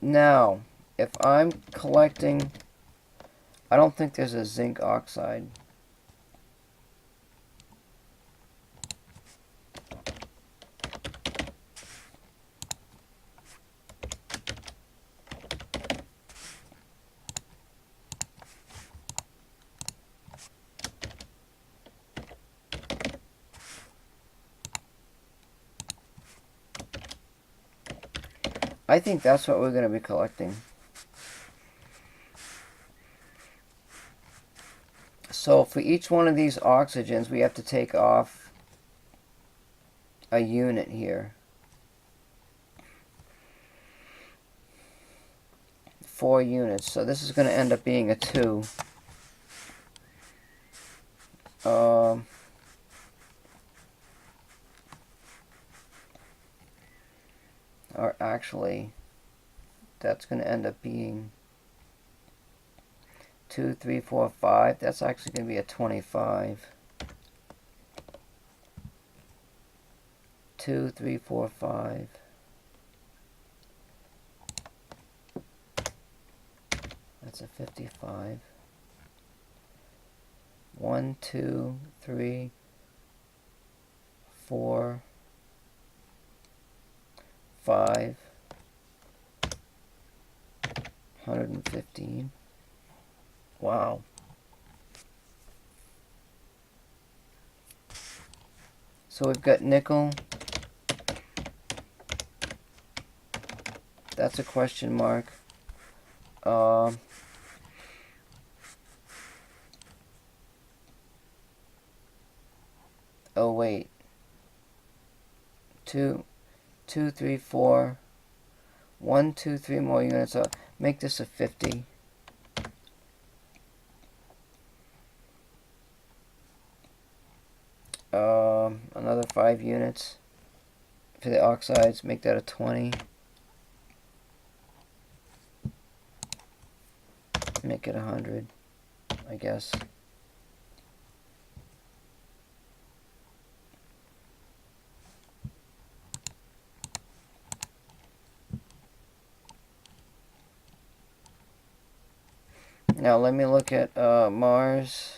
Now, if I'm collecting, I don't think there's a zinc oxide. I think that's what we're going to be collecting. So for each one of these oxygens, we have to take off a unit here. 4 units. So this is going to end up being a 2. Or actually, that's going to end up being 2, 3, 4, 5. That's actually going to be a 25. 2, 3, 4, 5. That's a 55. 1, 2, 3, 4, 5. 115. Wow. So we've got nickel. That's a question mark. Oh wait. 2, 2, 3, 4. 1, 2, 3 more units. Make this a 50. Another 5 units for the oxides. Make that a 20. Make it 100, I guess. Now let me look at Mars.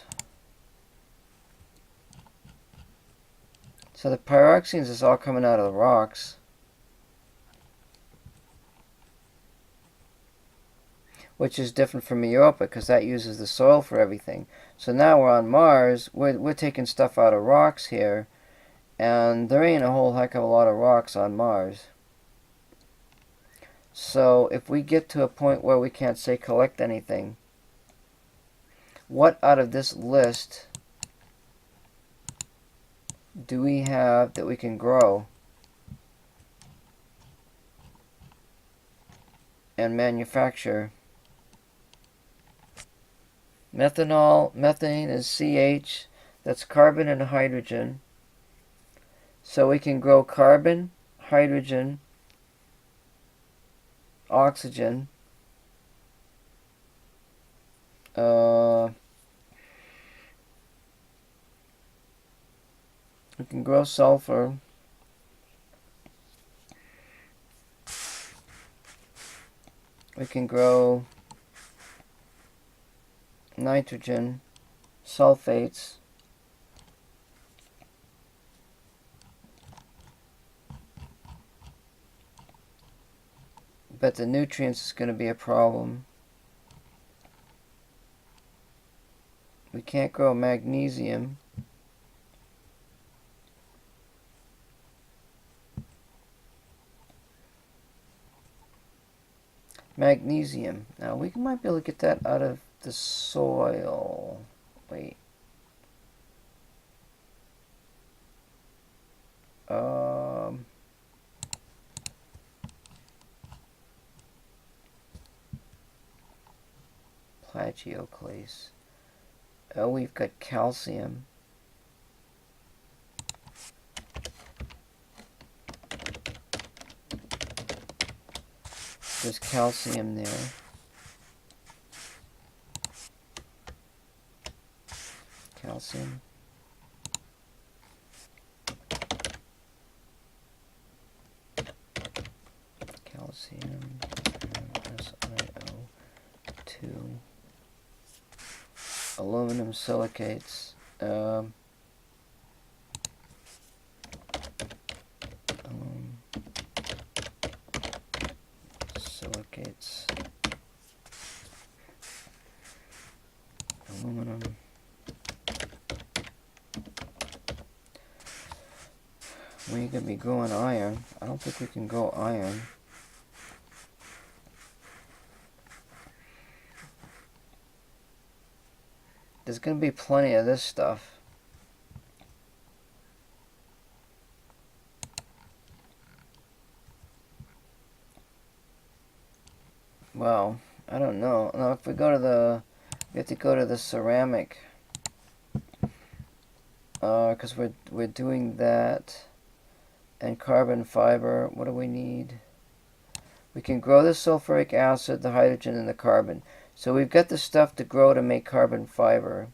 So the pyroxenes is all coming out of the rocks. Which is different from Europa because that uses the soil for everything. So now we're on Mars. We're taking stuff out of rocks here. And there ain't a whole heck of a lot of rocks on Mars. So if we get to a point where we can't say collect anything, what out of this list do we have that we can grow and manufacture? Methanol, methane is CH, that's carbon and hydrogen. So we can grow carbon, hydrogen, oxygen, we can grow sulfur. We can grow nitrogen, sulfates. But the nutrients is going to be a problem. We can't grow magnesium. Magnesium. Now we might be able to get that out of the soil. Wait. Plagioclase. Oh, we've got calcium. There's calcium there. Calcium. Calcium. SiO2. Aluminum silicates. Silicates. Aluminum. We could be growing iron. I don't think we can grow iron. There's going to be plenty of this stuff. Well, I don't know. Now, if we go to the... We have to go to the ceramic. Because we're doing that. And carbon fiber. What do we need? We can grow the sulfuric acid, the hydrogen, and the carbon. So we've got the stuff to grow to make carbon fiber.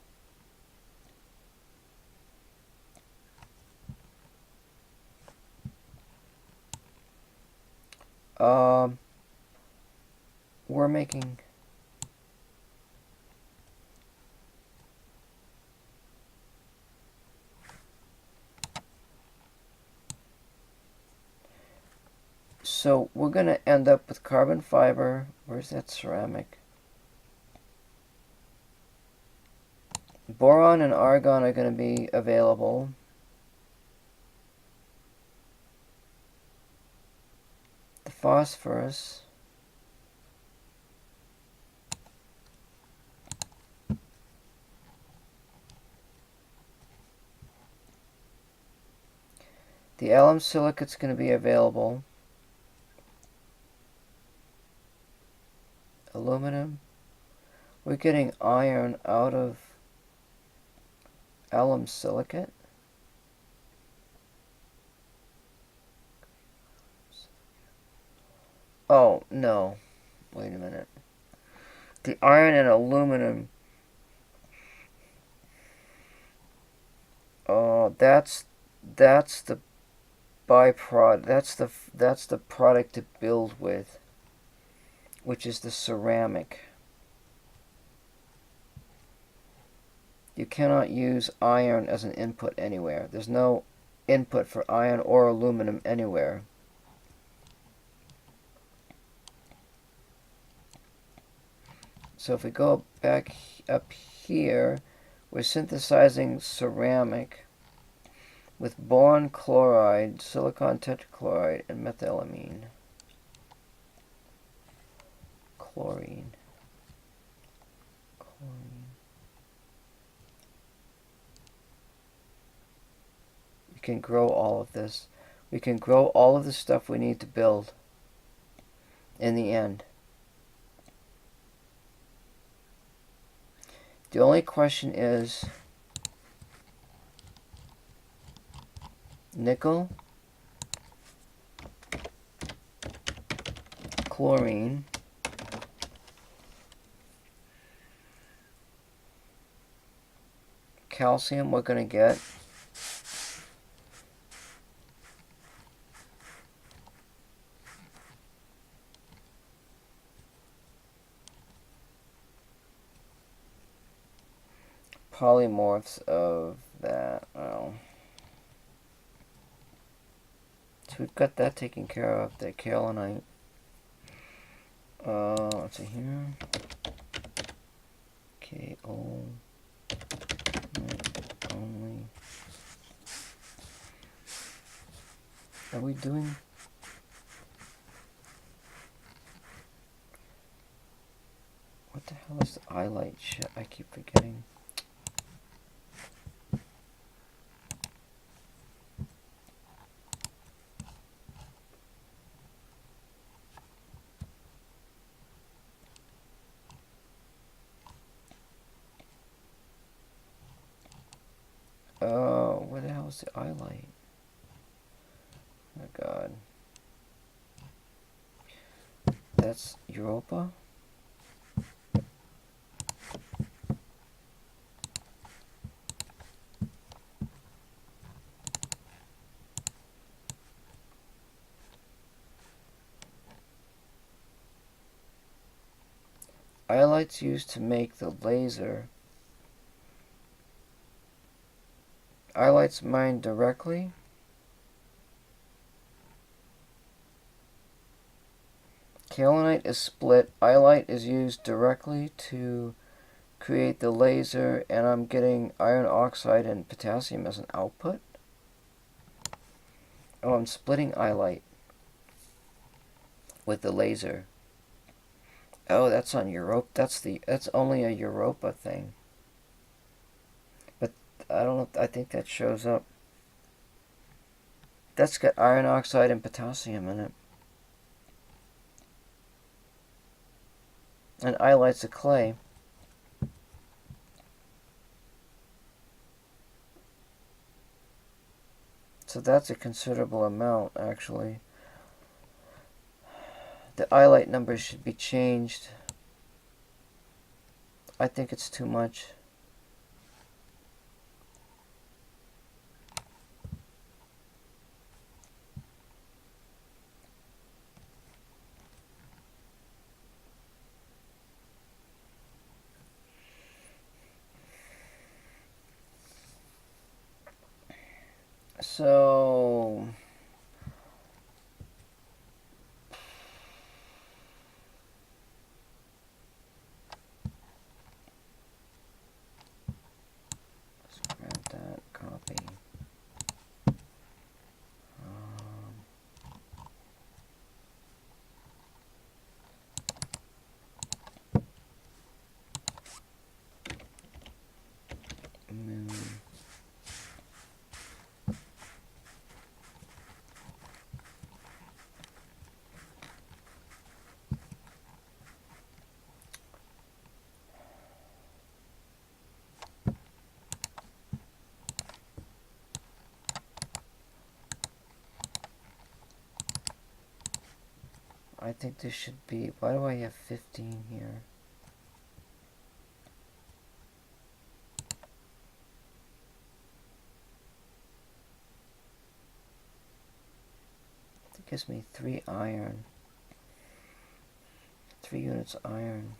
We're making... So we're going to end up with carbon fiber. Where's that ceramic? Boron and argon are going to be available. The phosphorus. The alum silicate's going to be available. Aluminum. We're getting iron out of alum silicate. Oh, no. Wait a minute. The iron and aluminum. Oh, that's the byproduct. That's the product to build with, which is the ceramic. You cannot use iron as an input anywhere. There's no input for iron or aluminum anywhere. So if we go back up here, we're synthesizing ceramic with boron chloride, silicon tetrachloride, and methylamine. Chlorine. We can grow all of this. We can grow all of the stuff we need to build in the end. The only question is nickel, chlorine, calcium we're going to get. Polymorphs of that. Well, so we've got that taken care of. The kaolinite. Let's see here. KO. Only. Are we doing? What the hell is the eyelight shit? I keep forgetting. hell's the iLight? Oh god. That's Europa? iLight's used to make the laser. iLight's mined directly? Kaolinite is split. iLight is used directly to create the laser, and I'm getting iron oxide and potassium as an output. Oh, I'm splitting iLight with the laser. Oh, that's on Europa. That's only a Europa thing. But I don't know. I think that shows up. That's got iron oxide and potassium in it. And iLight's a clay. So that's a considerable amount, actually. The iLight numbers should be changed. I think it's too much. So let's grab that copy. Moon. I think this should be. Why do I have 15 here? It gives me 3 iron. 3 units iron.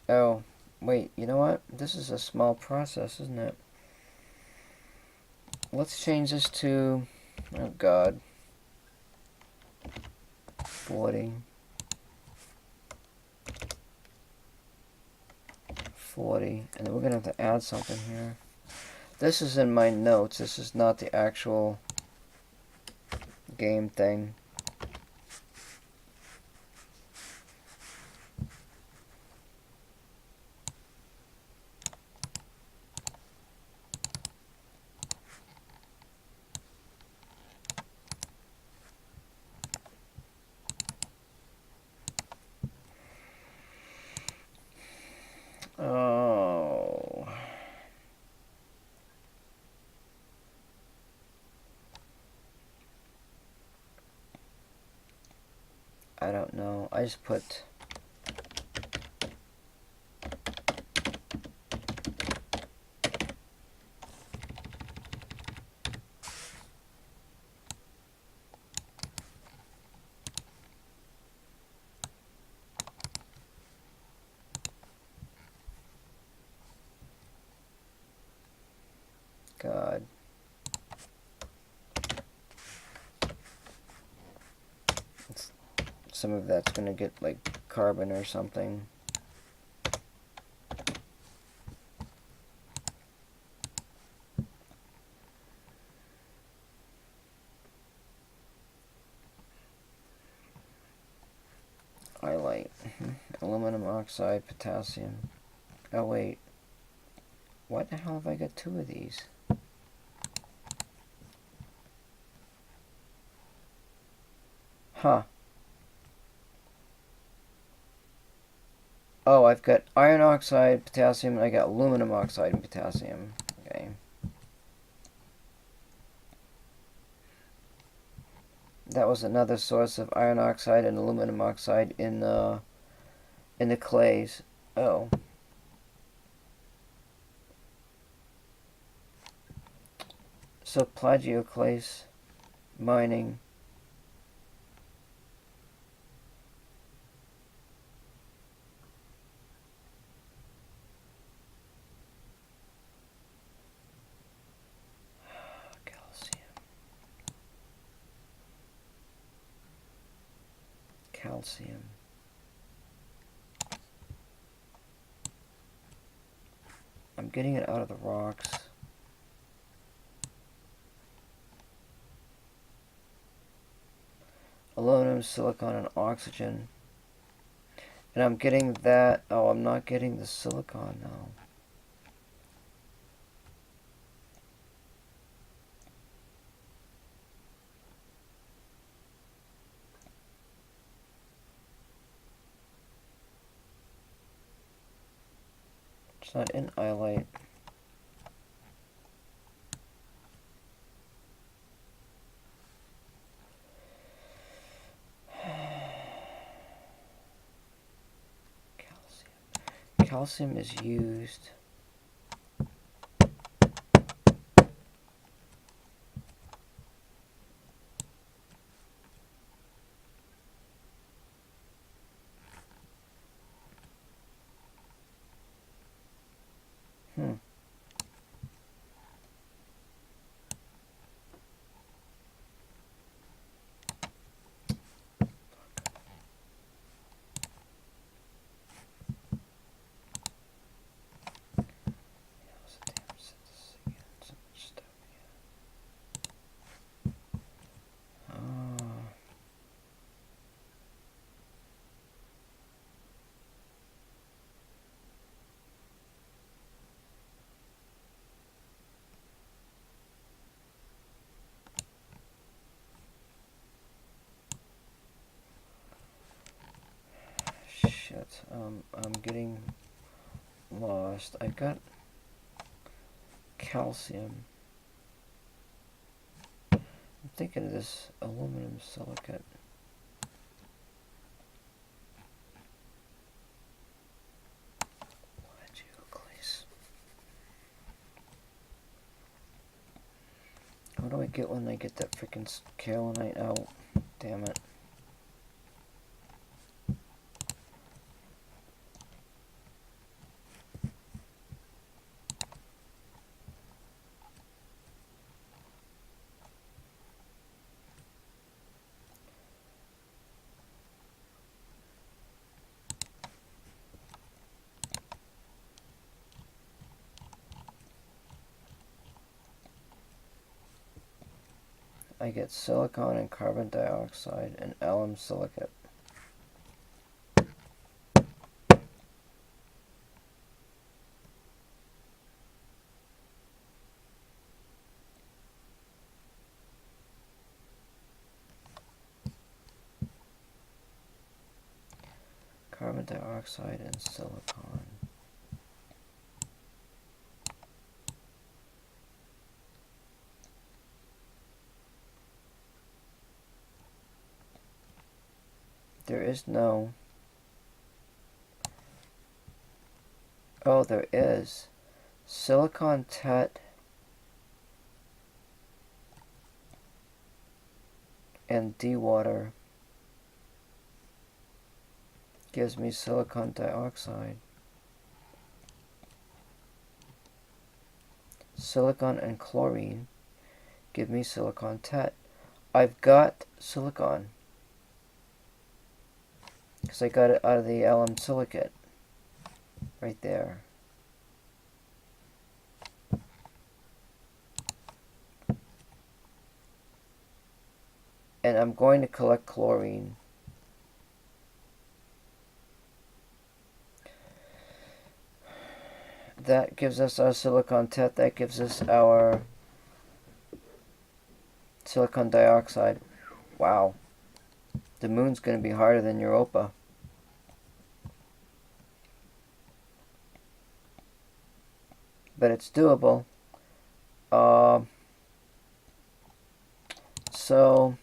Oh, wait, you know what? This is a small process, isn't it? Let's change this to, oh god, 40. 40. And then we're going to have to add something here. This is in my notes. This is not the actual game thing. Oh. I don't know. I just put... God. Some of that's gonna get like carbon or something. iLight. Aluminum oxide, potassium. Oh wait. Why the hell have I got 2 of these? Huh. Oh, I've got iron oxide, potassium, and I got aluminum oxide and potassium. Okay. That was another source of iron oxide and aluminum oxide in the clays. Oh. So plagioclase mining. Calcium. I'm getting it out of the rocks. Aluminum, silicon, and oxygen. And I'm getting that. Oh, I'm not getting the silicon now. It's not in iolite. Calcium is used. Shit. I'm getting lost. I got calcium. I'm thinking of this aluminum silicate. What do I get when I get that freaking kaolinite out? Damn it. I get silicon and carbon dioxide and alum silicate. Carbon dioxide and silicon. There is no... Oh, there is. Silicon tet and dewater gives me silicon dioxide. Silicon and chlorine give me silicon tet. I've got silicon because I got it out of the alum silicate right there. And I'm going to collect chlorine. That gives us our silicon tet. That gives us our silicon dioxide. Wow. The moon's going to be harder than Europa. but it's doable. So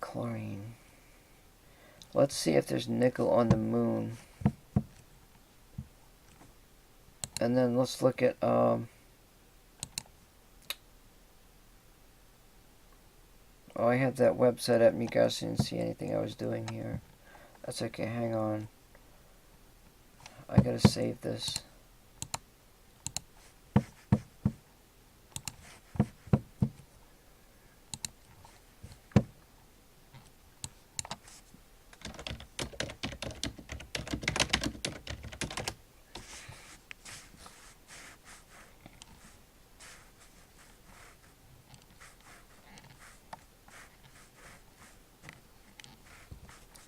chlorine. Let's see if there's nickel on the moon. And then let's look at oh, I have that website up and you guys didn't see anything I was doing here. That's okay, hang on. I gotta save this.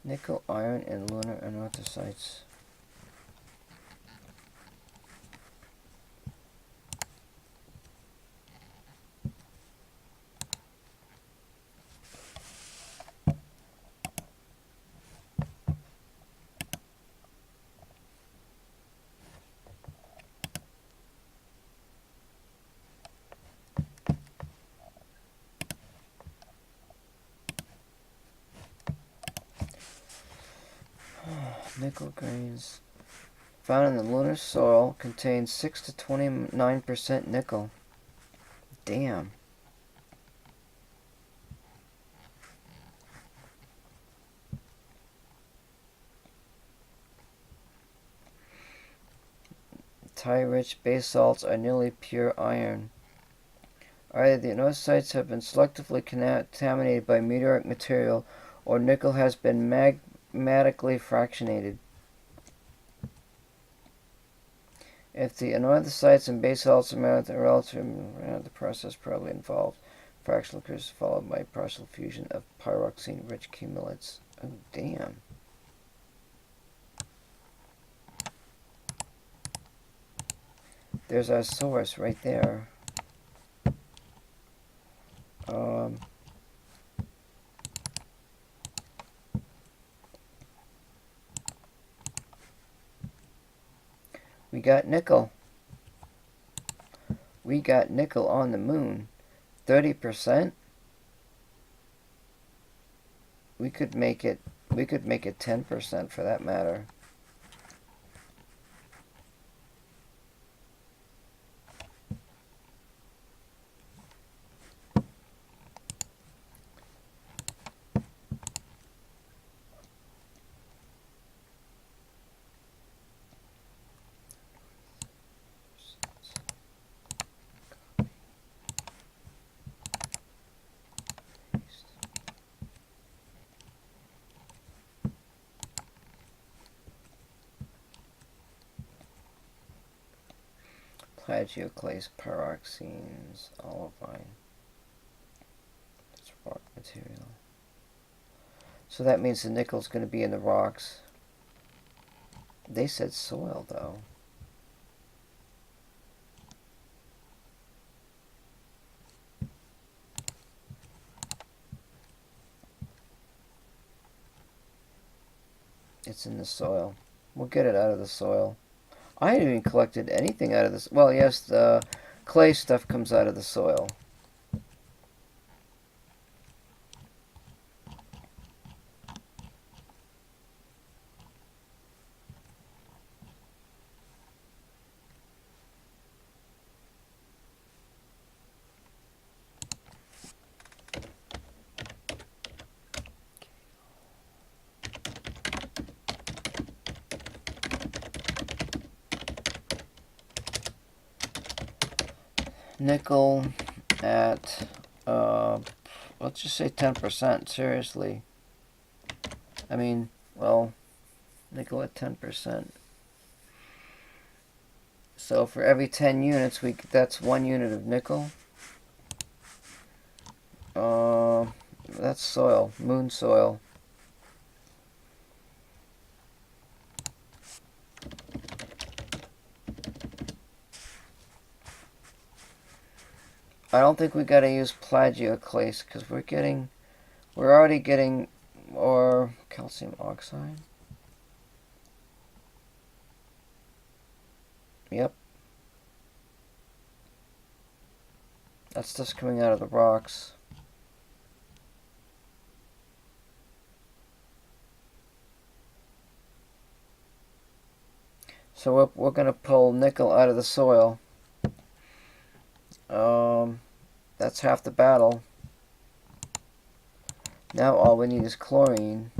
Nickel, iron, and lunar anorthosites. Nickel grains found in the lunar soil contain 6 to 29% nickel. Damn. Tie-rich base salts are nearly pure iron. Either the anorthosites have been selectively contaminated by meteoric material, or nickel has been magmatically fractionated. If the anorthosites and base salts amount are relative, the process probably involved fractional occurs followed by partial fusion of pyroxene-rich cumulates. Oh, damn. There's our source right there. We got nickel. We got nickel on the moon. 30%? We could make it 10% for that matter. Plagioclase, pyroxenes, olivine. That's rock material. So that means the nickel's going to be in the rocks. They said soil, though. It's in the soil. We'll get it out of the soil. I haven't even collected anything out of this. Well, yes, the clay stuff comes out of the soil. Nickel at, let's just say 10%, seriously. I mean, well, nickel at 10%. So for every 10 units, that's 1 unit of nickel. That's soil. Moon soil. I don't think we gotta use plagioclase because we're already getting more calcium oxide. Yep. That's just coming out of the rocks. So we're gonna pull nickel out of the soil. That's half the battle. Now all we need is chlorine.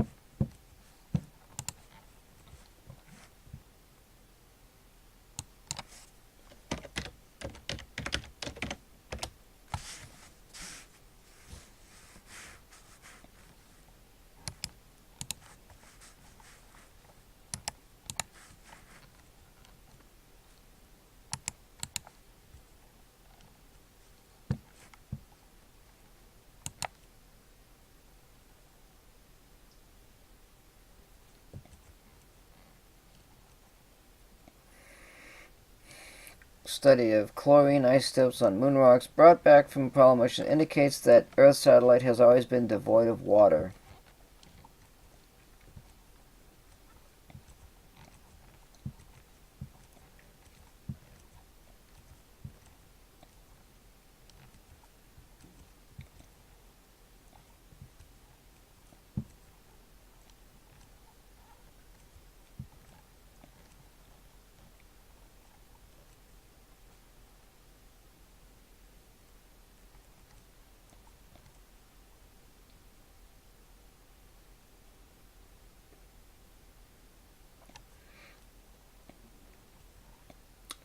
Study of chlorine isotopes on moon rocks brought back from Apollo mission indicates that Earth's satellite has always been devoid of water.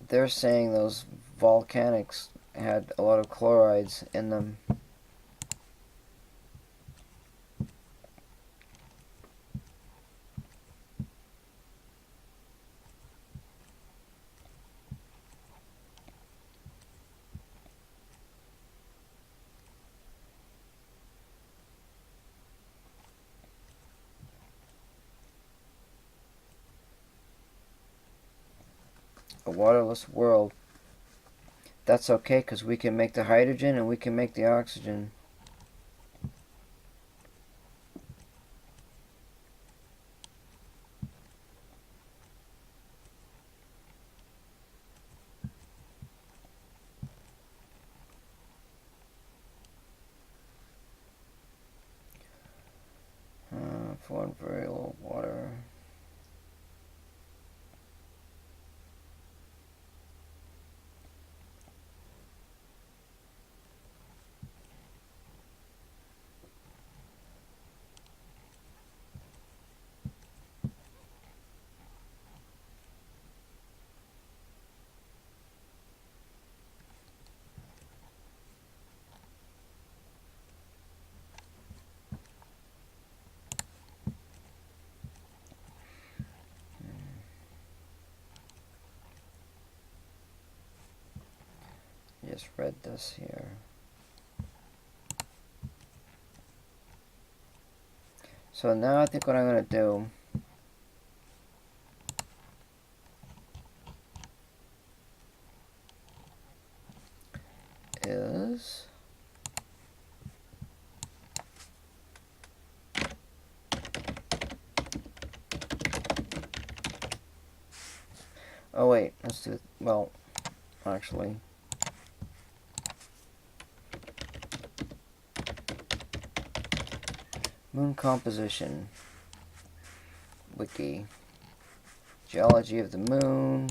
They're saying those volcanics had a lot of chlorides in them. A waterless world. That's okay because we can make the hydrogen and we can make the oxygen. For very little water. Just read this here. So now I think what I'm going to do is oh wait, let's do it. Well, actually, moon composition wiki, geology of the moon,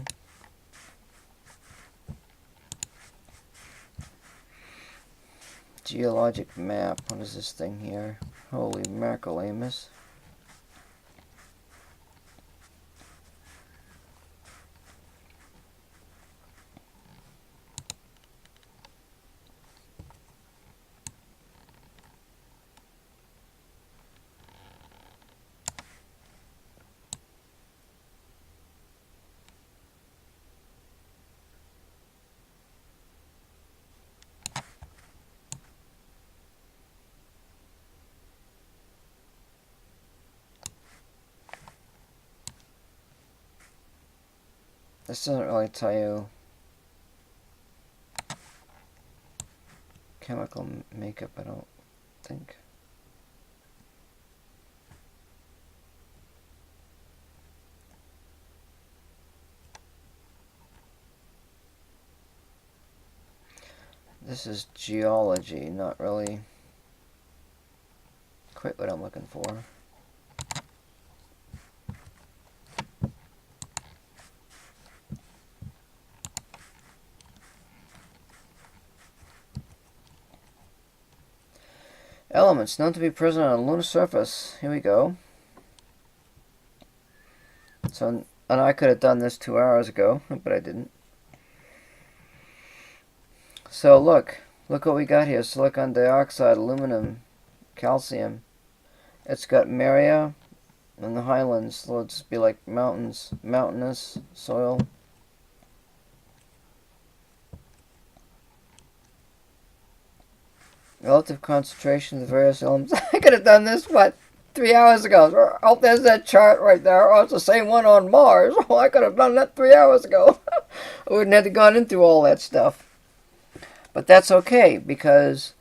geologic map. What is this thing here? Holy mackerel, Amos. This doesn't really tell you chemical makeup, I don't think. This is geology, not really quite what I'm looking for. Elements known to be present on a lunar surface. Here we go. So, and I could have done this 2 hours ago, but I didn't. So look what we got here. Silicon dioxide, aluminum, calcium. It's got Maria in the highlands, so it'll just be like mountains, mountainous soil. Relative concentration of the various elements. I could have done this, what, 3 hours ago. Oh, there's that chart right there. Oh, it's the same one on Mars. Oh, I could have done that 3 hours ago. I wouldn't have gone into all that stuff. But that's okay, because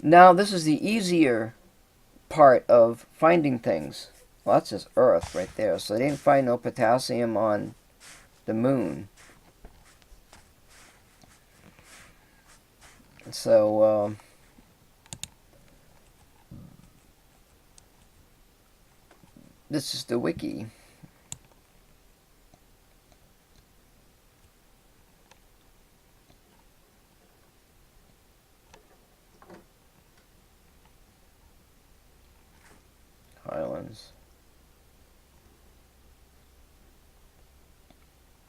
now this is the easier part of finding things. Well, that's just Earth right there. So they didn't find no potassium on the moon. So, this is the wiki. Highlands.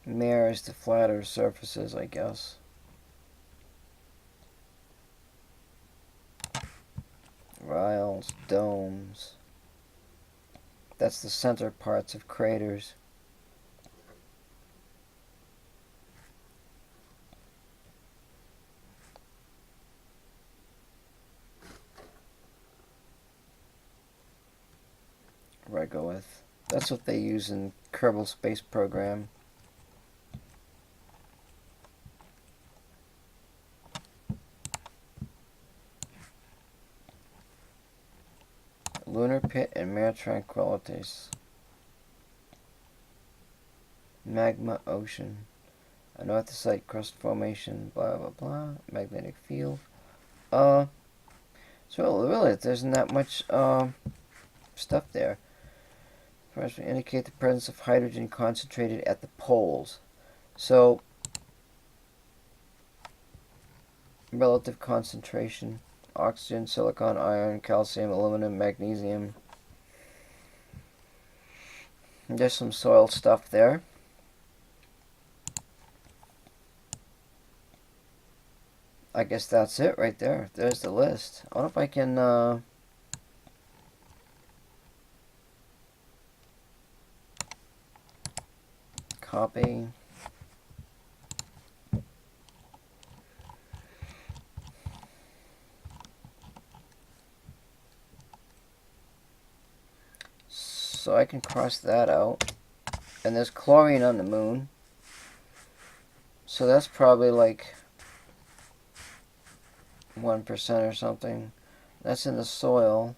Mare is the flatter surfaces, I guess. Riles, domes. That's the center parts of craters. Regolith. That's what they use in Kerbal Space Program. Lunar Pit and Mare Tranquillities. Magma Ocean. Anorthosite crust formation, blah blah blah. Magnetic field. So really there isn't that much stuff there. First, we indicate the presence of hydrogen concentrated at the poles. So relative concentration. Oxygen, silicon, iron, calcium, aluminum, magnesium. There's some soil stuff there. I guess that's it right there. There's the list. I wonder if I can copy. So I can cross that out. And there's chlorine on the moon. So that's probably like 1% or something. That's in the soil.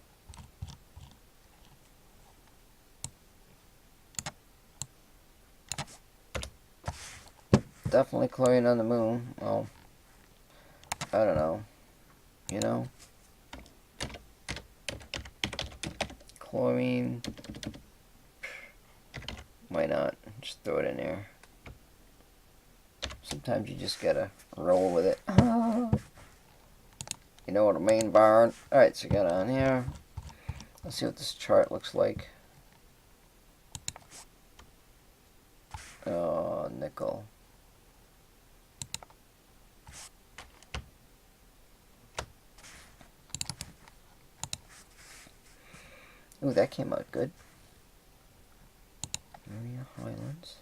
Definitely chlorine on the moon. Well, I don't know. You know? Chlorine. Why not? Just throw it in there. Sometimes you just gotta roll with it. You know what I mean, Byron? Alright, so got on here. Let's see what this chart looks like. Oh, nickel. Ooh, that came out good. Maria Highlands.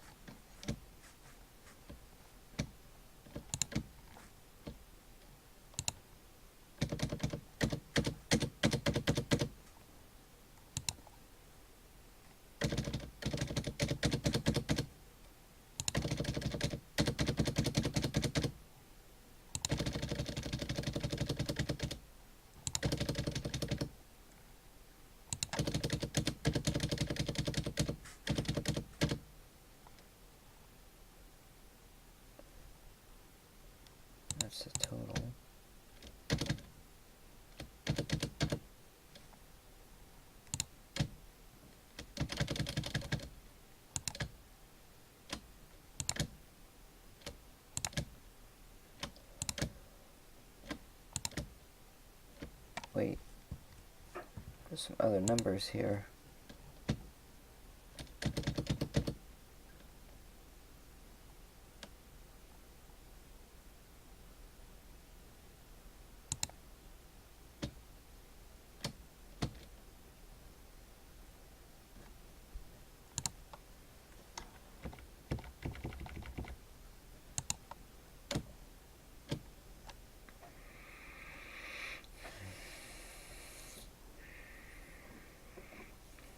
some other numbers here.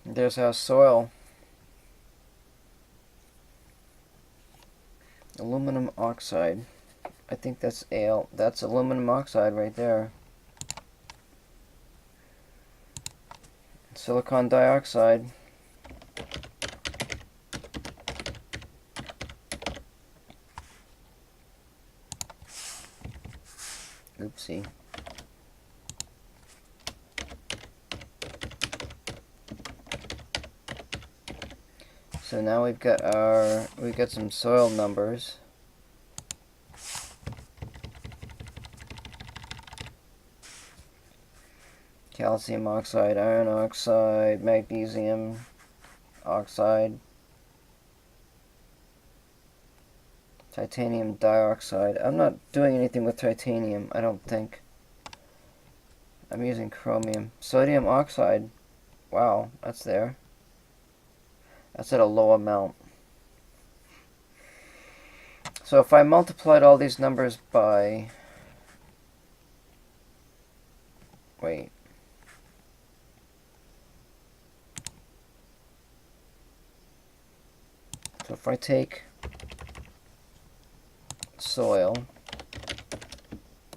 There's our soil. Aluminum oxide. I think that's ale. That's aluminum oxide right there. Silicon dioxide. Oopsie. So now we've got some soil numbers. Calcium oxide, iron oxide, magnesium oxide, titanium dioxide. I'm not doing anything with titanium, I don't think. I'm using chromium. Sodium oxide. Wow, that's there. That's at a low amount. So if I multiplied all these numbers by... Wait. So if I take soil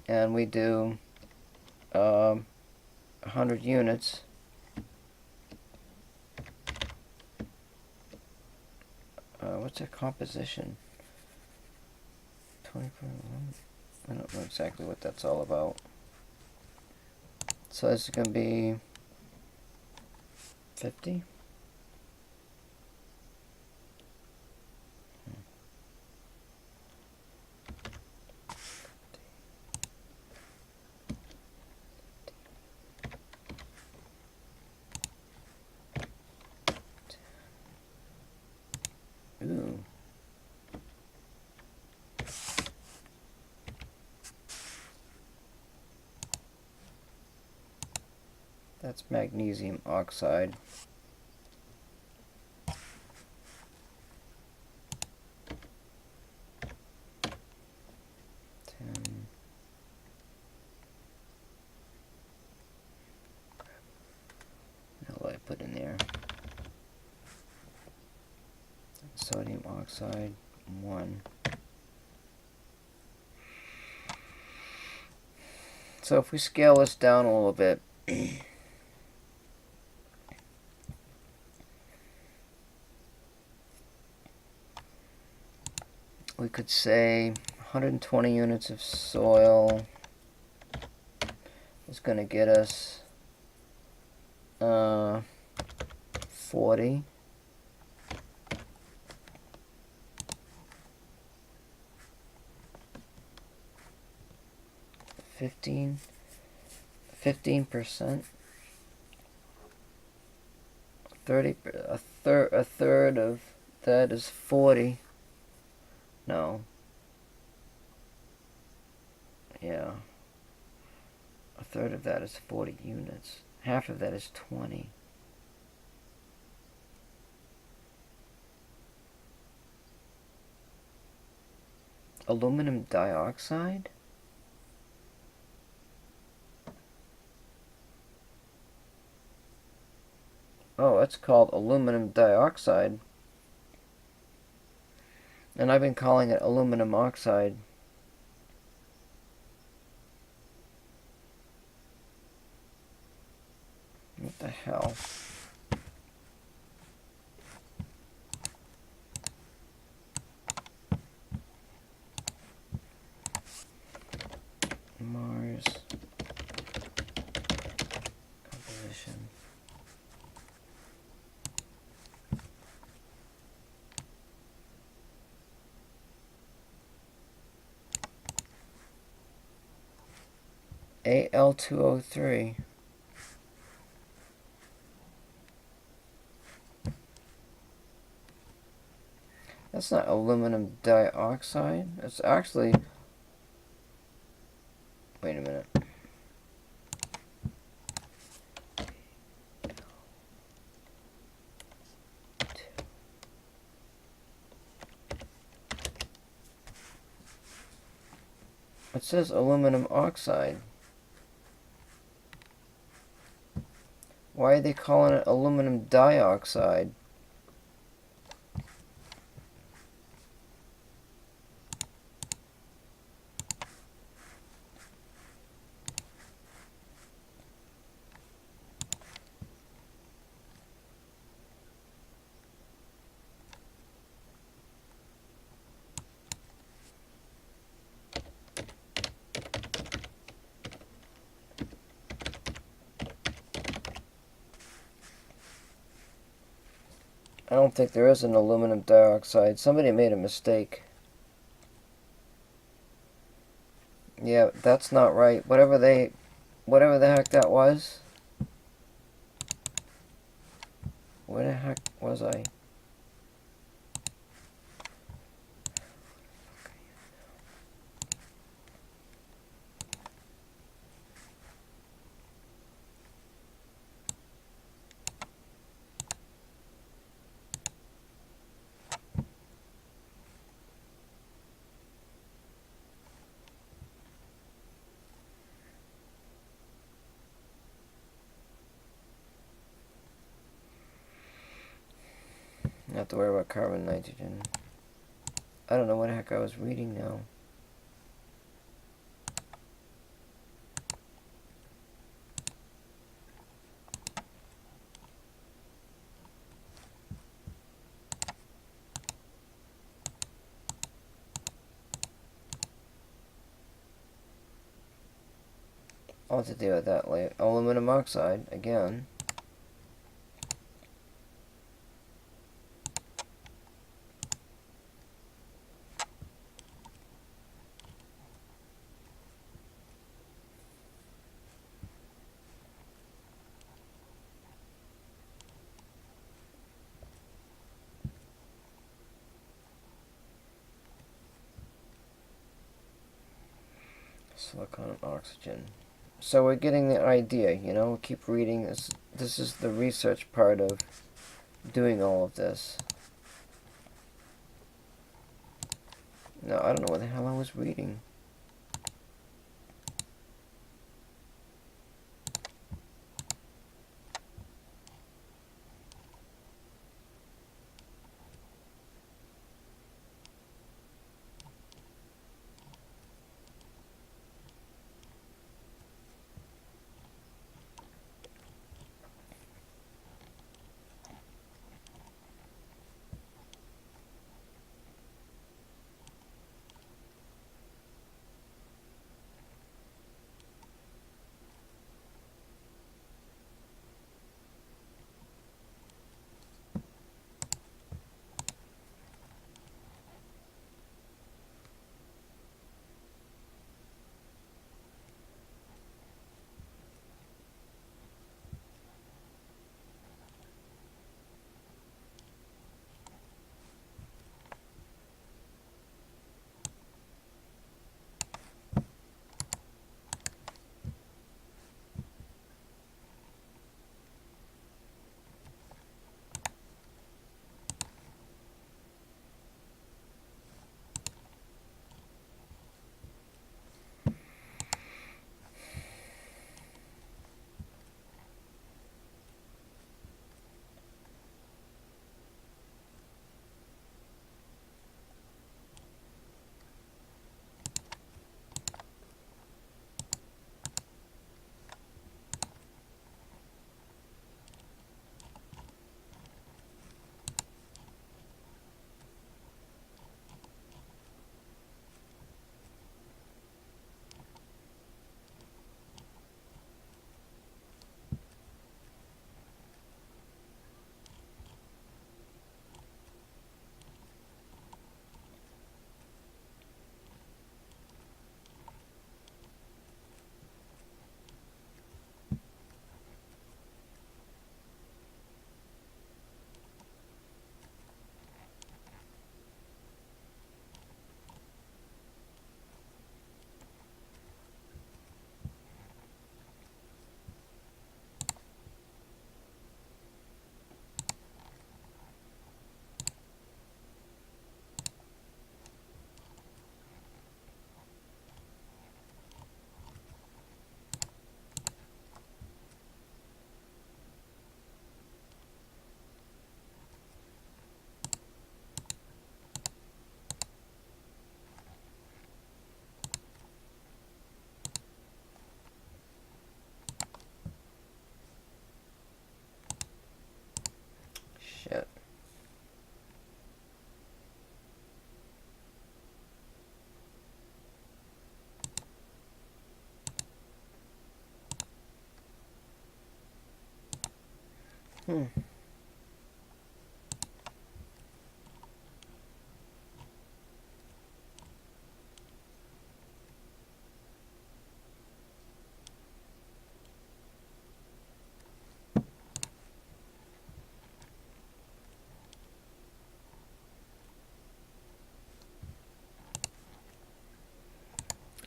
and we do 100 units, what's their composition? 20%. I don't know exactly what that's all about. So this is going to be 50. Ooh. That's magnesium oxide. What do I put in there? Sodium oxide 1. So if we scale this down a little bit, we could say 120 units of soil is going to get us 40. 15%. 30. A third of that is 40. No. Yeah. A third of that is 40 units. Half of that is 20. Aluminum dioxide? Oh, it's called aluminum dioxide. And I've been calling it aluminum oxide. What the hell? Mars composition. Al2O3. That's not aluminum dioxide. It's actually... Wait a minute. It says aluminum oxide. Why are they calling it aluminum dioxide? I don't think there is an aluminum dioxide. Somebody made a mistake. Yeah, that's not right. Whatever the heck that was. Where the heck was I? Not have to worry about carbon, nitrogen. I don't know what the heck I was reading now. I'll have to deal with that later. Aluminum oxide, again. Silicon and oxygen. So we're getting the idea, you know, we'll keep reading this. This is the research part of doing all of this. No, I don't know what the hell I was reading. Hmm.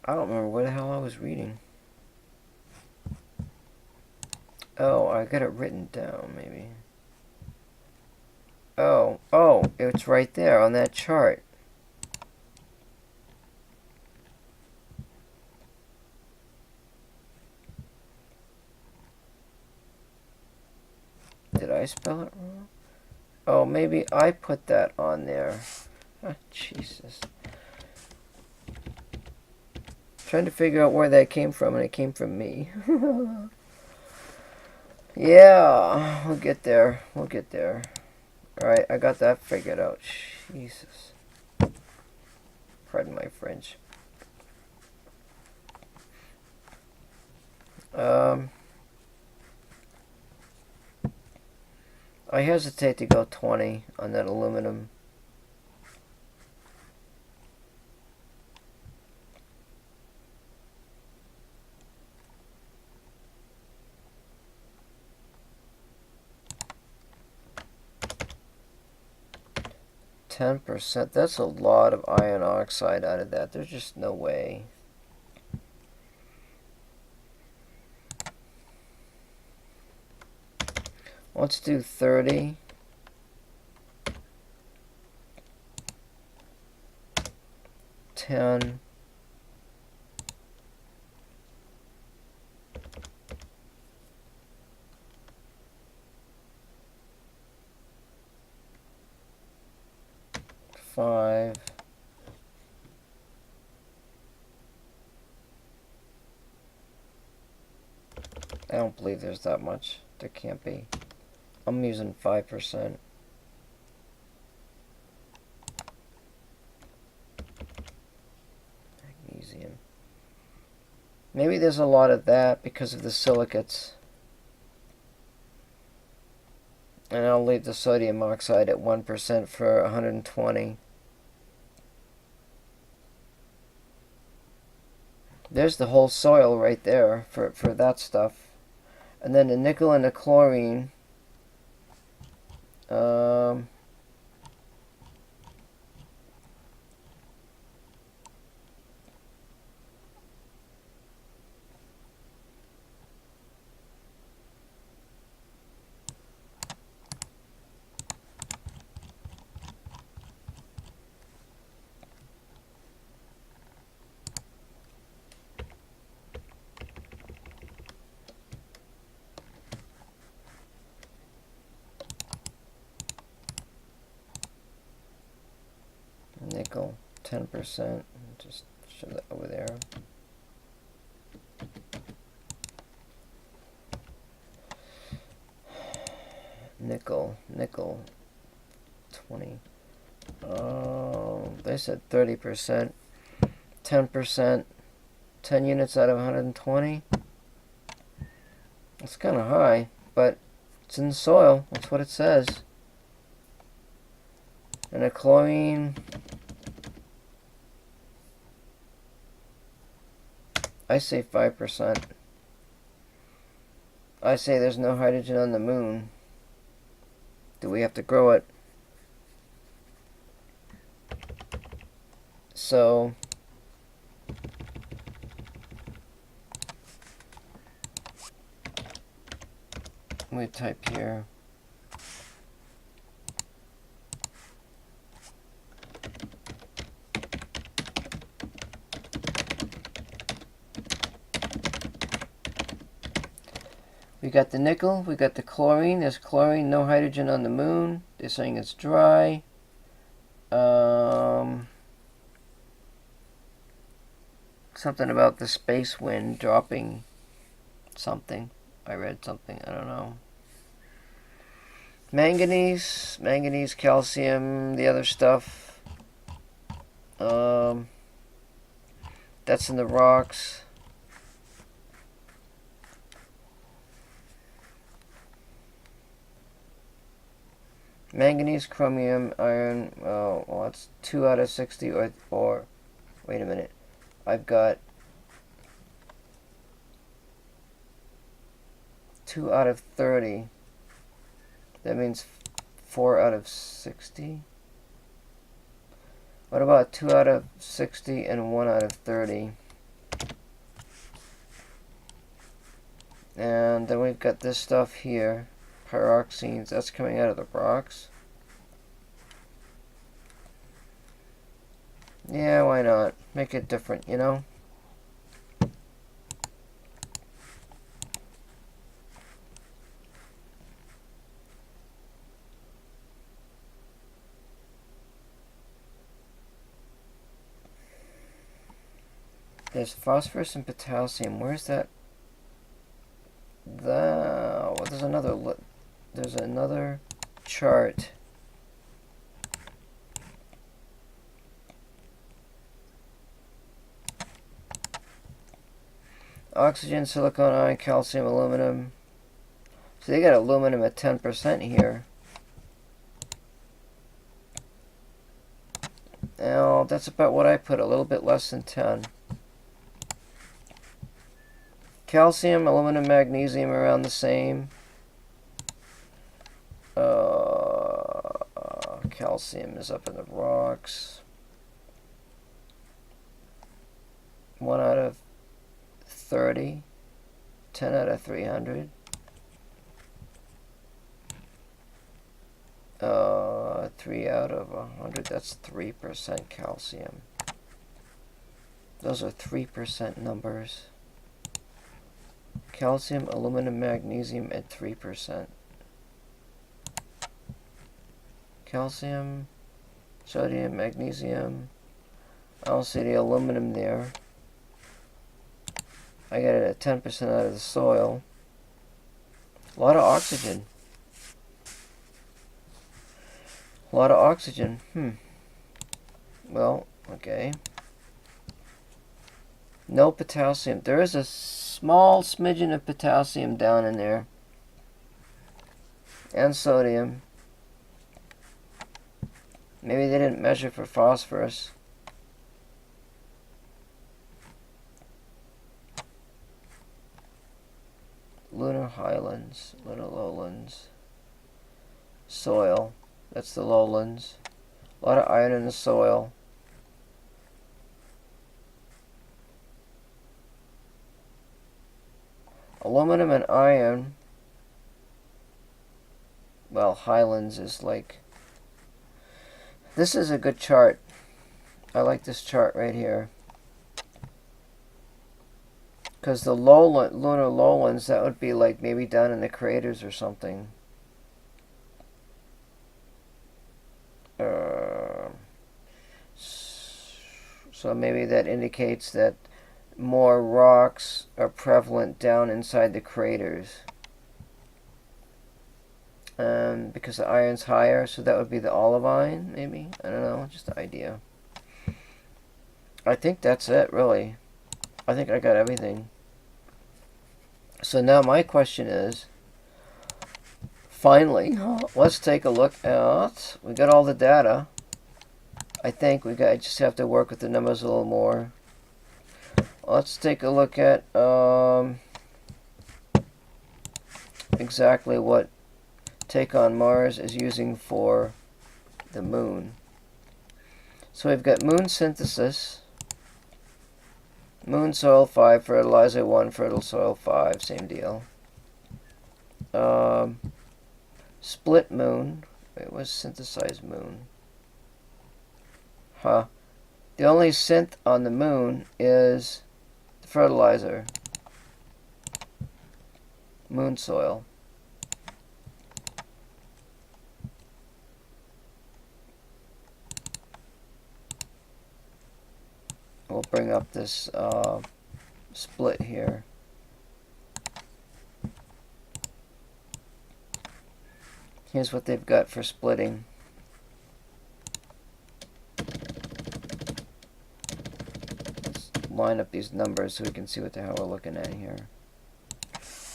I don't remember what the hell I was reading. Oh, I got it written down, maybe. Oh, it's right there on that chart. Did I spell it wrong? Oh, maybe I put that on there. Oh, Jesus. Trying to figure out where that came from, and it came from me. Yeah, we'll get there. We'll get there. Alright, I got that figured out. Jesus. Pardon my French. I hesitate to go 20 on that aluminum. %. That's a lot of iron oxide out of that. There's just no way. Let's do 30. 10. Five. I don't believe there's that much. There can't be. I'm using 5%. Magnesium. Maybe there's a lot of that because of the silicates. And I'll leave the sodium oxide at 1% for 120. There's the whole soil right there for that stuff. And then the nickel and the chlorine. Nickel, 10%. Just show that over there. Nickel, 20. Oh, they said 30%. 10%. 10 units out of 120. That's kind of high, but it's in the soil. That's what it says. And a chlorine. I say 5%. I say there's no hydrogen on the moon. Do we have to grow it? So we type here. We got the nickel, we got the chlorine. There's chlorine, no hydrogen on the moon. They're saying it's dry. Something about the space wind dropping something. I read something, I don't know. Manganese, calcium, the other stuff. That's in the rocks. Manganese, chromium, iron. Oh, well, that's 2 out of 60, or wait a minute. I've got 2 out of 30. That means 4 out of 60. What about 2 out of 60 and 1 out of 30? And then we've got this stuff here. Pyroxenes. That's coming out of the rocks. Yeah, why not? Make it different, you know? There's phosphorus and potassium. Where's that? Well, there's another chart. Oxygen, silicon, iron, calcium, aluminum. So they got aluminum at 10% here. Now, that's about what I put, a little bit less than 10. Calcium, aluminum, magnesium around the same. Calcium is up in the rocks. 1 out of 30. 10 out of 300. 3 out of 100. That's 3% calcium. Those are 3% numbers. Calcium, aluminum, magnesium at 3%. Calcium, sodium, magnesium. I don't see the aluminum there. I got it at 10% out of the soil. A lot of oxygen. A lot of oxygen. Well, okay. No potassium. There is a small smidgen of potassium down in there. And sodium. Maybe they didn't measure for phosphorus. Lunar highlands, lunar lowlands. Soil. That's the lowlands. A lot of iron in the soil. Aluminum and iron. Well, highlands is like... This is a good chart. I like this chart right here. Because the lunar lowlands, that would be like maybe down in the craters or something. So maybe that indicates that more rocks are prevalent down inside the craters. Because the iron's higher, so that would be the olivine, maybe? I don't know, just an idea. I think that's it, really. I think I got everything. So now my question is, finally, let's take a look at, we got all the data. I think I just have to work with the numbers a little more. Let's take a look at exactly what Take on Mars is using for the moon. So we've got moon synthesis, moon soil 5, fertilizer 1, fertile soil 5, same deal. Split moon. Wait, what's synthesized moon? The only synth on the moon is the fertilizer. Moon soil. We'll bring up this split here. Here's what they've got for splitting. Let's line up these numbers so we can see what the hell we're looking at here.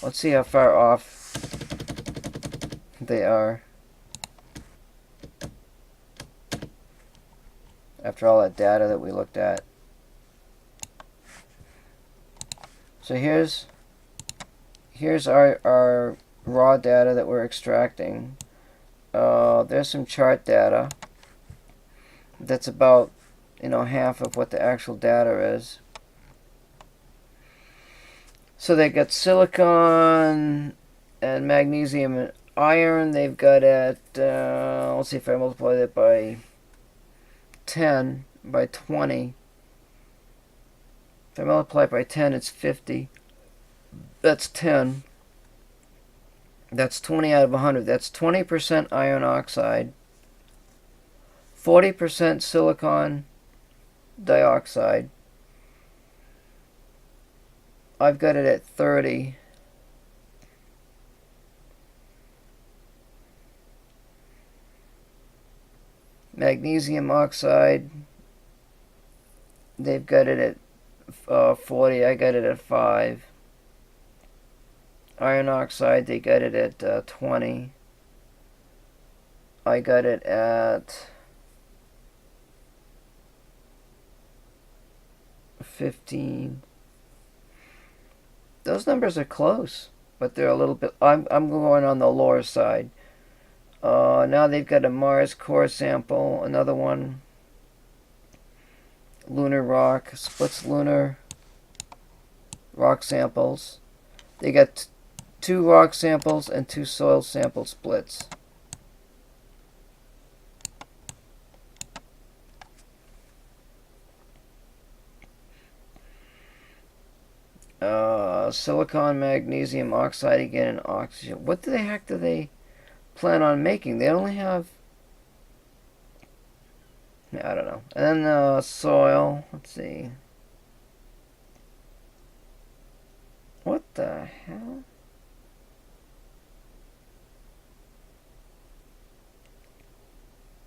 Let's see how far off they are. after all that data that we looked at. So here's our raw data that we're extracting. There's some chart data. That's about, half of what the actual data is. So they got silicon and magnesium and iron. They've got at, let's see if I multiply that by 10, by 20. If I multiply it by 10, it's 50. That's 10. That's 20 out of 100. That's 20% iron oxide, 40% silicon dioxide. I've got it at 30. Magnesium oxide, they've got it at 40. I got it at 5. Iron oxide, they got it at 20. I got it at 15. Those numbers are close, but they're a little bit. I'm going on the lower side. Now they've got a Mars core sample, another one. Lunar rock, splits lunar rock samples. They got 2 rock samples and 2 soil sample splits. Silicon, magnesium oxide again, and oxygen. What the heck do they plan on making? They only have, I don't know. And then soil. Let's see. What the hell?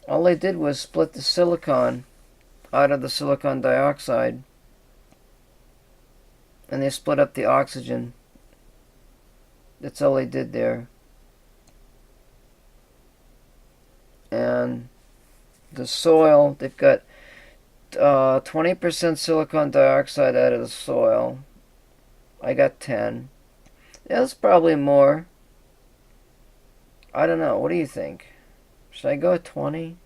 All they did was split the silicon out of the silicon dioxide, and they split up the oxygen. That's all they did there. And the soil, they've got 20% silicon dioxide out of the soil. I got 10. Yeah, that's probably more. I don't know. What do you think? Should I go at 20?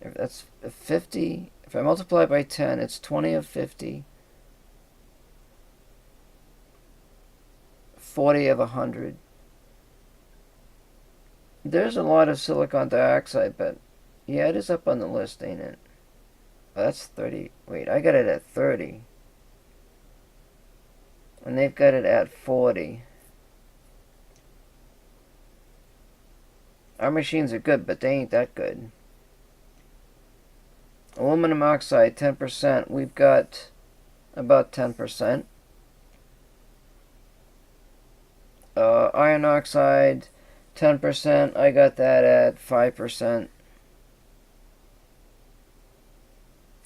If that's 50, if I multiply by 10, it's 20 of 50. 40 of 100. There's a lot of silicon dioxide, but yeah, it is up on the list, ain't it? Oh, that's 30. Wait, I got it at 30. And they've got it at 40. Our machines are good, but they ain't that good. Aluminum oxide, 10%. We've got about 10%. Iron oxide, 10%. I got that at 5%.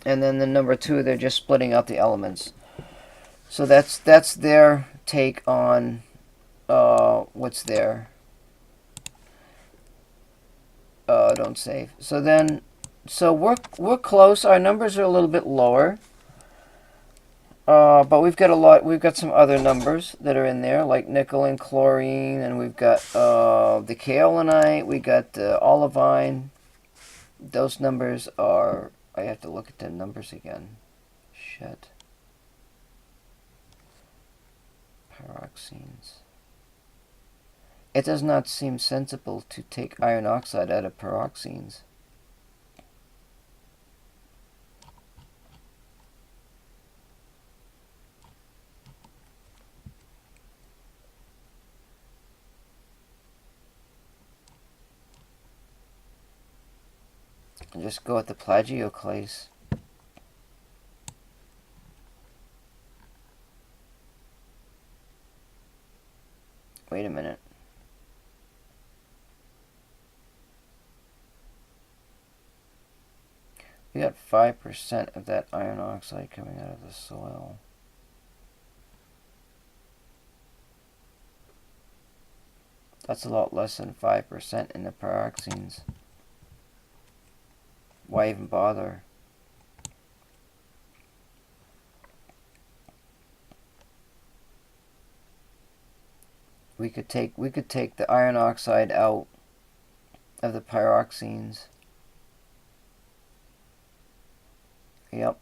And then the number 2, they're just splitting out the elements. So that's their take on what's there. Don't save. So we're close. Our numbers are a little bit lower. But we've got some other numbers that are in there, like nickel and chlorine, and we've got the kaolinite, we got the olivine. Those numbers are, I have to look at the numbers again. Shit. Pyroxenes. It does not seem sensible to take iron oxide out of pyroxenes. And just go with the plagioclase. Wait a minute. We got 5% of that iron oxide coming out of the soil. That's a lot less than 5% in the pyroxenes. Why even bother? We could take the iron oxide out of the pyroxenes. Yep.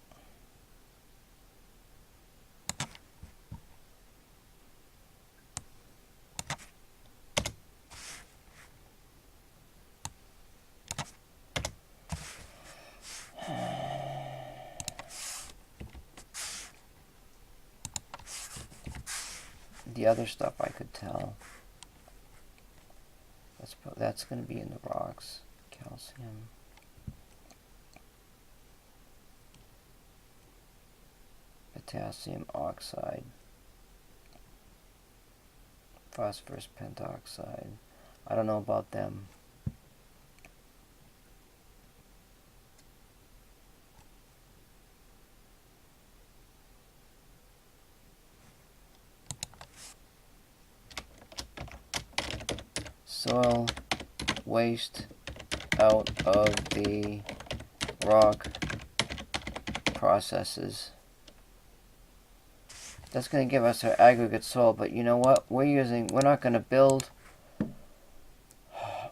The other stuff I could tell. That's going to be in the rocks. Calcium. Potassium oxide. Phosphorus pentoxide. I don't know about them. Soil waste out of the rock processes. That's going to give us our aggregate soil, but you know what? We're not going to build,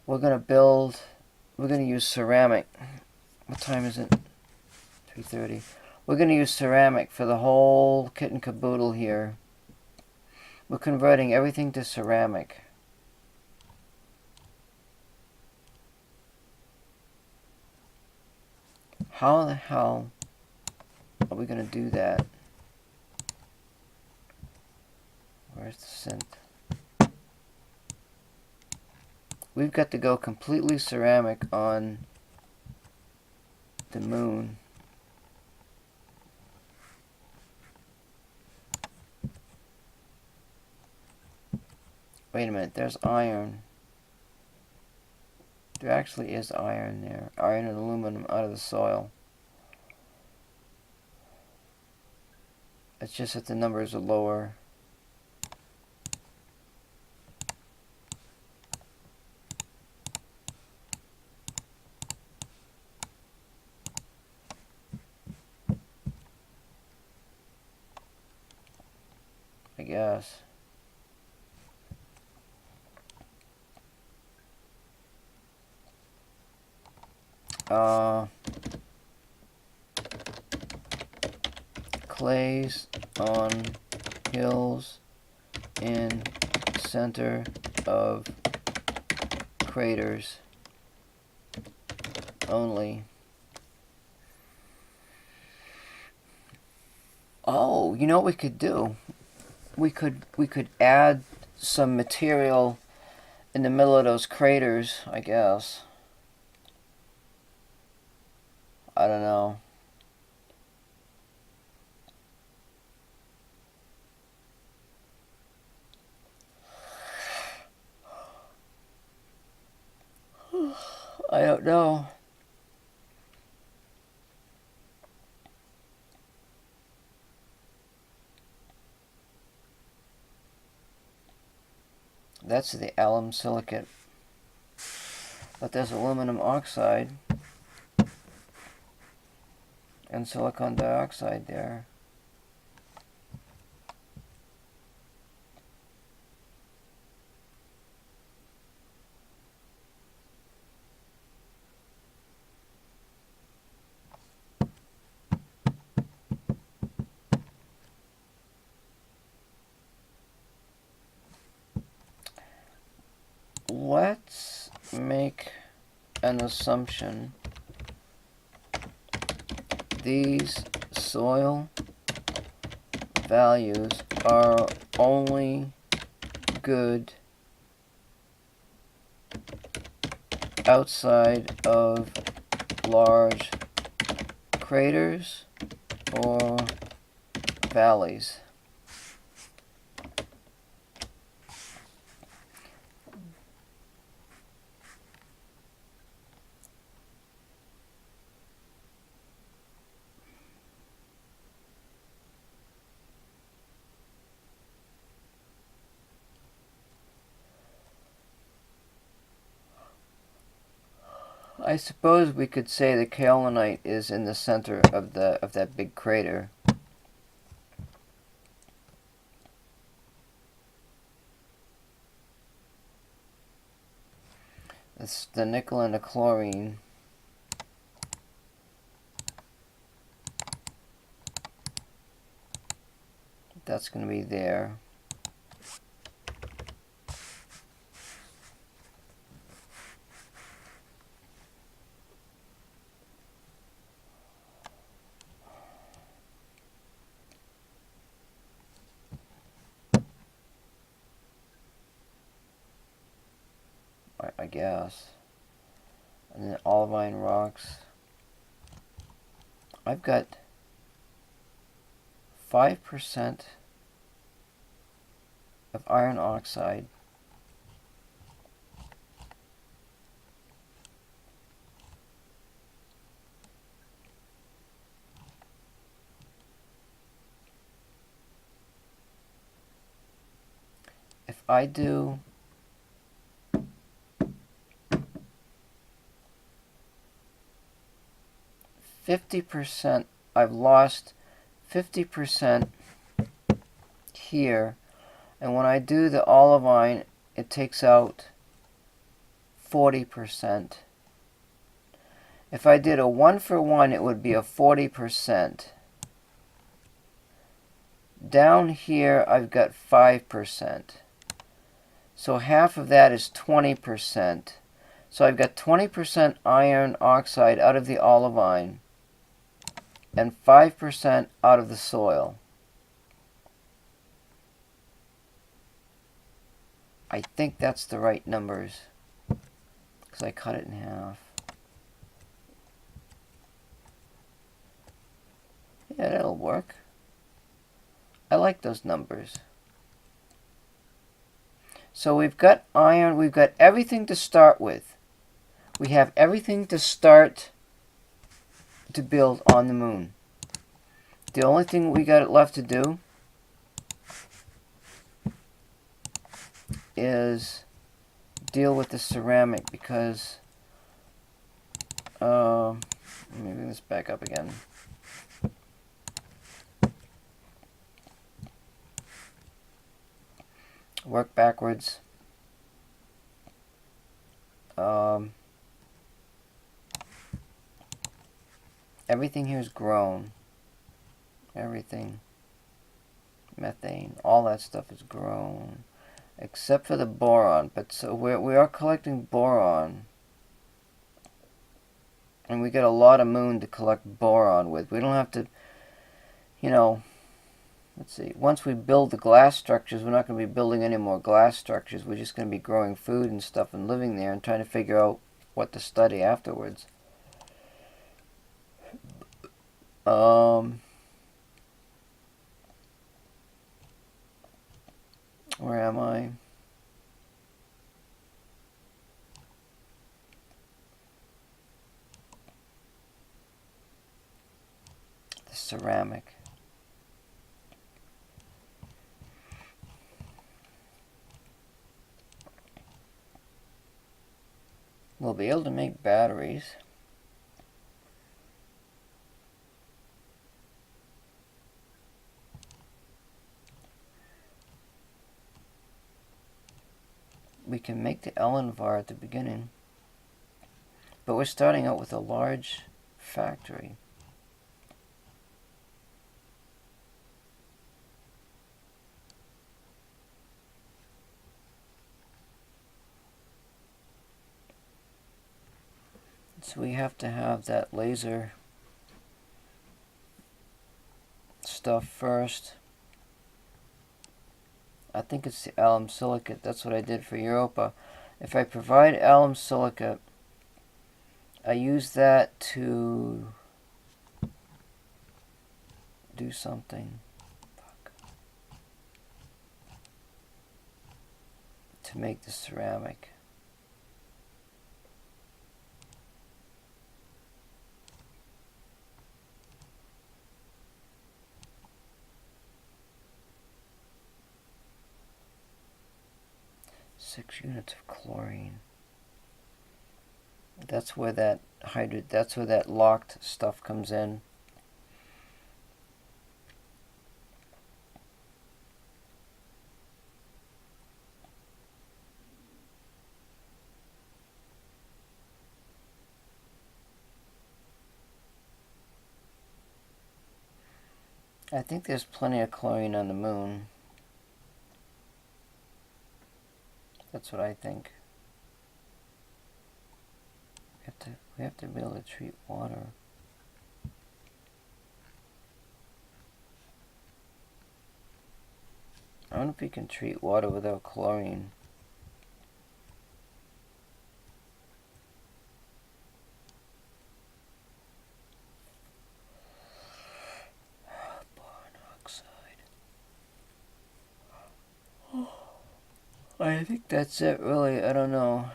we're going to use ceramic. What time is it? 3:30. We're going to use ceramic for the whole kit and caboodle here. We're converting everything to ceramic. How the hell are we going to do that? Where's the synth? We've got to go completely ceramic on the moon. Wait a minute, there's iron. There actually is iron there. Iron and aluminum out of the soil. It's just that the numbers are lower. I guess. Clays on hills in center of craters only. Oh, you know what we could do? We could add some material in the middle of those craters, I guess. I don't know. I don't know. That's the alum silicate. But there's aluminum oxide and silicon dioxide there. Let's make an assumption. These soil values are only good outside of large craters or valleys. I suppose we could say the kaolinite is in the center of that big crater. It's the nickel and the chlorine. That's going to be there. I guess. And then olivine rocks. I've got 5% of iron oxide. If I do 50%, I've lost 50% here, and when I do the olivine, it takes out 40%. If I did a 1-for-1, it would be a 40%. Down here, I've got 5%. So half of that is 20%. So I've got 20% iron oxide out of the olivine and 5% out of the soil. I think that's the right numbers because I cut it in half. Yeah, that'll work. I like those numbers. So we've got iron, we've got everything to start with. We have everything to start to build on the moon. The only thing we got left to do is deal with the ceramic because let me bring this back up again. Work backwards. Everything here is grown. Everything. Methane. All that stuff is grown. Except for the boron. But so we are collecting boron. And we get a lot of moon to collect boron with. We don't have to, you know, let's see. Once we build the glass structures, we're not going to be building any more glass structures. We're just going to be growing food and stuff and living there and trying to figure out what to study afterwards. Where am I? The ceramic. We'll be able to make batteries. We can make the Elenvar at the beginning, but we're starting out with a large factory. So we have to have that laser stuff first. I think it's the alum silicate. That's what I did for Europa. If I provide alum silicate, I use that to do something. To make the ceramic. Six units of chlorine. That's where that that's where that locked stuff comes in. I think there's plenty of chlorine on the moon. That's what I think. We have to be able to treat water. I wonder if we can treat water without chlorine. Boron oxide. I think that's it, really. I don't know.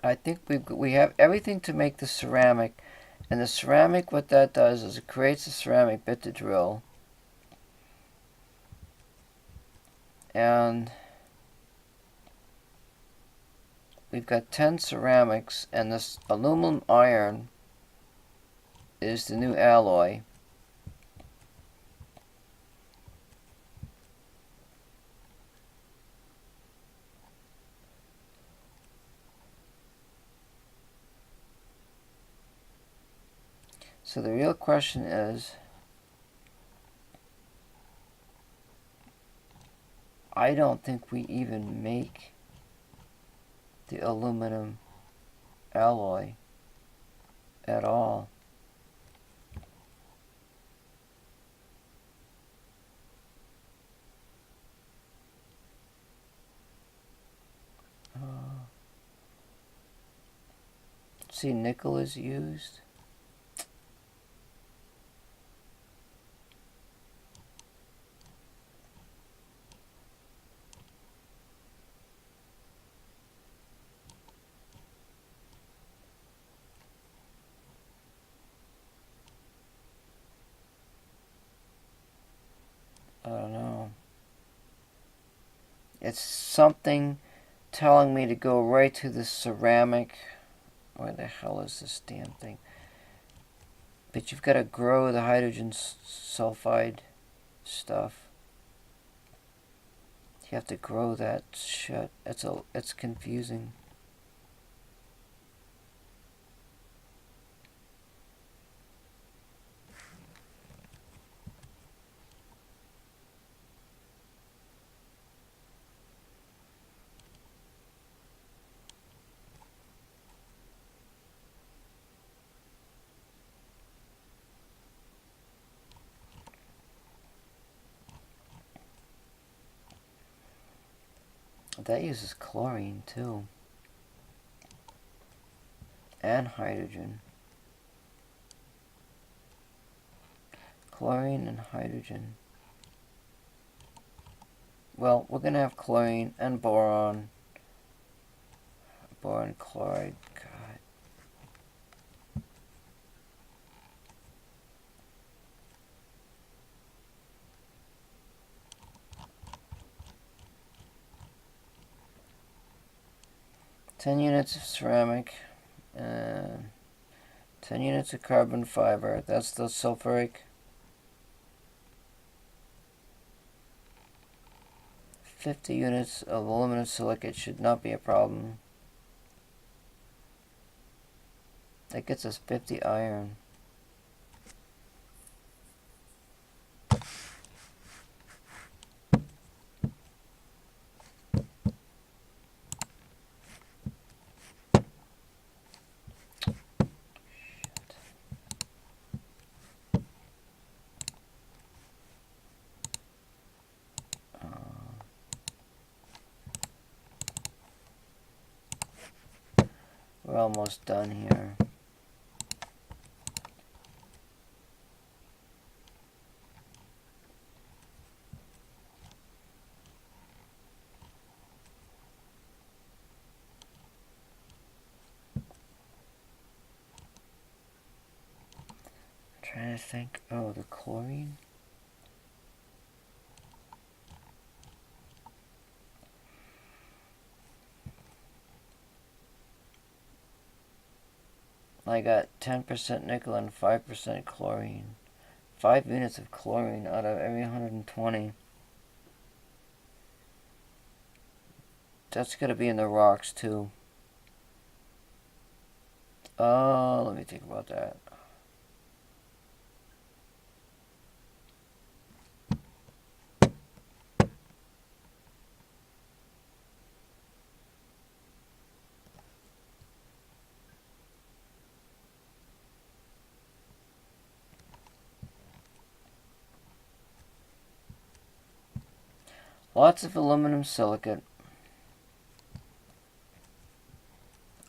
I think we have everything to make the ceramic. And the ceramic, what that does is it creates a ceramic bit to drill. And we've got 10 ceramics, and this aluminum iron is the new alloy. So the real question is, I don't think we even make the aluminum alloy at all. See, nickel is used. I don't know. It's something telling me to go right to the ceramic. Where the hell is this damn thing? But you've got to grow the hydrogen sulfide stuff. You have to grow that shit. It's confusing. That uses chlorine too. And hydrogen. Chlorine and hydrogen. Well, we're going to have chlorine and boron. Boron chloride. God. Ten units of ceramic. 10 units of carbon fiber. That's the sulfuric. 50 units of aluminum silicate should not be a problem. That gets us 50 iron. We're almost done here. I'm trying to think. Oh, the chlorine? I got 10% nickel and 5% chlorine. 5 units of chlorine out of every 120. That's going to be in the rocks too. Let me think about that. Lots of aluminum silicate.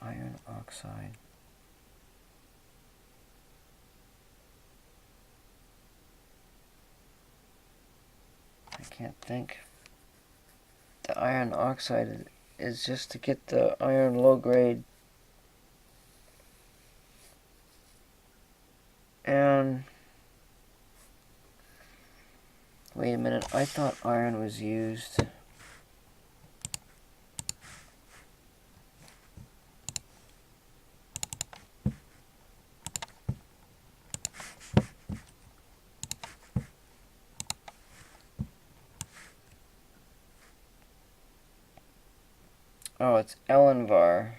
Iron oxide. I can't think. The iron oxide is just to get the iron low grade. And wait a minute, I thought iron was used. Oh, it's Elenvar.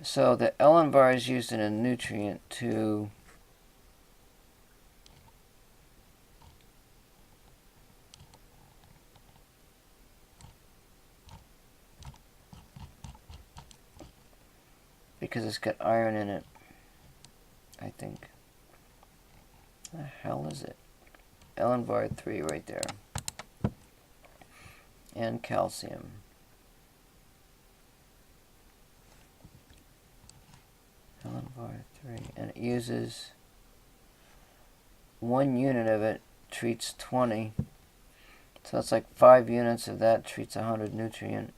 So the Elenvar is used in a nutrient to because it's got iron in it, I think. The hell is it? Elenvar 3 right there. And calcium. Elenvar 3. And it uses 1 unit of it treats 20. So that's like 5 units of that treats 100 nutrient.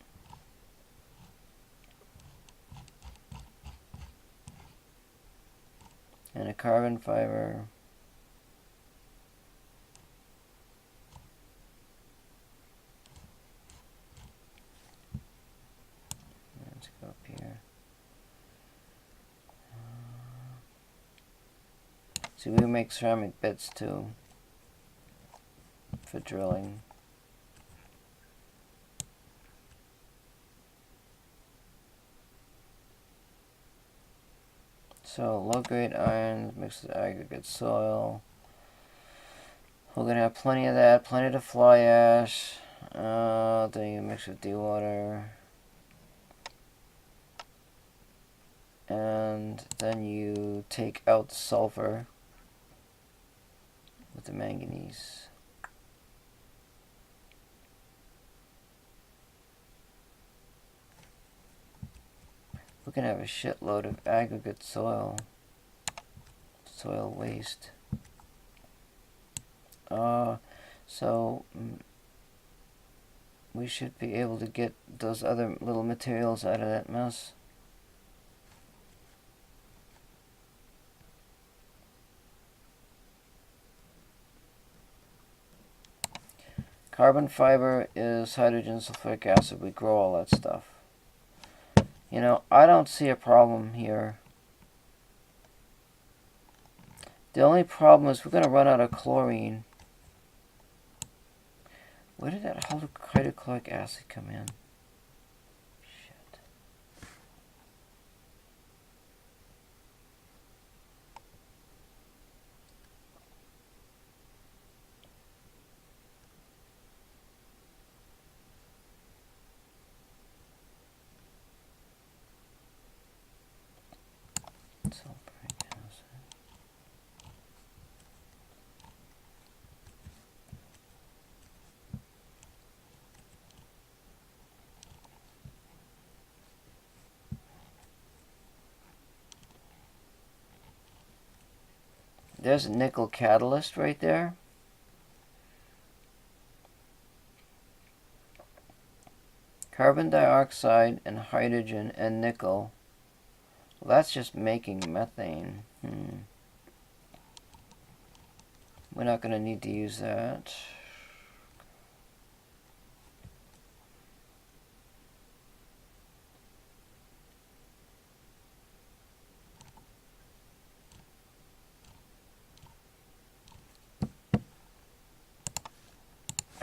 And a carbon fiber. Let's go up here. See, we make ceramic bits too for drilling. So low-grade iron mixed with aggregate soil. We're gonna have plenty of that, plenty of fly ash. Then you mix with dewater. And then you take out the sulfur with the manganese. We're gonna have a shitload of aggregate soil waste. So we should be able to get those other little materials out of that mess. Carbon fiber is hydrogen sulfuric acid. We grow all that stuff. You know, I don't see a problem here. The only problem is we're going to run out of chlorine. Where did that hydrochloric acid come in? Shit. Sulfuric acid. There's a nickel catalyst right there. Carbon dioxide and hydrogen and nickel. Well, that's just making methane. We're not going to need to use that.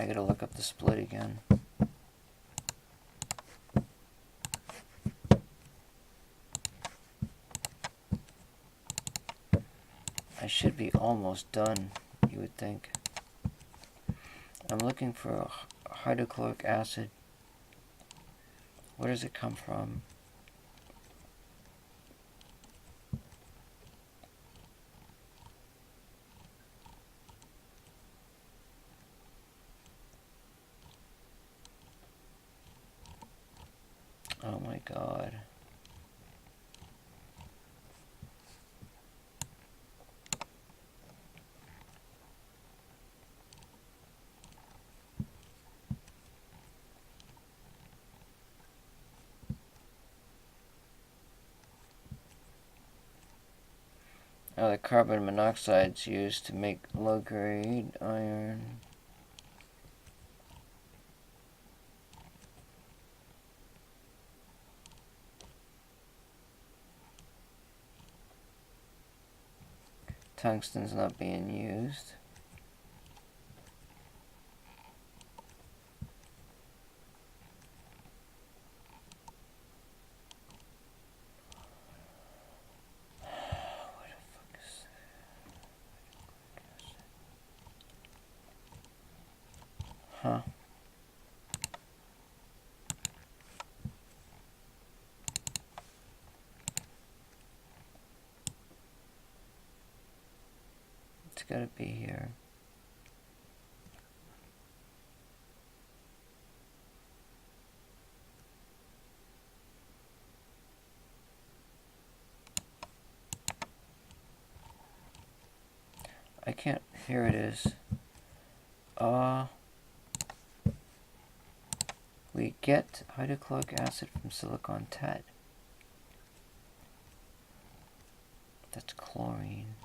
I gotta look up the split again. I should be almost done, you would think. I'm looking for hydrochloric acid. Where does it come from? Oh my god. Oh, the carbon monoxide's used to make low-grade iron. Tungsten's not being used. Huh. It's gotta be here. I can't. Here it is. We get hydrochloric acid from silicon tet. That's chlorine.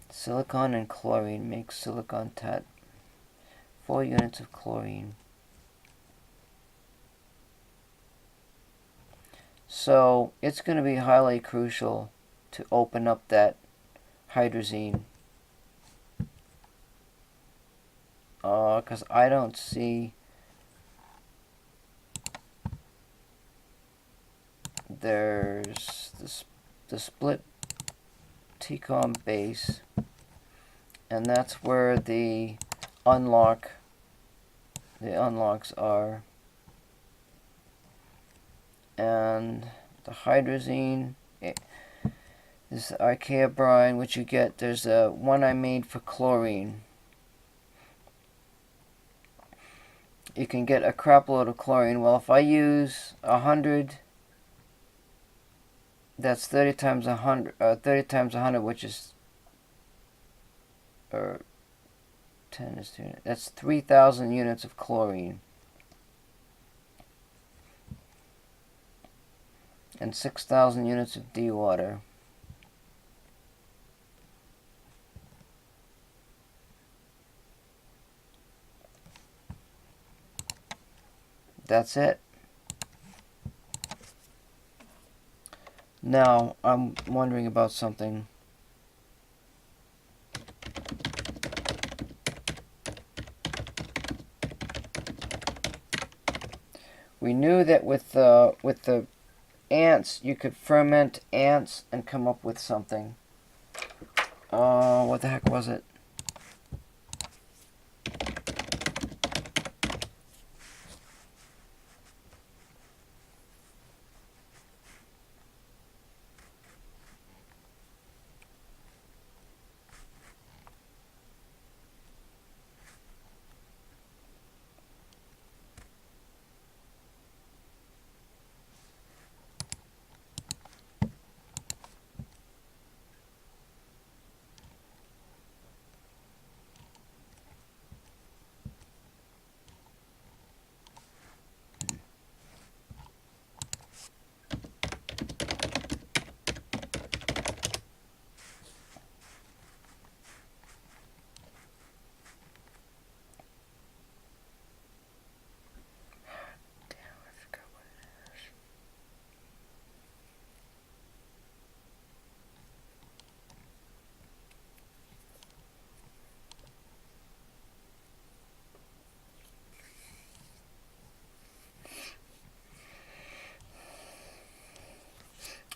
Silicon and chlorine make silicon tet. 4 units of chlorine. So it's going to be highly crucial to open up that hydrazine. Because I don't see there's the split TCOM base, and that's where the unlocks are. And the hydrazine is Archaea brine, which you get. There's one I made for chlorine. You can get a crap load of chlorine. Well, if I use 100, that's 30 times 100, 30 times 100, which is, or 10 is 2, that's 3,000 units of chlorine. And 6,000 units of dewater. That's it. Now, I'm wondering about something. We knew that with the ants, you could ferment ants and come up with something. What the heck was it?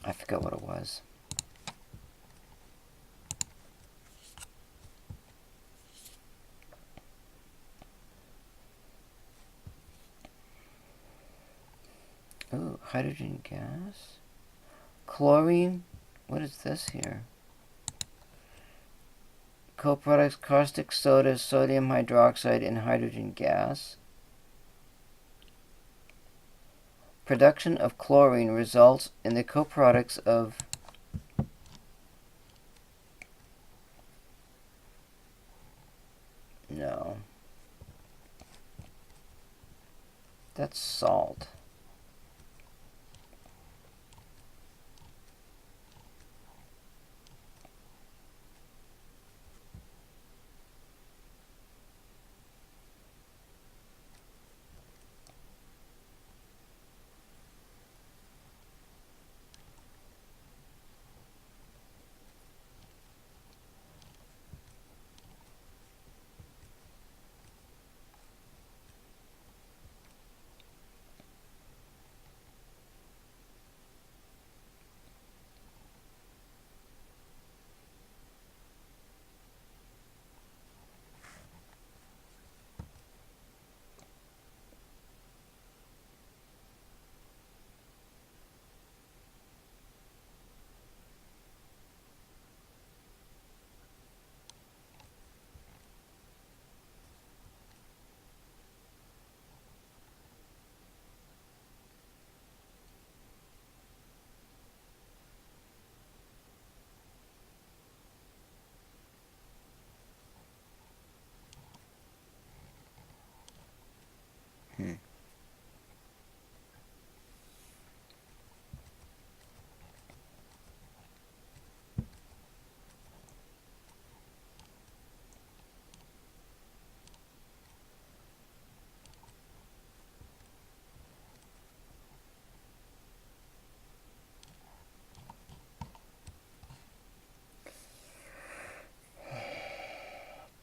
I forgot what it was. Ooh, hydrogen gas? Chlorine? What is this here? Co-products, caustic soda, sodium hydroxide, and hydrogen gas. Production of chlorine results in the co-products of no. That's salt.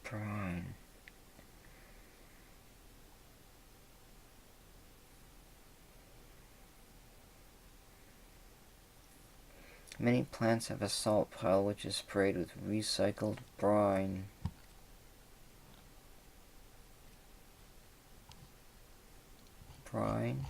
Brine. Many plants have a salt pile which is sprayed with recycled brine. Brine?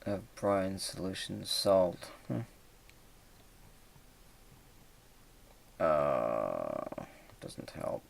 Of brine solution salt. Doesn't help.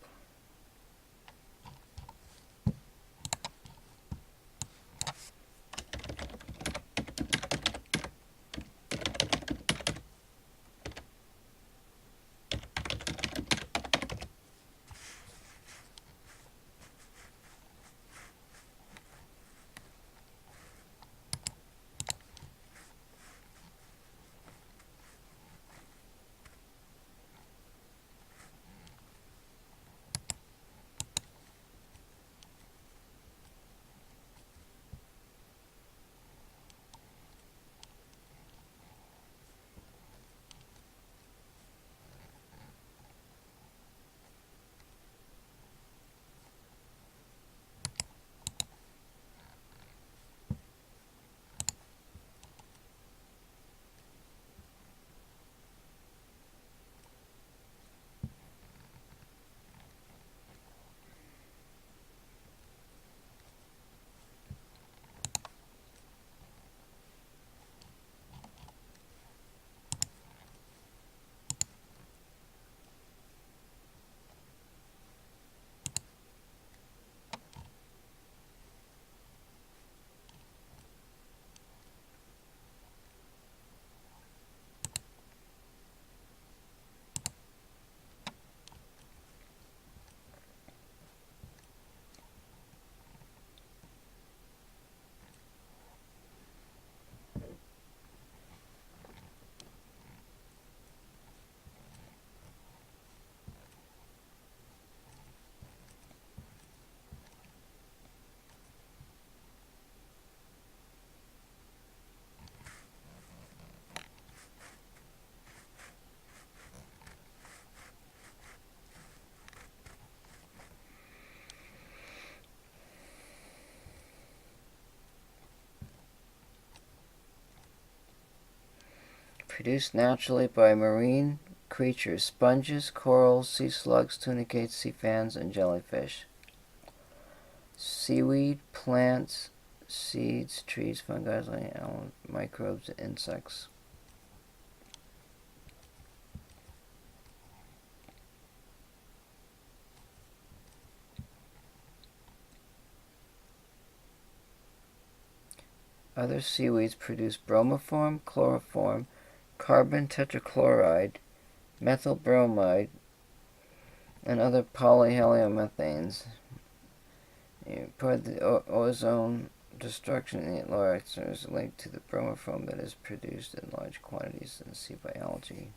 produced naturally by marine creatures, sponges, corals, sea slugs, tunicates, sea fans, and jellyfish. Seaweed, plants, seeds, trees, fungi, microbes, and insects. Other seaweeds produce bromoform, chloroform, carbon tetrachloride, methyl bromide, and other polyhaliomethanes. Part of the ozone destruction in the Atlantic is linked to the bromoform that is produced in large quantities in the sea by algae.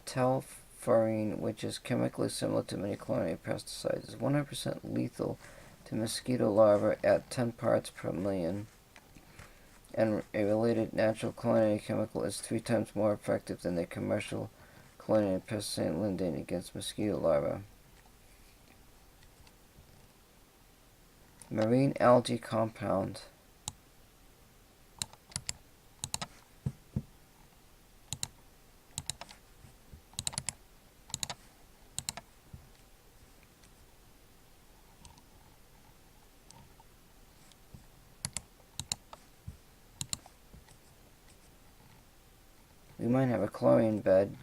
Telfurine, which is chemically similar to many chlorinated pesticides, is 100% lethal to mosquito larvae at 10 parts per million, and a related natural chlorinated chemical is 3 times more effective than the commercial chlorinated pesticide lindane against mosquito larvae. Marine algae compound. We might have a chlorine bed.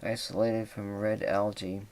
Isolated from red algae.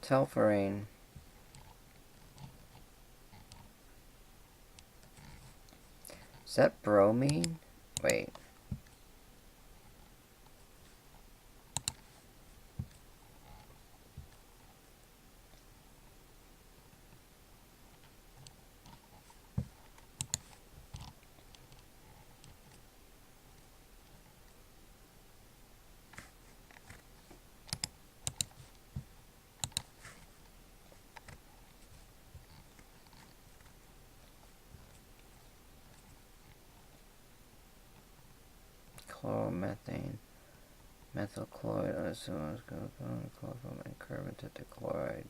Telfurine. Is that bromine? Wait. Chloromethane, methyl chloride, unacetyl chloroform, and carbon tetrachloride.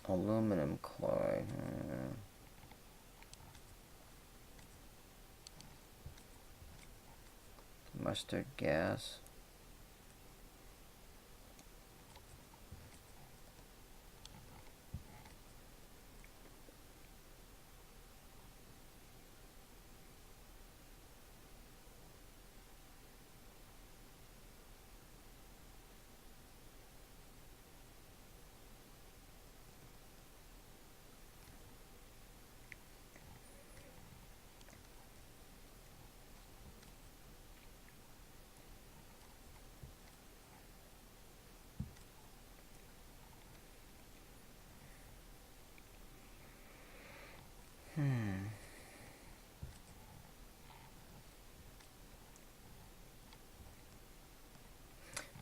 Aluminum chloride. Mustard gas.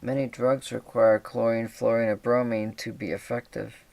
Many drugs require chlorine, fluorine, or bromine to be effective.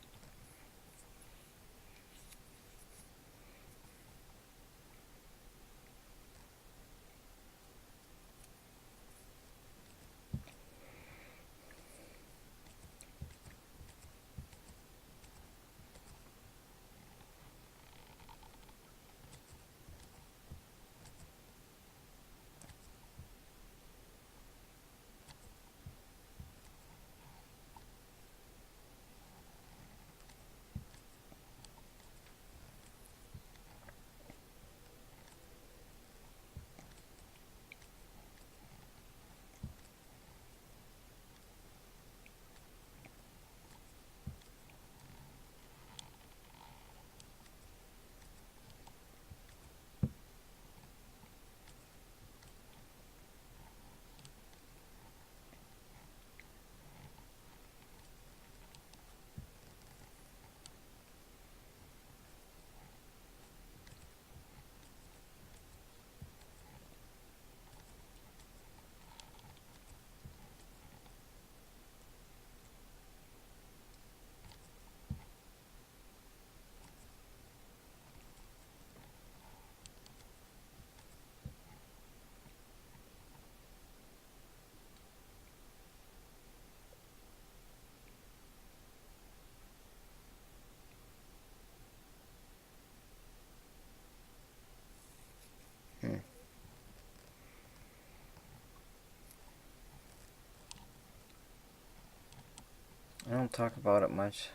I don't talk about it much.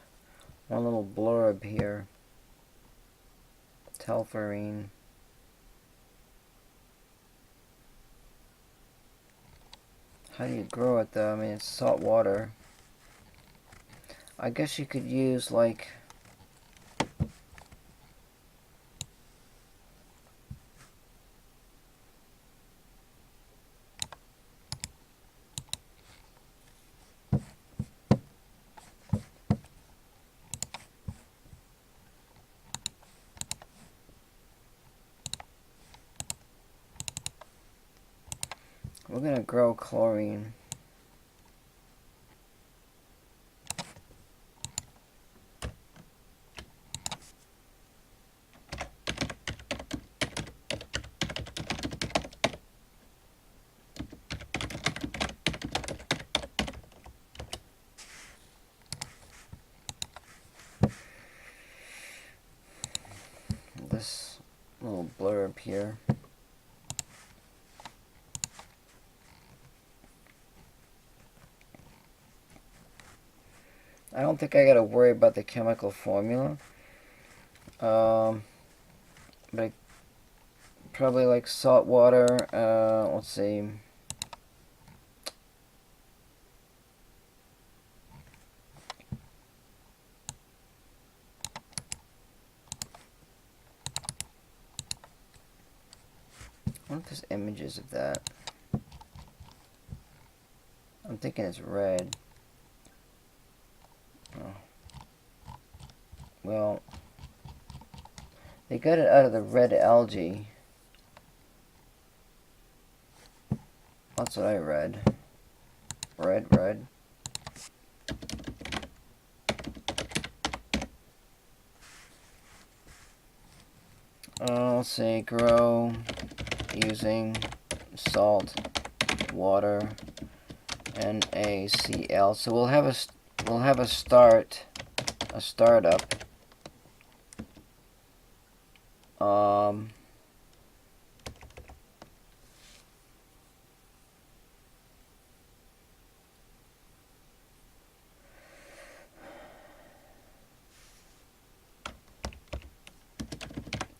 One little blurb here. Telferine. How do you grow it though? I mean, it's salt water. I guess you could use like we're gonna grow chlorine. This little blurb here. I don't think I gotta worry about the chemical formula. But probably like salt water. Let's see. I wonder if there's images of that. I'm thinking it's red. Oh. Well, they got it out of the red algae. That's what I read. Red. Let's see, grow using salt, water, NaCl. So we'll have a startup.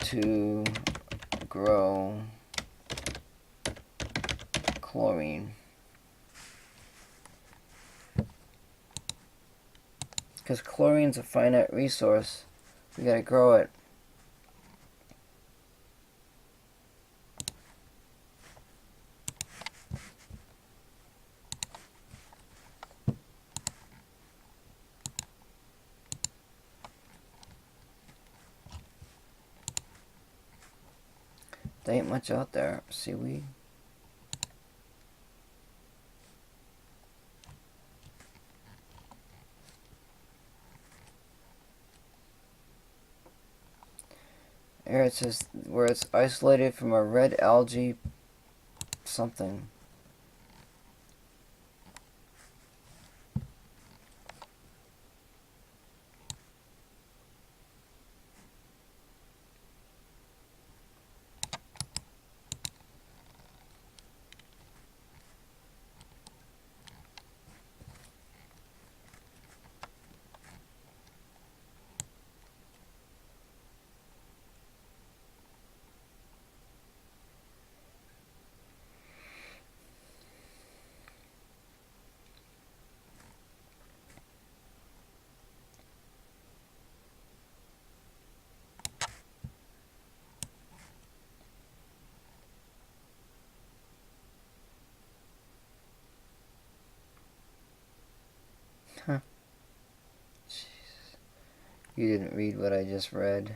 To grow chlorine. Because chlorine's a finite resource. We gotta grow it. There ain't much out there. Seaweed. Here it says where it's isolated from a red algae something. Huh. Jeez. You didn't read what I just read.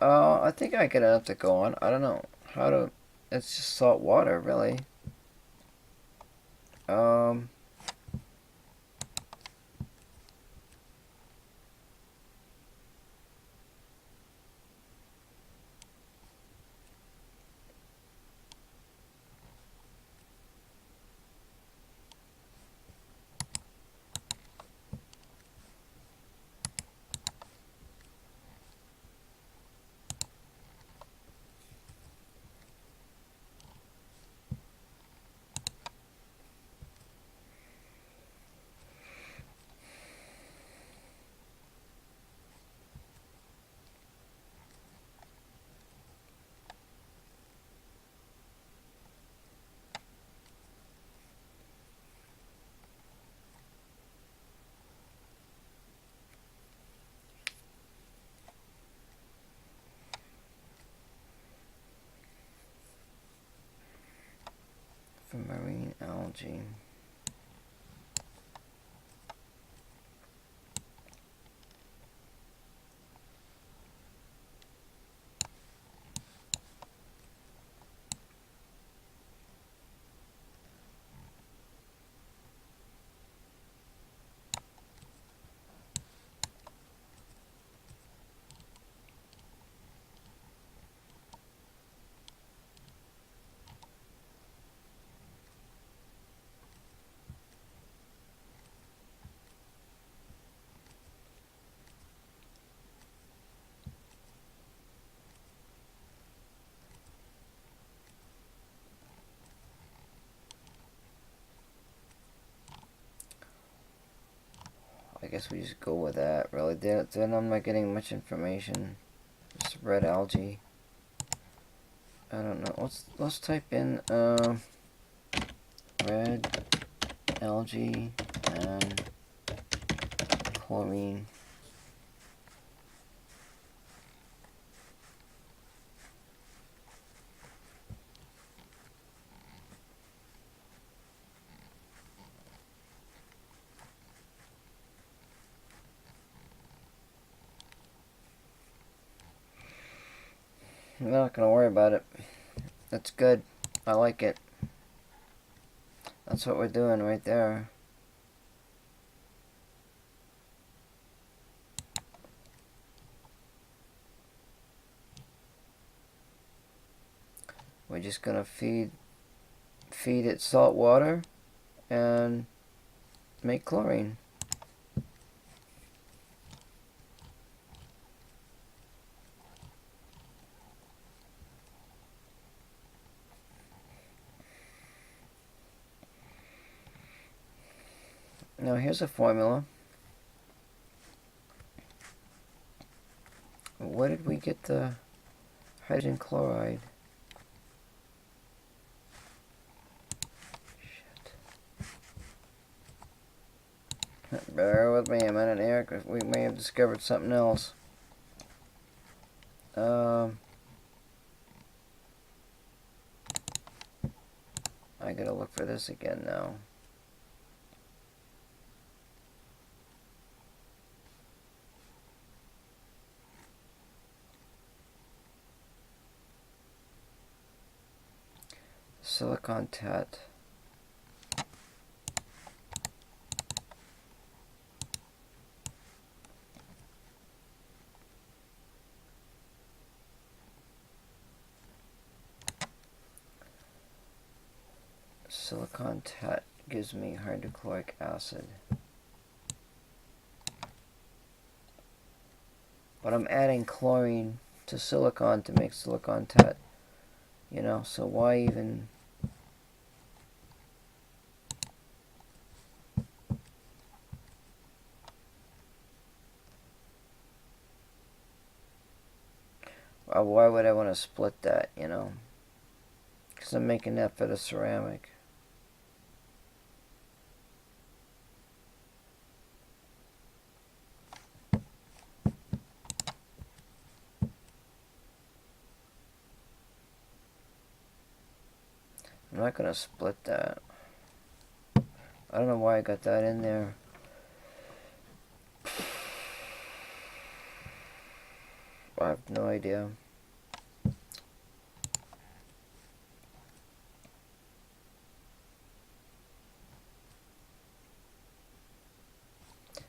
I think I get enough to go on. I don't know how to. It's just salt water, really. Um. From marine algae. I guess we just go with that, really. Then I'm not getting much information. Just red algae. I don't know. Let's type in red algae and chlorine. I'm not gonna worry about it. That's good. I like it. That's what we're doing right there. We're just gonna feed it salt water and make chlorine. Now here's a formula. Where did we get the hydrogen chloride? Shit. Bear with me a minute here, because we may have discovered something else. I gotta look for this again now. Silicon tat. silicon tet gives me hydrochloric acid. But I'm adding chlorine to silicon to make silicon tet. You know, so why even... Why would I want to split that, you know? Because I'm making that for the ceramic. I'm not going to split that. I don't know why I got that in there. I have no idea.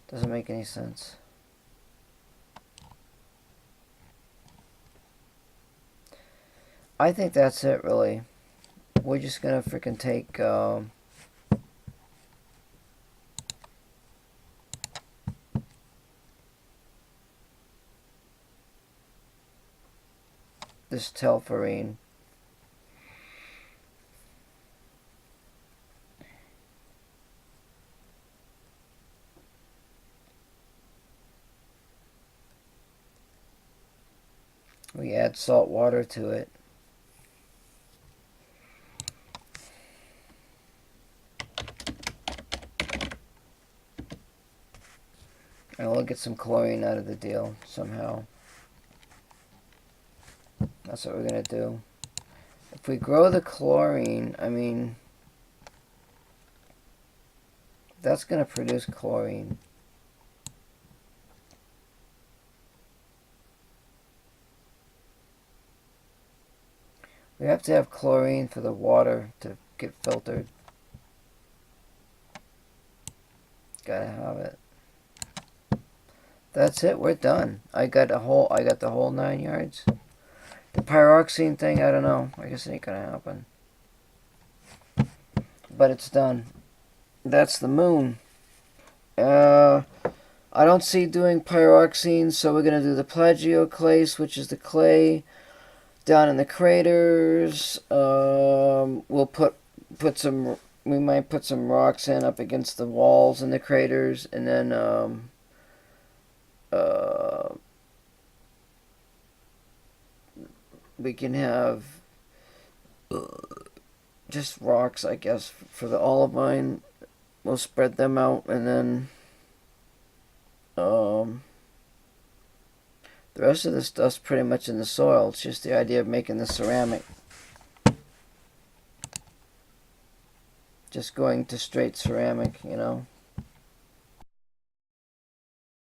Doesn't make any sense. I think that's it, really. We're just gonna freaking take this telferine. We add salt water to it. And we'll get some chlorine out of the deal somehow. That's what we're going to do. If we grow the chlorine, I mean, that's going to produce chlorine. We have to have chlorine for the water to get filtered. Gotta have it. That's it, we're done. I got the whole 9 yards. The pyroxene thing, I don't know. I guess it ain't gonna happen. But it's done. That's the moon. I don't see doing pyroxene, so we're gonna do the plagioclase, which is the clay down in the craters. We'll put some. We might put some rocks in up against the walls in the craters, and then we can have just rocks, I guess, for the olivine. We'll spread them out, and then the rest of the stuff's pretty much in the soil. It's just the idea of making the ceramic. Just going to straight ceramic, you know.